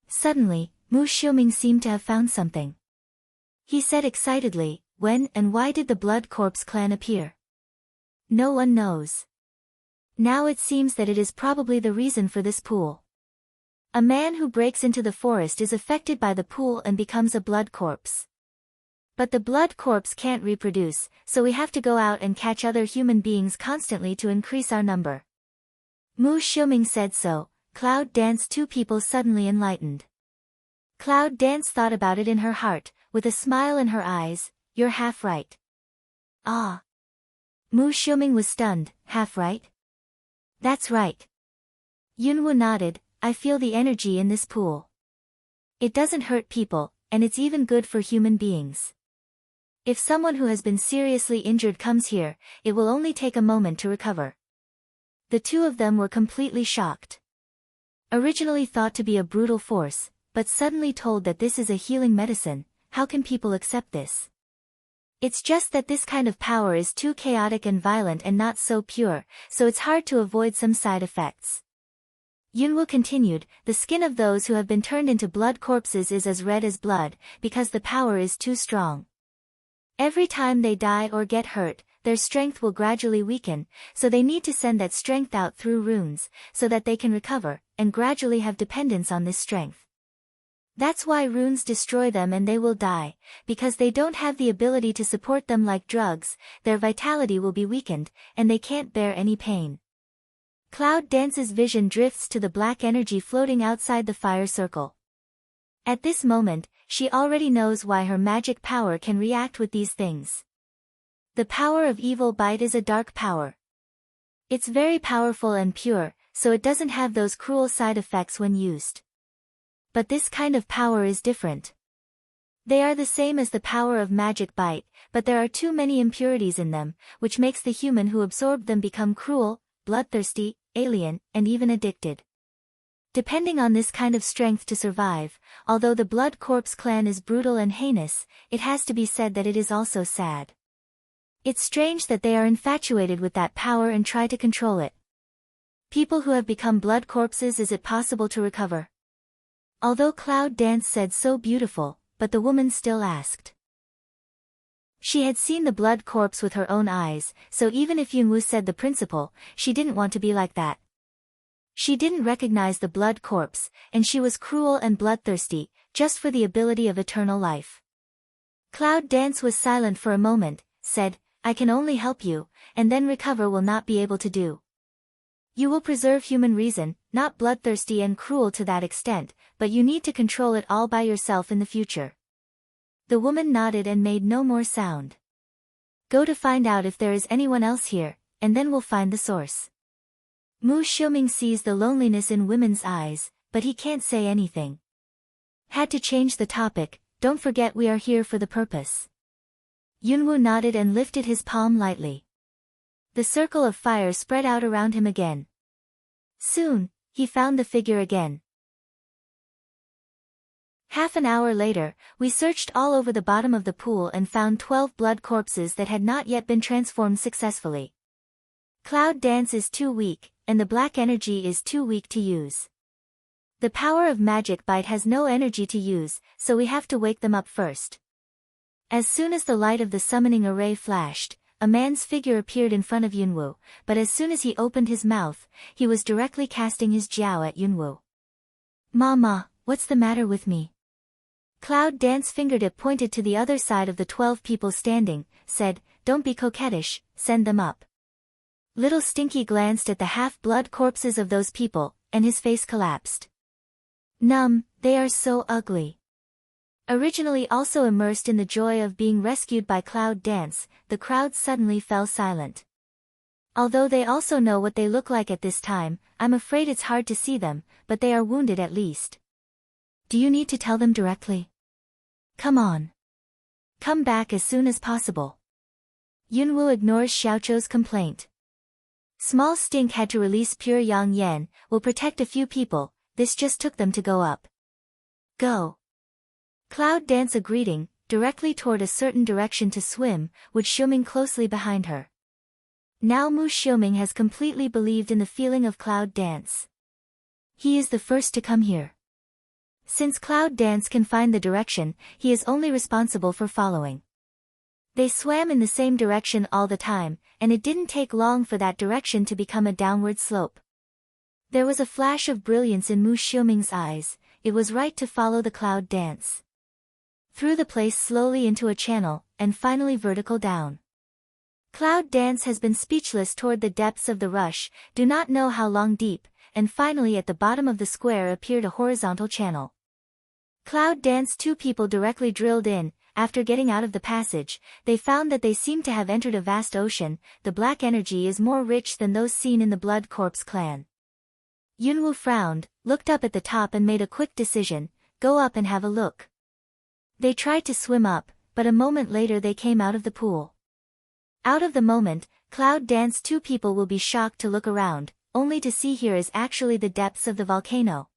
[SPEAKER 1] Suddenly, Mu Xiuming seemed to have found something. He said excitedly, when and why did the Blood Corpse clan appear? No one knows. Now it seems that it is probably the reason for this pool. A man who breaks into the forest is affected by the pool and becomes a blood corpse. But the blood corpse can't reproduce, so we have to go out and catch other human beings constantly to increase our number. Mu Xiuming said so. Cloud Dance. Two people suddenly enlightened. Cloud Dance thought about it in her heart, with a smile in her eyes. You're half right. Ah. Mu Xiuming was stunned. Half right? That's right. Yunwu nodded. I feel the energy in this pool. It doesn't hurt people, and it's even good for human beings. If someone who has been seriously injured comes here, it will only take a moment to recover. The two of them were completely shocked. Originally thought to be a brutal force, but suddenly told that this is a healing medicine, how can people accept this? It's just that this kind of power is too chaotic and violent and not so pure, so it's hard to avoid some side effects. Yunwu continued, the skin of those who have been turned into blood corpses is as red as blood, because the power is too strong. Every time they die or get hurt, their strength will gradually weaken, so they need to send that strength out through runes, so that they can recover, and gradually have dependence on this strength. That's why runes destroy them and they will die, because they don't have the ability to support them like drugs, their vitality will be weakened, and they can't bear any pain. Cloud Dance's vision drifts to the black energy floating outside the fire circle. At this moment, she already knows why her magic power can react with these things. The power of evil bite is a dark power. It's very powerful and pure, so it doesn't have those cruel side effects when used. But this kind of power is different. They are the same as the power of magic bite, but there are too many impurities in them, which makes the human who absorbed them become cruel, bloodthirsty, alien, and even addicted. Depending on this kind of strength to survive, although the Blood Corpse clan is brutal and heinous, it has to be said that it is also sad. It's strange that they are infatuated with that power and try to control it. People who have become blood corpses, is it possible to recover? Although Cloud Dance said so beautiful, but the woman still asked. She had seen the blood corpse with her own eyes, so even if Yunwu said the principle, she didn't want to be like that. She didn't recognize the blood corpse, and she was cruel and bloodthirsty, just for the ability of eternal life. Cloud Dance was silent for a moment, said, I can only help you, and then recover will not be able to do. You will preserve human reason, not bloodthirsty and cruel to that extent, but you need to control it all by yourself in the future. The woman nodded and made no more sound. Go to find out if there is anyone else here, and then we'll find the source. Mu Xiuming sees the loneliness in women's eyes, but he can't say anything. Had to change the topic, don't forget we are here for the purpose. Yunwu nodded and lifted his palm lightly. The circle of fire spread out around him again. Soon, he found the figure again. Half an hour later, we searched all over the bottom of the pool and found 12 blood corpses that had not yet been transformed successfully. Cloud Dance is too weak, and the black energy is too weak to use. The power of magic bite has no energy to use, so we have to wake them up first. As soon as the light of the summoning array flashed, a man's figure appeared in front of Yunwu, but as soon as he opened his mouth, he was directly casting his jiao at Yunwu. Mama, what's the matter with me? Cloud Dance fingertip pointed to the other side of the 12 people standing, said, don't be coquettish, send them up. Little Stinky glanced at the half-blood corpses of those people, and his face collapsed. They are so ugly. Originally also immersed in the joy of being rescued by Cloud Dance, the crowd suddenly fell silent. Although they also know what they look like at this time, I'm afraid it's hard to see them, but they are wounded at least. Do you need to tell them directly? Come on. Come back as soon as possible. Yunwu ignores Xiaochou's complaint. Small Stink had to release pure Yang Yan, will protect a few people, this just took them to go up. Go. Cloud Dance a greeting, directly toward a certain direction to swim, with Xiuming closely behind her. Now Mu Xiuming has completely believed in the feeling of Cloud Dance. He is the first to come here. Since Cloud Dance can find the direction, he is only responsible for following. They swam in the same direction all the time, and it didn't take long for that direction to become a downward slope. There was a flash of brilliance in Mu Xiuming's eyes, it was right to follow the Cloud Dance. Through the place slowly into a channel, and finally vertical down. Cloud Dance has been speechless toward the depths of the rush, do not know how long deep, and finally at the bottom of the square appeared a horizontal channel. Cloud Dance 2 people directly drilled in. After getting out of the passage, they found that they seemed to have entered a vast ocean, the black energy is more rich than those seen in the Blood Corpse clan. Yunwu frowned, looked up at the top and made a quick decision, go up and have a look. They tried to swim up, but a moment later they came out of the pool. Out of the moment, Cloud Dance 2 people will be shocked to look around, only to see here is actually the depths of the volcano.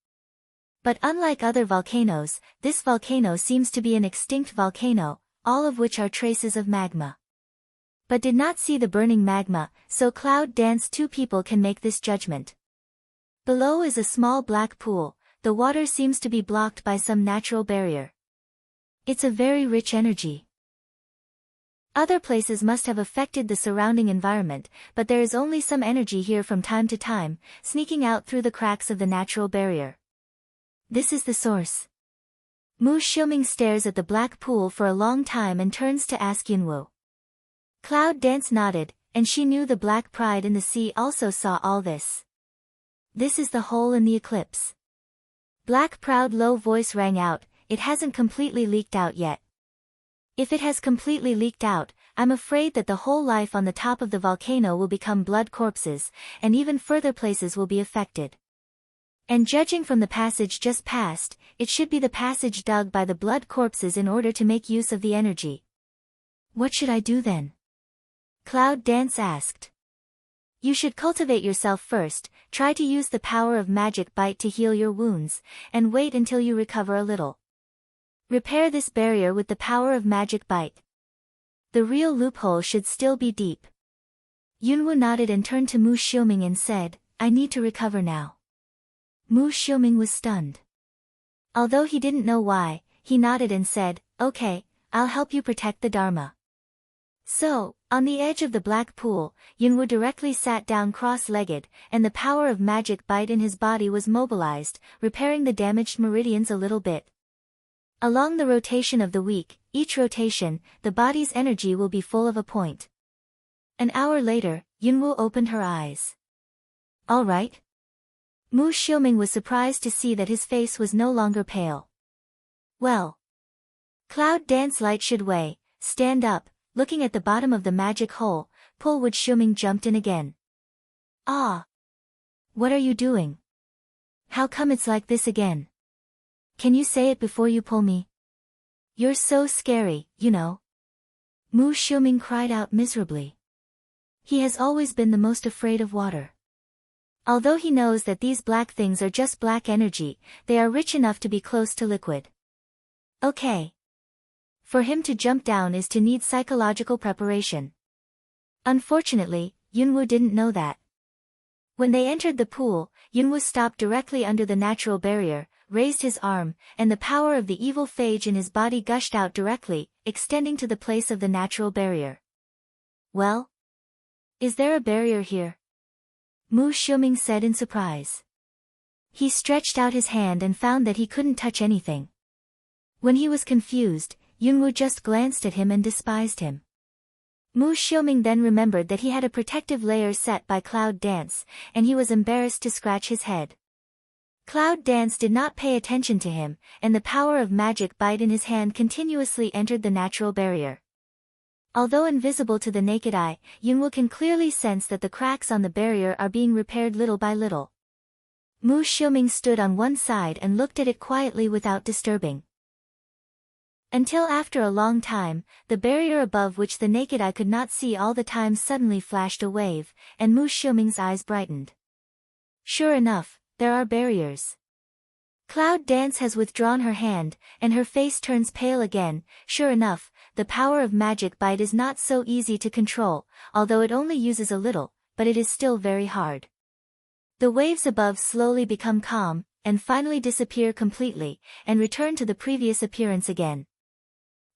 [SPEAKER 1] But unlike other volcanoes, this volcano seems to be an extinct volcano, all of which are traces of magma. But did not see the burning magma, so Cloud Dance 2 people can make this judgment. Below is a small black pool, the water seems to be blocked by some natural barrier. It's a very rich energy. Other places must have affected the surrounding environment, but there is only some energy here from time to time, sneaking out through the cracks of the natural barrier. This is the source. Mu Xiuming stares at the black pool for a long time and turns to ask Yunwu. Cloud Dance nodded, and she knew the black pride in the sea also saw all this. This is the hole in the eclipse. Black Proud low voice rang out, it hasn't completely leaked out yet. If it has completely leaked out, I'm afraid that the whole life on the top of the volcano will become blood corpses, and even further places will be affected. And judging from the passage just passed, it should be the passage dug by the blood corpses in order to make use of the energy. What should I do then? Cloud Dance asked. You should cultivate yourself first, try to use the power of magic bite to heal your wounds, and wait until you recover a little. Repair this barrier with the power of magic bite. The real loophole should still be deep. Yunwu nodded and turned to Mu Xiuming and said, I need to recover now. Mu Xiuming was stunned. Although he didn't know why, he nodded and said, okay, I'll help you protect the Dharma. So, on the edge of the black pool, Yunwu directly sat down cross-legged, and the power of magic bite in his body was mobilized, repairing the damaged meridians a little bit. Along the rotation of the week, each rotation, the body's energy will be full of a point. An hour later, Yunwu opened her eyes. All right. Mu Xiuming was surprised to see that his face was no longer pale. Well. Cloud Dance Light should weigh, stand up, looking at the bottom of the magic hole, Pullwood Xiuming jumped in again. Ah! What are you doing? How come it's like this again? Can you say it before you pull me? You're so scary, you know. Mu Xiuming cried out miserably. He has always been the most afraid of water. Although he knows that these black things are just black energy, they are rich enough to be close to liquid. Okay. For him to jump down is to need psychological preparation. Unfortunately, Yunwu didn't know that. When they entered the pool, Yunwu stopped directly under the natural barrier, raised his arm, and the power of the evil phage in his body gushed out directly, extending to the place of the natural barrier. Well? Is there a barrier here? Mu Xiuming said in surprise. He stretched out his hand and found that he couldn't touch anything. When he was confused, Yunwu just glanced at him and despised him. Mu Xiuming then remembered that he had a protective layer set by Cloud Dance, and he was embarrassed to scratch his head. Cloud Dance did not pay attention to him, and the power of magic bite in his hand continuously entered the natural barrier. Although invisible to the naked eye, Yunwu can clearly sense that the cracks on the barrier are being repaired little by little. Mu Xiuming stood on one side and looked at it quietly without disturbing. Until after a long time, the barrier above which the naked eye could not see all the time suddenly flashed a wave, and Mu Xiuming's eyes brightened. Sure enough, there are barriers. Cloud Dance has withdrawn her hand, and her face turns pale again. Sure enough, the power of magic bite is not so easy to control, although it only uses a little, but it is still very hard. The waves above slowly become calm, and finally disappear completely, and return to the previous appearance again.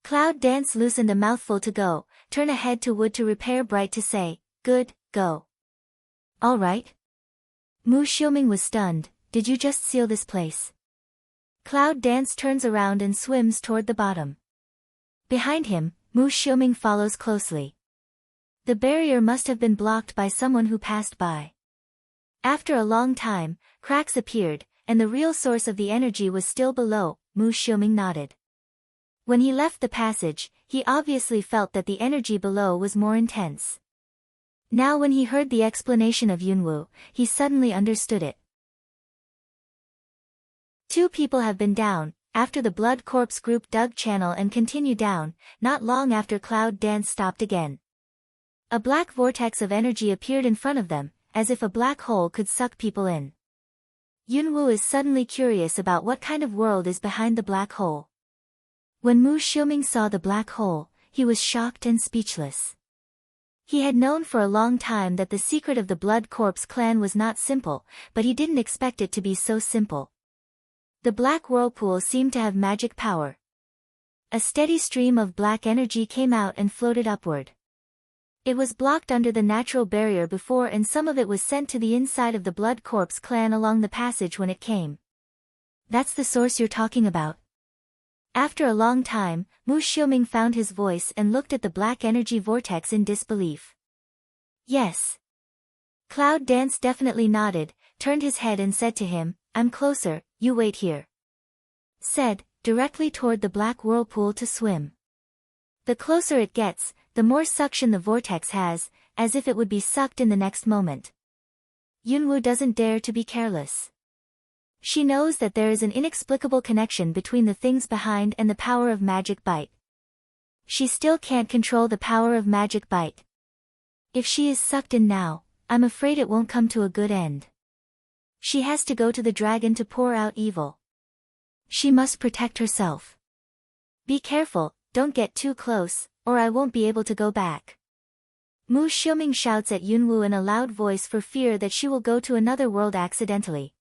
[SPEAKER 1] Cloud Dance loosened a mouthful to go, turn ahead to Wood to repair Bright to say, good, go. All right. Mu Xiuming was stunned, did you just seal this place? Cloud Dance turns around and swims toward the bottom. Behind him, Mu Xiuming follows closely. The barrier must have been blocked by someone who passed by. After a long time, cracks appeared, and the real source of the energy was still below. Mu Xiuming nodded. When he left the passage, he obviously felt that the energy below was more intense. Now when he heard the explanation of Yunwu, he suddenly understood it. Two people have been down, after the Blood Corpse group dug channel and continued down, not long after Cloud Dance stopped again. A black vortex of energy appeared in front of them, as if a black hole could suck people in. Yunwu is suddenly curious about what kind of world is behind the black hole. When Mu Xiuming saw the black hole, he was shocked and speechless. He had known for a long time that the secret of the Blood Corpse clan was not simple, but he didn't expect it to be so simple. The black whirlpool seemed to have magic power. A steady stream of black energy came out and floated upward. It was blocked under the natural barrier before, and some of it was sent to the inside of the Blood Corpse clan along the passage when it came. That's the source you're talking about? After a long time, Mu Xiuming found his voice and looked at the black energy vortex in disbelief. Yes. Cloud Dance definitely nodded, turned his head and said to him, I'm closer, you wait here. Said, directly toward the black whirlpool to swim. The closer it gets, the more suction the vortex has, as if it would be sucked in the next moment. Yunwu doesn't dare to be careless. She knows that there is an inexplicable connection between the things behind and the power of magic bite. She still can't control the power of magic bite. If she is sucked in now, I'm afraid it won't come to a good end. She has to go to the dragon to pour out evil. She must protect herself. Be careful, don't get too close, or I won't be able to go back. Mu Xiuming shouts at Yunwu in a loud voice for fear that she will go to another world accidentally.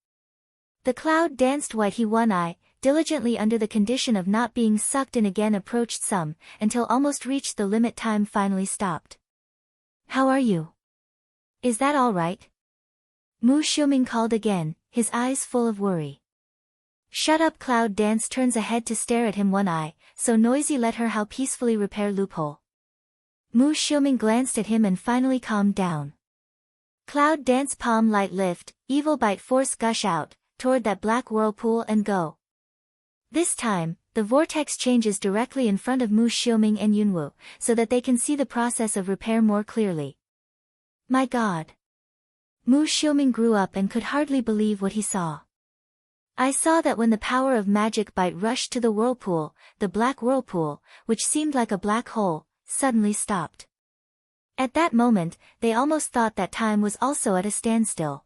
[SPEAKER 1] The cloud danced white he one eye, diligently under the condition of not being sucked in again approached some, until almost reached the limit time finally stopped. How are you? Is that all right? Mu Xiuming called again, his eyes full of worry. Shut up Cloud Dance turns ahead to stare at him one eye, so noisy let her how peacefully repair loophole. Mu Xiuming glanced at him and finally calmed down. Cloud Dance palm light lift, evil bite force gush out, toward that black whirlpool and go. This time, the vortex changes directly in front of Mu Xiuming and Yunwu, so that they can see the process of repair more clearly. My God! Mu Xiuming grew up and could hardly believe what he saw. I saw that when the power of magic bite rushed to the whirlpool, the black whirlpool, which seemed like a black hole, suddenly stopped. At that moment, they almost thought that time was also at a standstill.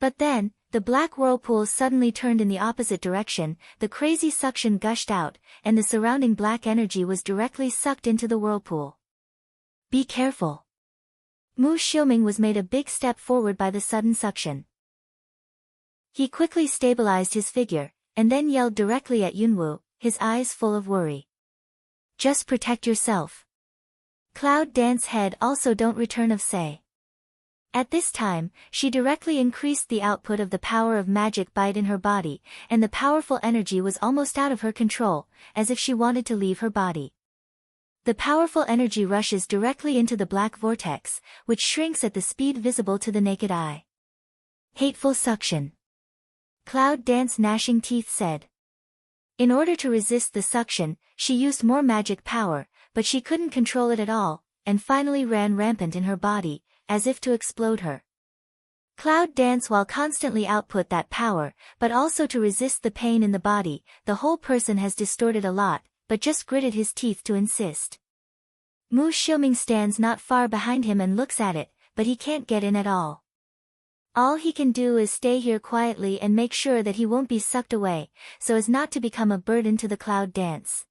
[SPEAKER 1] But then, the black whirlpool suddenly turned in the opposite direction, the crazy suction gushed out, and the surrounding black energy was directly sucked into the whirlpool. Be careful. Mu Xiuming was made a big step forward by the sudden suction. He quickly stabilized his figure, and then yelled directly at Yunwu, his eyes full of worry. Just protect yourself. Cloud Dance head also don't return of say. At this time, she directly increased the output of the power of magic bite in her body, and the powerful energy was almost out of her control, as if she wanted to leave her body. The powerful energy rushes directly into the black vortex, which shrinks at the speed visible to the naked eye. Hateful suction. Cloud Dance gnashing teeth said. In order to resist the suction, she used more magic power, but she couldn't control it at all, and finally ran rampant in her body, as if to explode her. Cloud Dance while constantly output that power, but also to resist the pain in the body, the whole person has distorted a lot, but just gritted his teeth to insist. Mu Xiuming stands not far behind him and looks at it, but he can't get in at all. All he can do is stay here quietly and make sure that he won't be sucked away, so as not to become a burden to the Cloud Dance.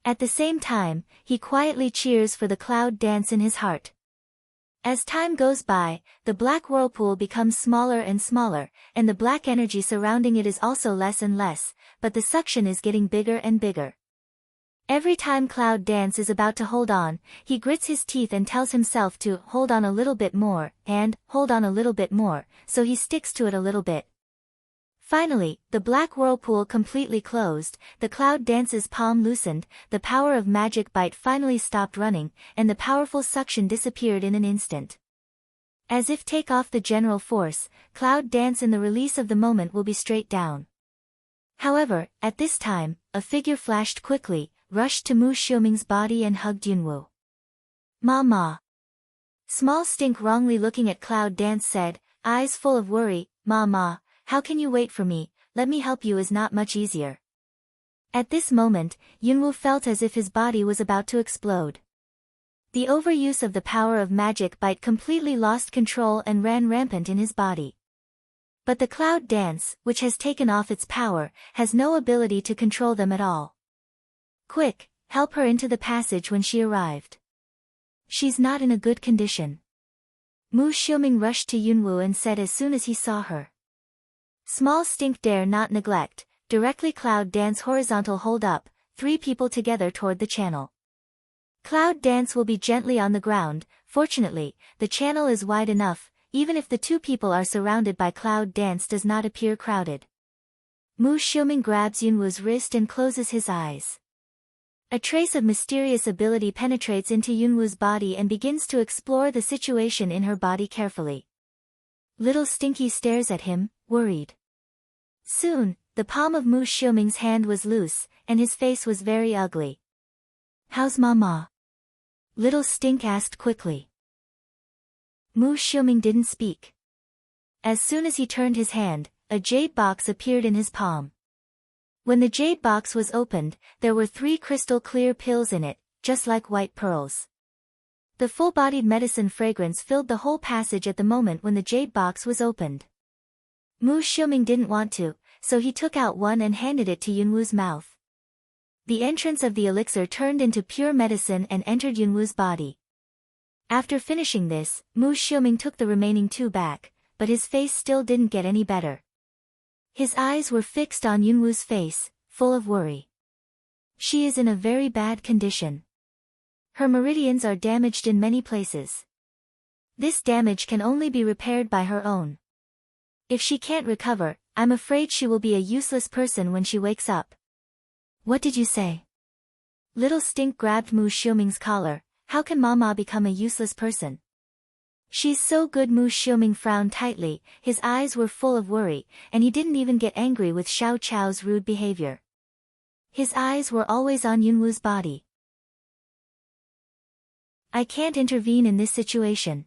[SPEAKER 1] At the same time, he quietly cheers for the Cloud Dance in his heart. As time goes by, the black whirlpool becomes smaller and smaller, and the black energy surrounding it is also less and less, but the suction is getting bigger and bigger. Every time Cloud Dance is about to hold on, he grits his teeth and tells himself to hold on a little bit more, and hold on a little bit more, so he sticks to it a little bit. Finally, the black whirlpool completely closed, the Cloud Dance's palm loosened, the power of magic bite finally stopped running, and the powerful suction disappeared in an instant. As if take off the general force, Cloud Dance in the release of the moment will be straight down. However, at this time, a figure flashed quickly, rushed to Mu Xiuming's body and hugged Yunwu. Ma. Small Stink wrongly looking at Cloud Dance said, eyes full of worry, Ma. How can you wait for me? Let me help you is not much easier. At this moment, Yunwu felt as if his body was about to explode. The overuse of the power of magic bite completely lost control and ran rampant in his body. But the Cloud Dance, which has taken off its power, has no ability to control them at all. Quick, help her into the passage when she arrived. She's not in a good condition. Mu Xiuming rushed to Yunwu and said as soon as he saw her. Small Stink dare not neglect, directly Cloud Dance horizontal hold up, 3 people together toward the channel. Cloud Dance will be gently on the ground, fortunately, the channel is wide enough, even if the 2 people are surrounded by Cloud Dance does not appear crowded. Mu Xiuming grabs Yunwu's wrist and closes his eyes. A trace of mysterious ability penetrates into Yunwu's body and begins to explore the situation in her body carefully. Little Stinky stares at him, worried. Soon, the palm of Mu Xiuming's hand was loose, and his face was very ugly. "How's Mama?" Little Stink asked quickly. Mu Xiuming didn't speak. As soon as he turned his hand, a jade box appeared in his palm. When the jade box was opened, there were 3 crystal-clear pills in it, just like white pearls. The full-bodied medicine fragrance filled the whole passage at the moment when the jade box was opened. Mu Xiuming didn't want to, so he took out one and handed it to Yunwu's mouth. The entrance of the elixir turned into pure medicine and entered Yunwu's body. After finishing this, Mu Xiuming took the remaining 2 back, but his face still didn't get any better. His eyes were fixed on Yunwu's face, full of worry. She is in a very bad condition. Her meridians are damaged in many places. This damage can only be repaired by her own. If she can't recover, I'm afraid she will be a useless person when she wakes up. What did you say? Little Stink grabbed Mu Xiuming's collar. How can Mama become a useless person? She's so good. Mu Xiuming frowned tightly, his eyes were full of worry, and he didn't even get angry with Xiao Chao's rude behavior. His eyes were always on Yunwu's body. I can't intervene in this situation.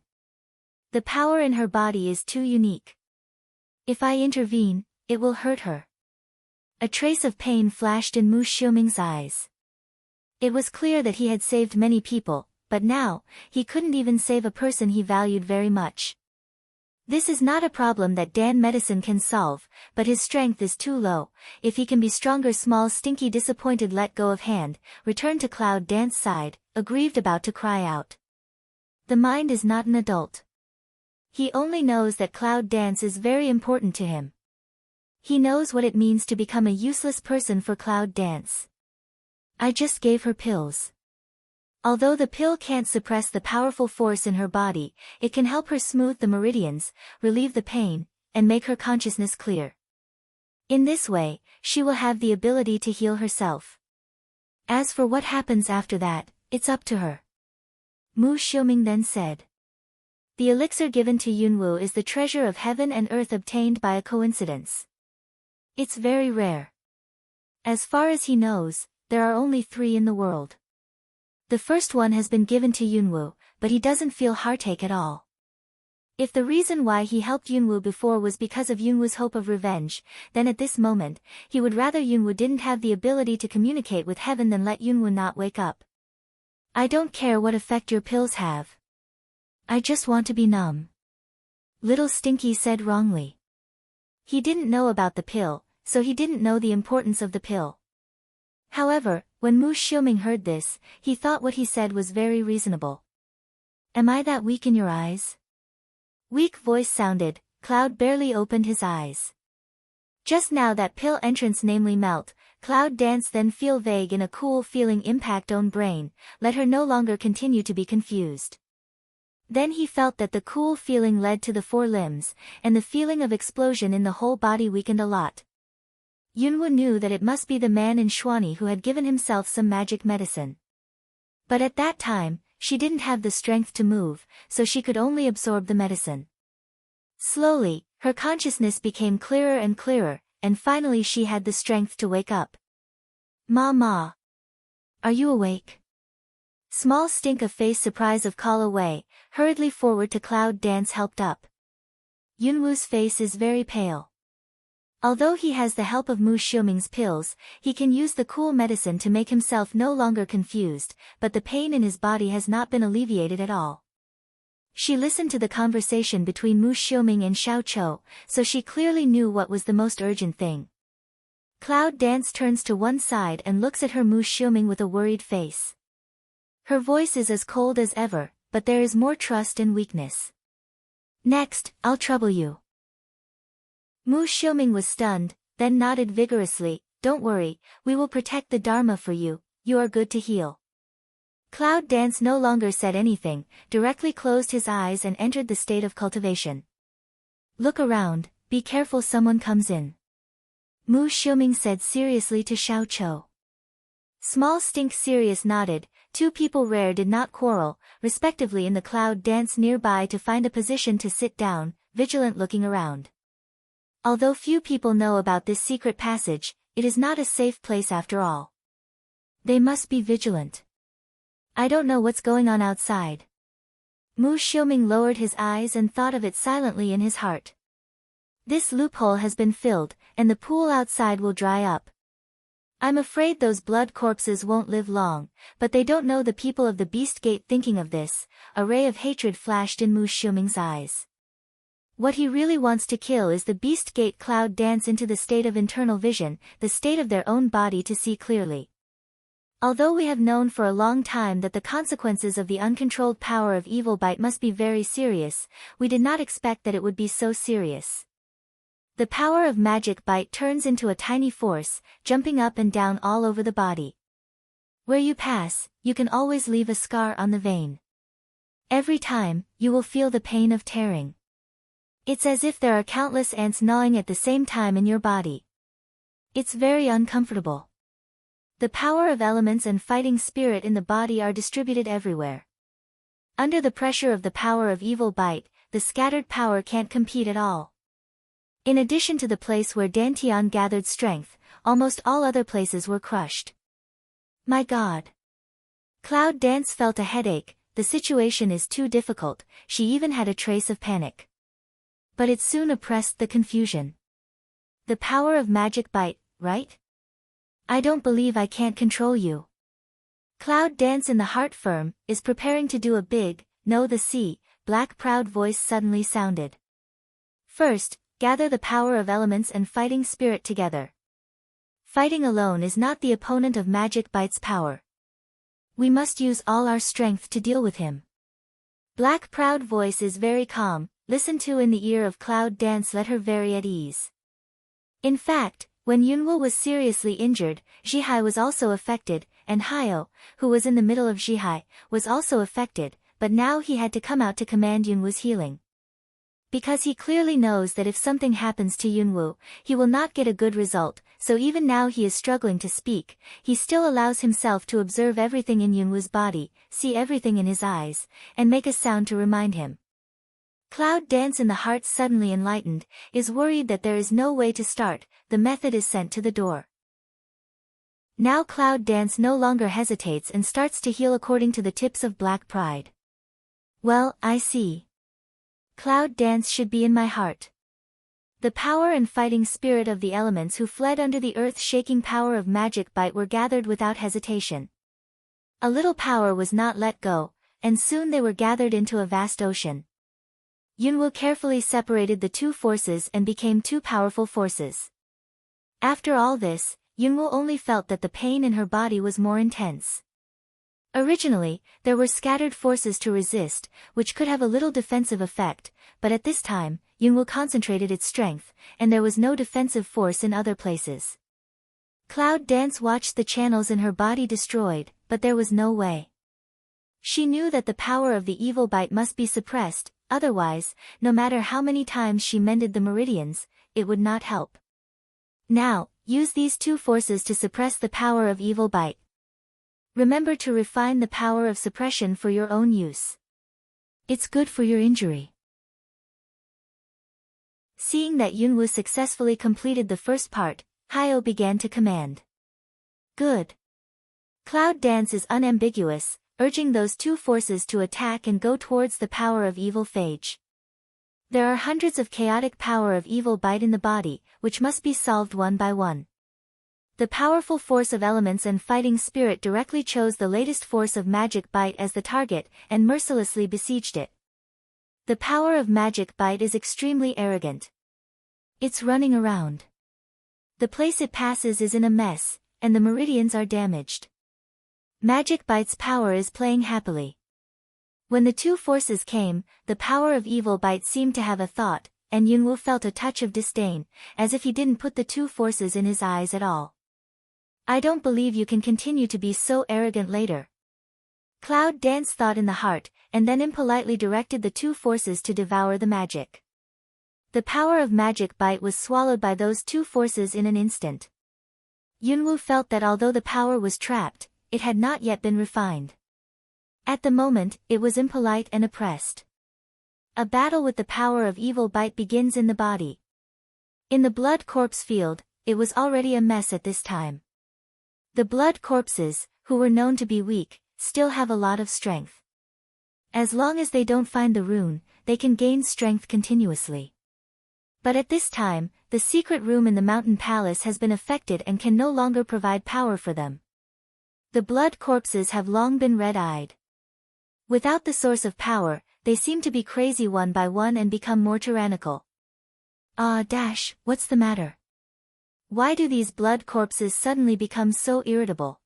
[SPEAKER 1] The power in her body is too unique. If I intervene, it will hurt her. A trace of pain flashed in Mu Xiuming's eyes. It was clear that he had saved many people, but now, he couldn't even save a person he valued very much. This is not a problem that Dan Medicine can solve, but his strength is too low. If he can be stronger. Small Stinky disappointed let go of hand, returned to Cloud Dance's side, aggrieved about to cry out. The mind is not an adult. He only knows that Cloud Dance is very important to him. He knows what it means to become a useless person for Cloud Dance. I just gave her pills. Although the pill can't suppress the powerful force in her body, it can help her smooth the meridians, relieve the pain, and make her consciousness clear. In this way, she will have the ability to heal herself. As for what happens after that, it's up to her. Mu Xiuming then said. The elixir given to Yunwu is the treasure of heaven and earth obtained by a coincidence. It's very rare. As far as he knows, there are only 3 in the world. The first one has been given to Yunwu, but he doesn't feel heartache at all. If the reason why he helped Yunwu before was because of Yunwu's hope of revenge, then at this moment, he would rather Yunwu didn't have the ability to communicate with heaven than let Yunwu not wake up. I don't care what effect your pills have. I just want to be numb. Little Stinky said wrongly. He didn't know about the pill, so he didn't know the importance of the pill. However, when Mu Xiuming heard this, he thought what he said was very reasonable. Am I that weak in your eyes? Weak voice sounded. Cloud barely opened his eyes. Just now that pill entrance namely melt, Cloud Dance then feel vague in a cool feeling impact on brain, let her no longer continue to be confused. Then he felt that the cool feeling led to the 4 limbs, and the feeling of explosion in the whole body weakened a lot. Yunwu knew that it must be the man in Xuani who had given himself some magic medicine. But at that time, she didn't have the strength to move, so she could only absorb the medicine. Slowly, her consciousness became clearer and clearer, and finally she had the strength to wake up. Ma. Are you awake? Small Stink of face surprise of call away, hurriedly forward to Cloud Dance helped up. Yunwu's face is very pale. Although he has the help of Mu Xiuming's pills, he can use the cool medicine to make himself no longer confused, but the pain in his body has not been alleviated at all. She listened to the conversation between Mu Xiuming and Xiao Chou, so she clearly knew what was the most urgent thing. Cloud Dance turns to one side and looks at her Mu Xiuming with a worried face. Her voice is as cold as ever, but there is more trust and weakness. Next, I'll trouble you. Mu Xiuming was stunned, then nodded vigorously. Don't worry, we will protect the Dharma for you, you are good to heal. Cloud Dance no longer said anything, directly closed his eyes and entered the state of cultivation. Look around, be careful someone comes in. Mu Xiuming said seriously to Xiao Chou. Small Stink Serious nodded. Two people rare did not quarrel, respectively in the cloud dance nearby to find a position to sit down, vigilant looking around. Although few people know about this secret passage, it is not a safe place after all. They must be vigilant. I don't know what's going on outside. Mu Xiuming lowered his eyes and thought of it silently in his heart. This loophole has been filled, and the pool outside will dry up. I'm afraid those blood corpses won't live long, but they don't know the people of the Beast Gate. Thinking of this, a ray of hatred flashed in Mu Xiuming's eyes. What he really wants to kill is the Beast Gate cloud dance into the state of internal vision, the state of their own body to see clearly. Although we have known for a long time that the consequences of the uncontrolled power of evil bite must be very serious, we did not expect that it would be so serious. The power of magic bite turns into a tiny force, jumping up and down all over the body. Where you pass, you can always leave a scar on the vein. Every time, you will feel the pain of tearing. It's as if there are countless ants gnawing at the same time in your body. It's very uncomfortable. The power of elements and fighting spirit in the body are distributed everywhere. Under the pressure of the power of evil bite, the scattered power can't compete at all. In addition to the place where Dantian gathered strength, almost all other places were crushed. My God! Cloud Dance felt a headache. The situation is too difficult. She even had a trace of panic. But it soon oppressed the confusion. The power of magic bite, right? I don't believe I can't control you. Cloud Dance in the heart firm, is preparing to do a big, no the sea, black proud voice suddenly sounded. First, gather the power of elements and fighting spirit together. Fighting alone is not the opponent of magic bite's power. We must use all our strength to deal with him. Black proud voice is very calm, listened to in the ear of Cloud Dance let her very at ease. In fact, when Yunwu was seriously injured, Zhihai was also affected, and Hayo, who was in the middle of Zhihai, was also affected, but now he had to come out to command Yunwu's healing. Because he clearly knows that if something happens to Yunwu, he will not get a good result, so even now he is struggling to speak, he still allows himself to observe everything in Yunwu's body, see everything in his eyes, and make a sound to remind him. Cloud Dance in the heart suddenly enlightened, is worried that there is no way to start, the method is sent to the door. Now Cloud Dance no longer hesitates and starts to heal according to the tips of black pride. Well, I see. Cloud Dance should be in my heart. The power and fighting spirit of the elements who fled under the earth-shaking power of magic bite were gathered without hesitation. A little power was not let go, and soon they were gathered into a vast ocean. Yunwu carefully separated the two forces and became two powerful forces. After all this, Yunwu only felt that the pain in her body was more intense. Originally, there were scattered forces to resist, which could have a little defensive effect, but at this time, Yunwu concentrated its strength, and there was no defensive force in other places. Cloud Dance watched the channels in her body destroyed, but there was no way. She knew that the power of the evil bite must be suppressed, otherwise, no matter how many times she mended the meridians, it would not help. Now, use these two forces to suppress the power of evil bite. Remember to refine the power of suppression for your own use. It's good for your injury. Seeing that Yunwu successfully completed the first part, Hayo began to command. Good. Cloud Dance is unambiguous, urging those two forces to attack and go towards the power of evil phage. There are hundreds of chaotic power of evil bite in the body, which must be solved one by one. The powerful force of elements and fighting spirit directly chose the latest force of magic bite as the target, and mercilessly besieged it. The power of magic bite is extremely arrogant. It's running around. The place it passes is in a mess, and the meridians are damaged. Magic bite's power is playing happily. When the two forces came, the power of evil bite seemed to have a thought, and Yunwu felt a touch of disdain, as if he didn't put the two forces in his eyes at all. I don't believe you can continue to be so arrogant later. Cloud Dance thought in the heart, and then impolitely directed the two forces to devour the magic. The power of magic bite was swallowed by those two forces in an instant. Yunwu felt that although the power was trapped, it had not yet been refined. At the moment, it was impolite and oppressed. A battle with the power of evil bite begins in the body. In the blood corpse field, it was already a mess at this time. The blood corpses, who were known to be weak, still have a lot of strength. As long as they don't find the rune, they can gain strength continuously. But at this time, the secret room in the mountain palace has been affected and can no longer provide power for them. The blood corpses have long been red-eyed. Without the source of power, they seem to be crazy one by one and become more tyrannical. What's the matter? Why do these blood corpses suddenly become so irritable?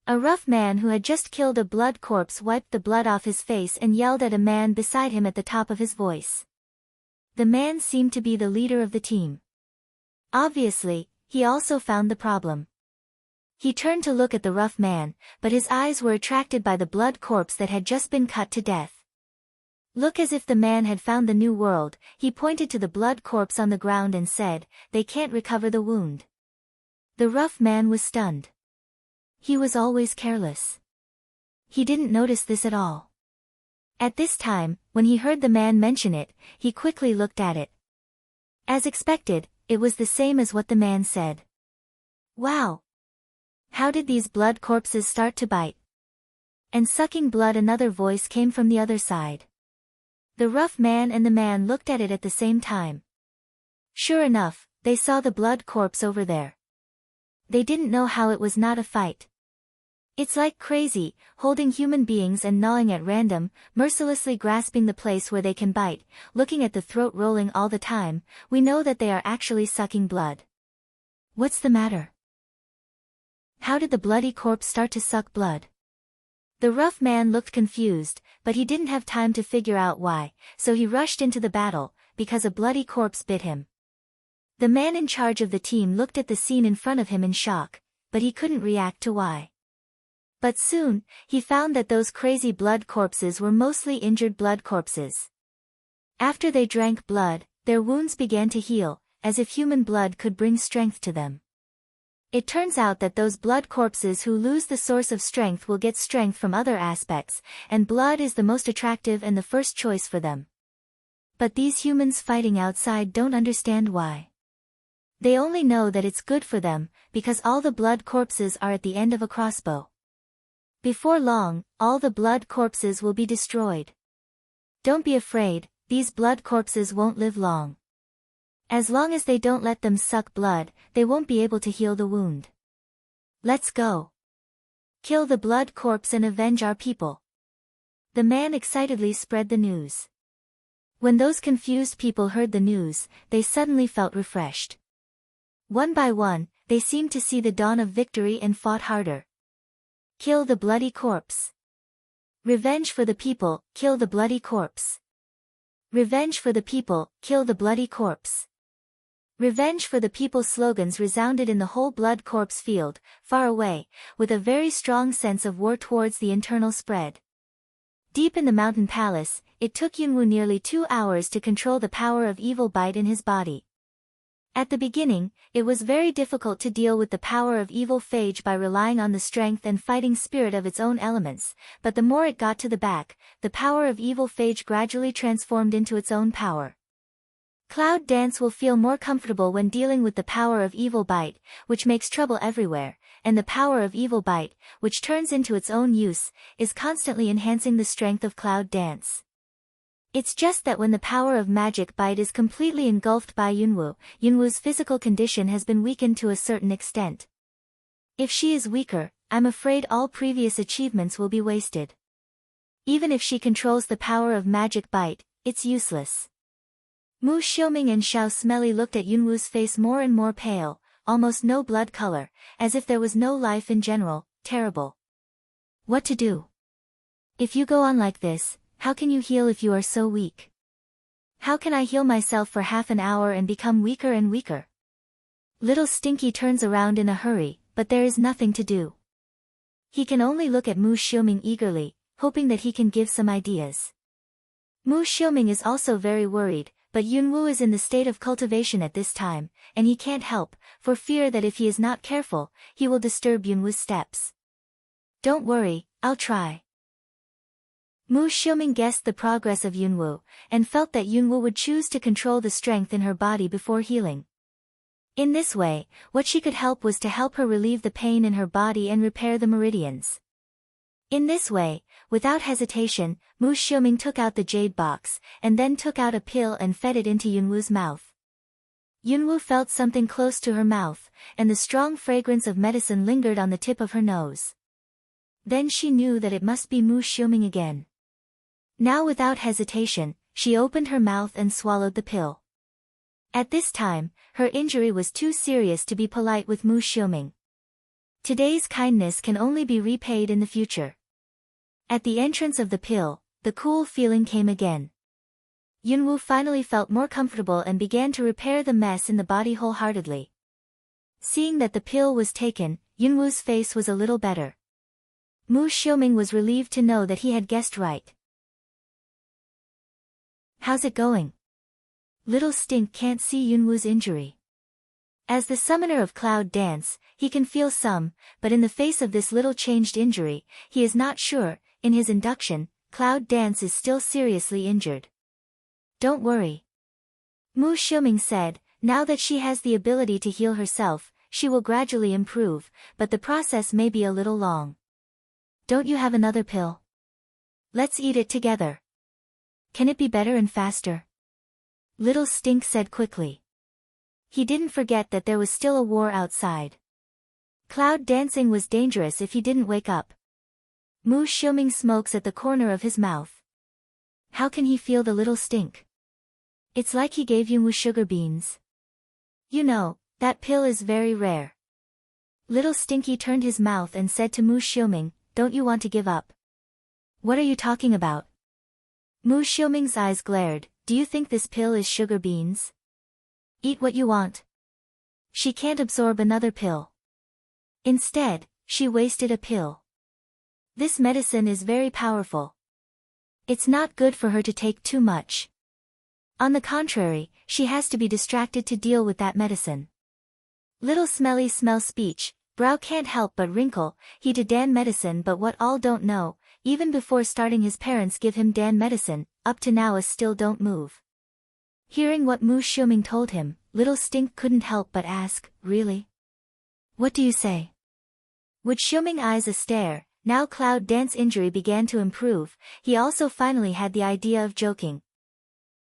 [SPEAKER 1] A rough man who had just killed a blood corpse wiped the blood off his face and yelled at a man beside him at the top of his voice. The man seemed to be the leader of the team. Obviously, he also found the problem. He turned to look at the rough man, but his eyes were attracted by the blood corpse that had just been cut to death. Look as if the man had found the new world, he pointed to the blood corpse on the ground and said, "They can't recover the wound." The rough man was stunned. He was always careless. He didn't notice this at all. At this time, when he heard the man mention it, he quickly looked at it. As expected, it was the same as what the man said. Wow! How did these blood corpses start to bite? And sucking blood? Another voice came from the other side. The rough man and the man looked at it at the same time. Sure enough, they saw the blood corpse over there. They didn't know how it was not a fight. It's like crazy, holding human beings and gnawing at random, mercilessly grasping the place where they can bite, looking at the throat rolling all the time, we know that they are actually sucking blood. What's the matter? How did the bloody corpse start to suck blood? The rough man looked confused, but he didn't have time to figure out why, so he rushed into the battle, because a bloody corpse bit him. The man in charge of the team looked at the scene in front of him in shock, but he couldn't react to why. But soon, he found that those crazy blood corpses were mostly injured blood corpses. After they drank blood, their wounds began to heal, as if human blood could bring strength to them. It turns out that those blood corpses who lose the source of strength will get strength from other aspects, and blood is the most attractive and the first choice for them. But these humans fighting outside don't understand why. They only know that it's good for them, because all the blood corpses are at the end of a crossbow. Before long, all the blood corpses will be destroyed. Don't be afraid, these blood corpses won't live long. As long as they don't let them suck blood, they won't be able to heal the wound. Let's go. Kill the blood corpse and avenge our people. The man excitedly spread the news. When those confused people heard the news, they suddenly felt refreshed. One by one, they seemed to see the dawn of victory and fought harder. Kill the bloody corpse. Revenge for the people, kill the bloody corpse. Revenge for the people, kill the bloody corpse. Revenge for the people slogans resounded in the whole blood corpse field, far away, with a very strong sense of war towards the internal spread. Deep in the mountain palace, it took Yunwu nearly 2 hours to control the power of evil bite in his body. At the beginning, it was very difficult to deal with the power of evil phage by relying on the strength and fighting spirit of its own elements, but the more it got to the back, the power of evil phage gradually transformed into its own power. Cloud Dance will feel more comfortable when dealing with the power of evil bite, which makes trouble everywhere, and the power of evil bite, which turns into its own use, is constantly enhancing the strength of Cloud Dance. It's just that when the power of magic bite is completely engulfed by Yunwu's physical condition has been weakened to a certain extent. If she is weaker, I'm afraid all previous achievements will be wasted. Even if she controls the power of magic bite, it's useless. Mu Xiuming and Xiao Smelly looked at Yunwu's face more and more pale, almost no blood color, as if there was no life in general. Terrible. What to do? If you go on like this, how can you heal if you are so weak? How can I heal myself for half an hour and become weaker and weaker? Little Stinky turns around in a hurry, but there is nothing to do. He can only look at Mu Xiuming eagerly, hoping that he can give some ideas. Mu Xiuming is also very worried, but Yunwoo is in the state of cultivation at this time, and he can't help, for fear that if he is not careful, he will disturb Yunwoo's steps. Don't worry, I'll try. Mu Xiuming guessed the progress of Yunwoo, and felt that Yunwoo would choose to control the strength in her body before healing. In this way, what she could help was to help her relieve the pain in her body and repair the meridians. In this way, without hesitation, Mu Xiuming took out the jade box, and then took out a pill and fed it into Yunwoo's mouth. Yunwoo felt something close to her mouth, and the strong fragrance of medicine lingered on the tip of her nose. Then she knew that it must be Mu Xiuming again. Now without hesitation, she opened her mouth and swallowed the pill. At this time, her injury was too serious to be polite with Mu Xiuming. Today's kindness can only be repaid in the future. At the entrance of the pill, the cool feeling came again. Yunwoo finally felt more comfortable and began to repair the mess in the body wholeheartedly. Seeing that the pill was taken, Yunwoo's face was a little better. Mu Xiuming was relieved to know that he had guessed right. How's it going? Little Stink can't see Yunwoo's injury. As the summoner of Cloud Dance, he can feel some, but in the face of this little changed injury, he is not sure. In his induction, Cloud Dance is still seriously injured. Don't worry. Mu Xiuming said, now that she has the ability to heal herself, she will gradually improve, but the process may be a little long. Don't you have another pill? Let's eat it together. Can it be better and faster? Little Stink said quickly. He didn't forget that there was still a war outside. Cloud dancing was dangerous if he didn't wake up. Mu Xiuming smokes at the corner of his mouth. How can he feel the Little Stink? It's like he gave Yunwoo sugar beans. You know, that pill is very rare. Little Stinky turned his mouth and said to Mu Xiuming, don't you want to give up? What are you talking about? Mu Xiuming's eyes glared, do you think this pill is sugar beans? Eat what you want. She can't absorb another pill. Instead, she wasted a pill. This medicine is very powerful. It's not good for her to take too much. On the contrary, she has to be distracted to deal with that medicine. Little Smelly Smell speech, brow can't help but wrinkle, he to Dan medicine but what all don't know, even before starting his parents give him Dan medicine, up to now still don't move. Hearing what Mu Xiuming told him, Little Stink couldn't help but ask, really? What do you say? With Xiuming eyes a stare, now Cloud Dance injury began to improve, he also finally had the idea of joking.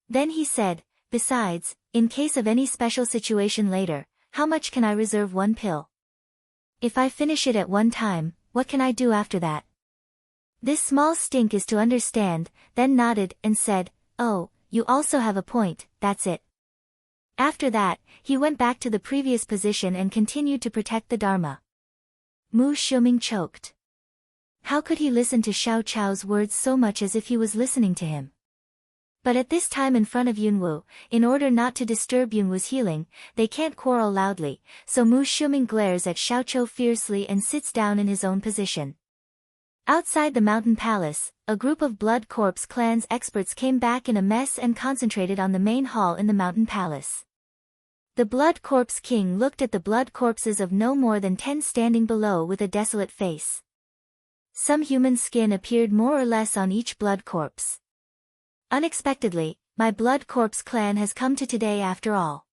[SPEAKER 1] Then he said, besides, in case of any special situation later, how much can I reserve one pill? If I finish it at one time, what can I do after that? This small stink is to understand, then nodded and said, oh, you also have a point, that's it. After that, he went back to the previous position and continued to protect the Dharma. Mu Xiuming choked. How could he listen to Xiao Chao's words so much as if he was listening to him? But at this time in front of Yunwoo, in order not to disturb Yunwoo's healing, they can't quarrel loudly, so Mu Xiuming glares at Xiao Chao fiercely and sits down in his own position. Outside the mountain palace, a group of Blood Corpse clan's experts came back in a mess and concentrated on the main hall in the mountain palace. The Blood Corpse king looked at the blood corpses of no more than 10 standing below with a desolate face. Some human skin appeared more or less on each blood corpse. Unexpectedly, my Blood Corpse clan has come to today after all.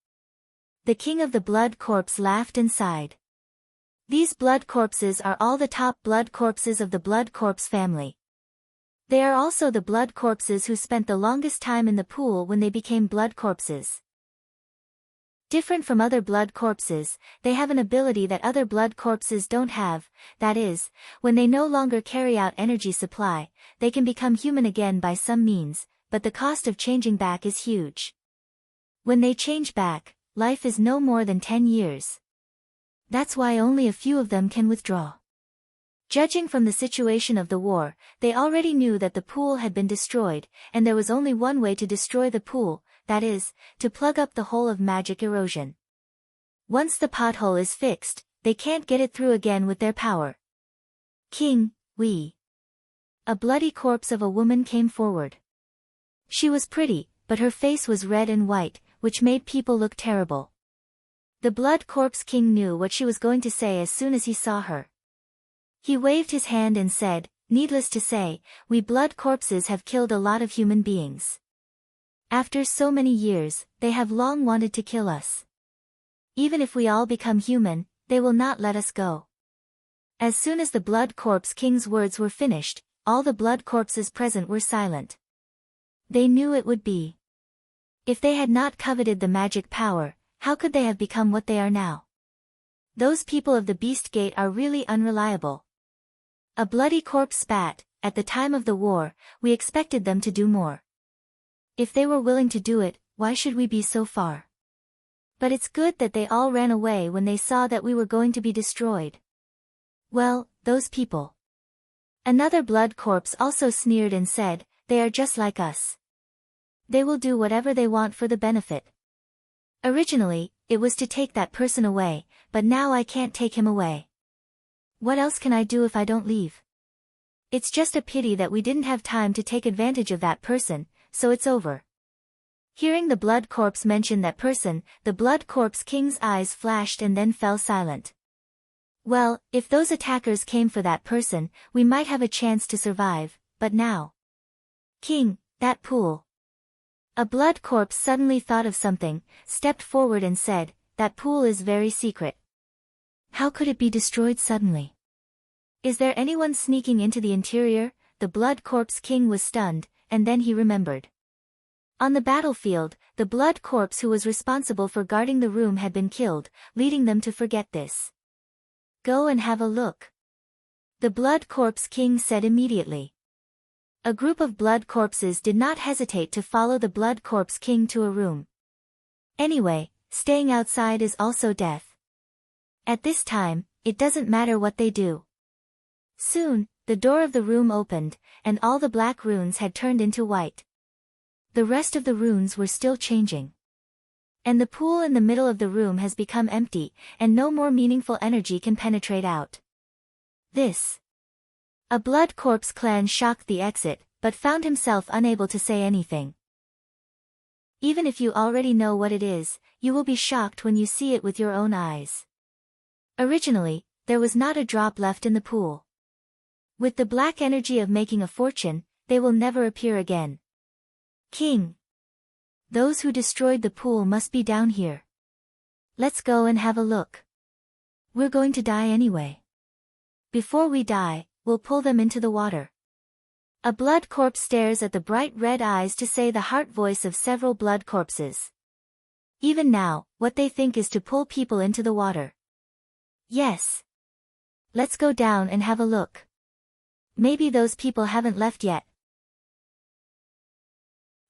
[SPEAKER 1] The king of the Blood Corpse laughed and sighed. These blood corpses are all the top blood corpses of the Blood Corpse family. They are also the blood corpses who spent the longest time in the pool when they became blood corpses. Different from other blood corpses, they have an ability that other blood corpses don't have, that is, when they no longer carry out energy supply, they can become human again by some means, but the cost of changing back is huge. When they change back, life is no more than 10 years. That's why only a few of them can withdraw. Judging from the situation of the war, they already knew that the pool had been destroyed, and there was only one way to destroy the pool, that is, to plug up the hole of magic erosion. Once the pothole is fixed, they can't get it through again with their power. King, we. A bloody corpse of a woman came forward. She was pretty, but her face was red and white, which made people look terrible. The Blood Corpse King knew what she was going to say as soon as he saw her. He waved his hand and said, "Needless to say, we blood corpses have killed a lot of human beings. After so many years, they have long wanted to kill us. Even if we all become human, they will not let us go." As soon as the Blood Corpse King's words were finished, all the blood corpses present were silent. They knew it would be. If they had not coveted the magic power, how could they have become what they are now? Those people of the Beast Gate are really unreliable. A bloody corpse spat, "At the time of the war, we expected them to do more. If they were willing to do it, why should we be so far? But it's good that they all ran away when they saw that we were going to be destroyed. Well, those people." Another blood corpse also sneered and said, "They are just like us. They will do whatever they want for the benefit. Originally, it was to take that person away, but now I can't take him away. What else can I do if I don't leave? It's just a pity that we didn't have time to take advantage of that person, so it's over." Hearing the blood corpse mention that person, the Blood Corpse King's eyes flashed and then fell silent. Well, if those attackers came for that person, we might have a chance to survive, but now. "King, that pool." A blood corpse suddenly thought of something, stepped forward and said, "That pool is very secret. How could it be destroyed suddenly? Is there anyone sneaking into the interior?" The Blood Corpse King was stunned, and then he remembered. On the battlefield, the blood corpse who was responsible for guarding the room had been killed, leading them to forget this. "Go and have a look," the Blood Corpse King said immediately. A group of blood corpses did not hesitate to follow the Blood Corpse King to a room. Anyway, staying outside is also death. At this time, it doesn't matter what they do. Soon, the door of the room opened, and all the black runes had turned into white. The rest of the runes were still changing. And the pool in the middle of the room has become empty, and no more meaningful energy can penetrate out. This. A blood corpse clan shocked the exit, but found himself unable to say anything. Even if you already know what it is, you will be shocked when you see it with your own eyes. Originally, there was not a drop left in the pool. With the black energy of making a fortune, they will never appear again. "King. Those who destroyed the pool must be down here. Let's go and have a look. We're going to die anyway. Before we die, we'll pull them into the water." A blood corpse stares at the bright red eyes to say the heart voice of several blood corpses. Even now, what they think is to pull people into the water. Yes. Let's go down and have a look. Maybe those people haven't left yet.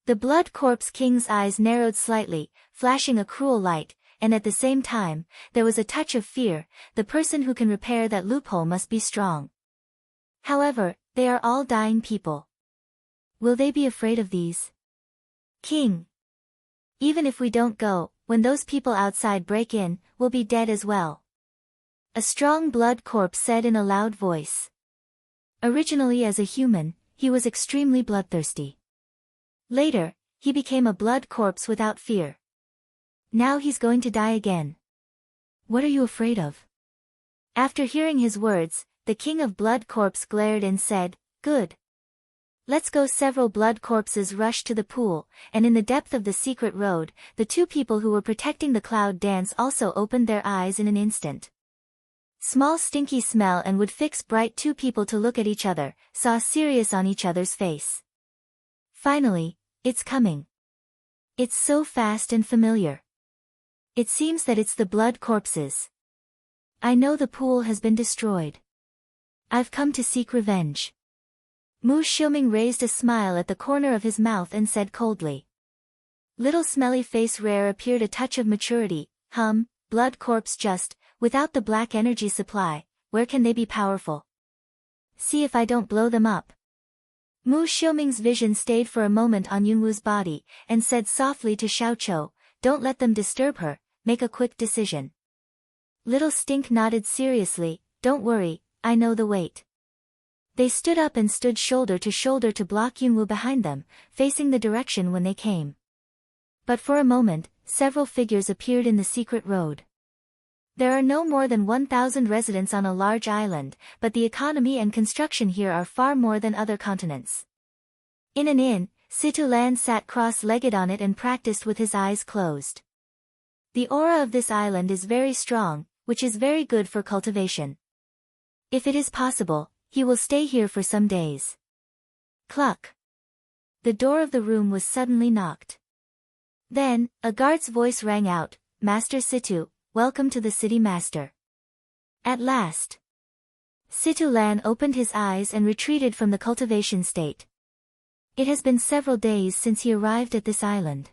[SPEAKER 1] The Blood Corpse King's eyes narrowed slightly, flashing a cruel light, and at the same time, there was a touch of fear. The person who can repair that loophole must be strong. However, they are all dying people. Will they be afraid of these? "King. Even if we don't go, when those people outside break in, we'll be dead as well," a strong blood corpse said in a loud voice. Originally as a human, he was extremely bloodthirsty. Later, he became a blood corpse without fear. Now he's going to die again. "What are you afraid of?" After hearing his words, the King of Blood Corpse glared and said, "Good. Let's go." Several blood corpses rushed to the pool, and in the depth of the secret road, the two people who were protecting the cloud dance also opened their eyes in an instant. Small stinky smell and would fix bright two people to look at each other, saw serious on each other's face. Finally, it's coming. It's so fast and familiar. It seems that it's the blood corpses. I know the pool has been destroyed. I've come to seek revenge. Mu Shilming raised a smile at the corner of his mouth and said coldly. Little smelly face rare appeared a touch of maturity. Blood corpse just, without the black energy supply, where can they be powerful? See if I don't blow them up. Mu Shilming's vision stayed for a moment on Yunwu's body, and said softly to Xiaoqiu, "Don't let them disturb her, make a quick decision." Little Stink nodded seriously, "Don't worry, I know the weight." They stood up and stood shoulder to block Yunwu behind them, facing the direction when they came. But for a moment, several figures appeared in the secret road. There are no more than 1,000 residents on a large island, but the economy and construction here are far more than other continents. In an inn, Situlan sat cross-legged on it and practiced with his eyes closed. The aura of this island is very strong, which is very good for cultivation. If it is possible, he will stay here for some days. Cluck. The door of the room was suddenly knocked. Then, a guard's voice rang out, "Master Situ, welcome to the city master." At last. Situlan opened his eyes and retreated from the cultivation state. It has been several days since he arrived at this island.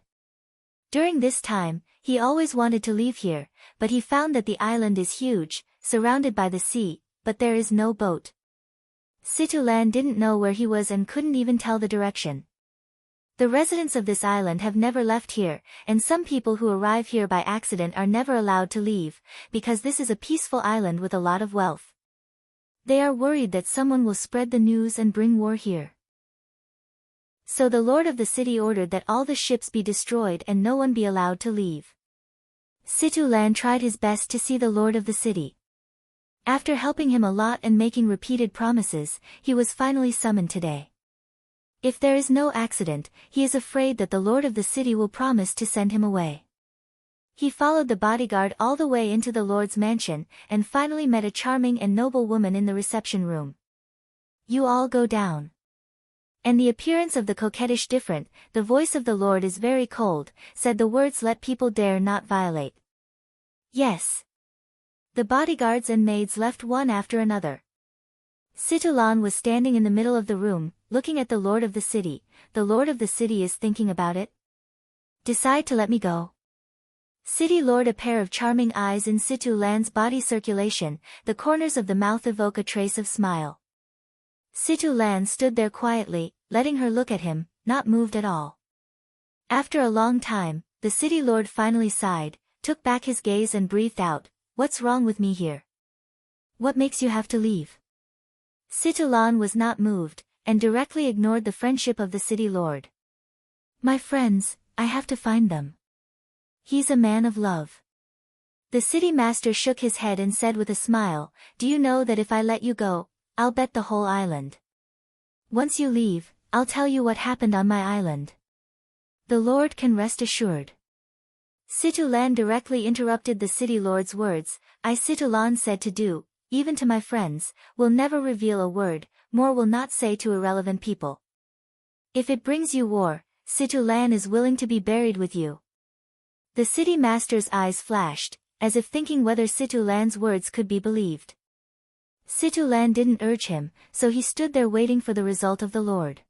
[SPEAKER 1] During this time, he always wanted to leave here, but he found that the island is huge, surrounded by the sea, but there is no boat. Situlan didn't know where he was and couldn't even tell the direction. The residents of this island have never left here, and some people who arrive here by accident are never allowed to leave, because this is a peaceful island with a lot of wealth. They are worried that someone will spread the news and bring war here. So the lord of the city ordered that all the ships be destroyed and no one be allowed to leave. Situlan tried his best to see the lord of the city. After helping him a lot and making repeated promises, he was finally summoned today. If there is no accident, he is afraid that the lord of the city will promise to send him away. He followed the bodyguard all the way into the lord's mansion, and finally met a charming and noble woman in the reception room. "You all go down." And the appearance of the coquettish different, the voice of the lord is very cold, said the words let people dare not violate. Yes. The bodyguards and maids left one after another. Situlan was standing in the middle of the room, looking at the lord of the city. "The lord of the city is thinking about it? Decide to let me go." City lord, a pair of charming eyes in Situlan's body circulation, the corners of the mouth evoke a trace of smile. Situlan stood there quietly, letting her look at him, not moved at all. After a long time, the city lord finally sighed, took back his gaze and breathed out, "What's wrong with me here? What makes you have to leave?" Situlan was not moved, and directly ignored the friendship of the city lord. "My friends, I have to find them. He's a man of love." The city master shook his head and said with a smile, "Do you know that if I let you go, I'll bet the whole island. Once you leave, I'll tell you what happened on my island. The lord can rest assured." Situlan directly interrupted the city lord's words. "I, Situlan, said to do, even to my friends, will never reveal a word, more will not say to irrelevant people. If it brings you war, Situlan is willing to be buried with you." The city master's eyes flashed, as if thinking whether Situlan's words could be believed. Situlan didn't urge him, so he stood there waiting for the result of the lord.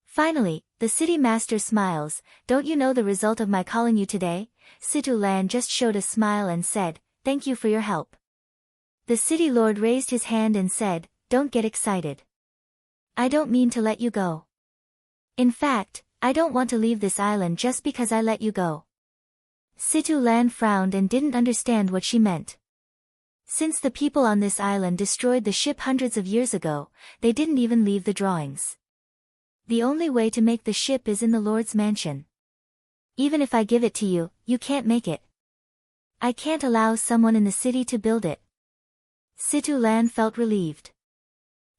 [SPEAKER 1] Finally, the city master smiles, "Don't you know the result of my calling you today?" Situlan just showed a smile and said, "Thank you for your help." The city lord raised his hand and said, "Don't get excited. I don't mean to let you go. In fact, I don't want to leave this island just because I let you go." Situlan frowned and didn't understand what she meant. Since the people on this island destroyed the ship hundreds of years ago, they didn't even leave the drawings. The only way to make the ship is in the lord's mansion. Even if I give it to you, you can't make it. I can't allow someone in the city to build it. Situlan felt relieved.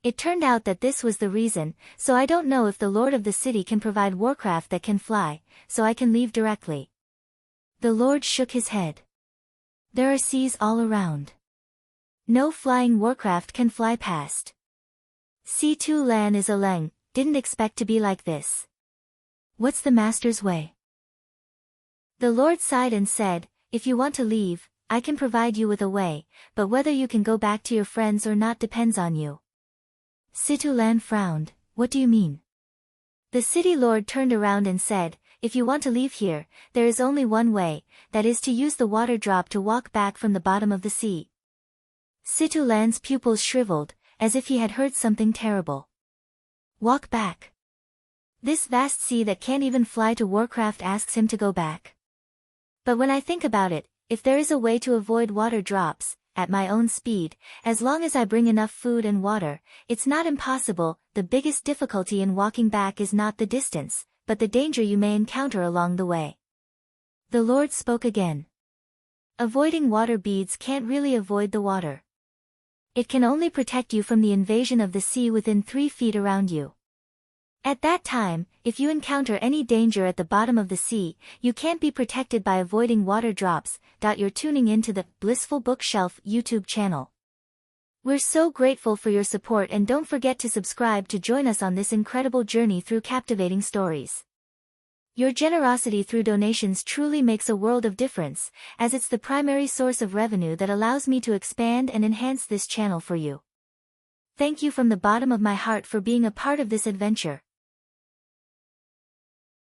[SPEAKER 1] It turned out that this was the reason, so I don't know if the lord of the city can provide warcraft that can fly, so I can leave directly. The lord shook his head. There are seas all around. No flying warcraft can fly past. Situlan is a Leng, didn't expect to be like this. What's the master's way? The lord sighed and said, "If you want to leave, I can provide you with a way, but whether you can go back to your friends or not depends on you." Situlan frowned. "What do you mean?" The city lord turned around and said, "If you want to leave here, there is only one way, that is to use the water drop to walk back from the bottom of the sea." Situlan's pupils shriveled, as if he had heard something terrible. Walk back. This vast sea that can't even fly to warcraft asks him to go back. But when I think about it, if there is a way to avoid water drops, at my own speed, as long as I bring enough food and water, it's not impossible. The biggest difficulty in walking back is not the distance, but the danger you may encounter along the way. The Lord spoke again. Avoiding water beads can't really avoid the water. It can only protect you from the invasion of the sea within 3 feet around you. At that time, if you encounter any danger at the bottom of the sea, you can't be protected by avoiding water drops. You're tuning into the Blissful Bookshelf YouTube channel. We're so grateful for your support, and don't forget to subscribe to join us on this incredible journey through captivating stories. Your generosity through donations truly makes a world of difference, as it's the primary source of revenue that allows me to expand and enhance this channel for you. Thank you from the bottom of my heart for being a part of this adventure.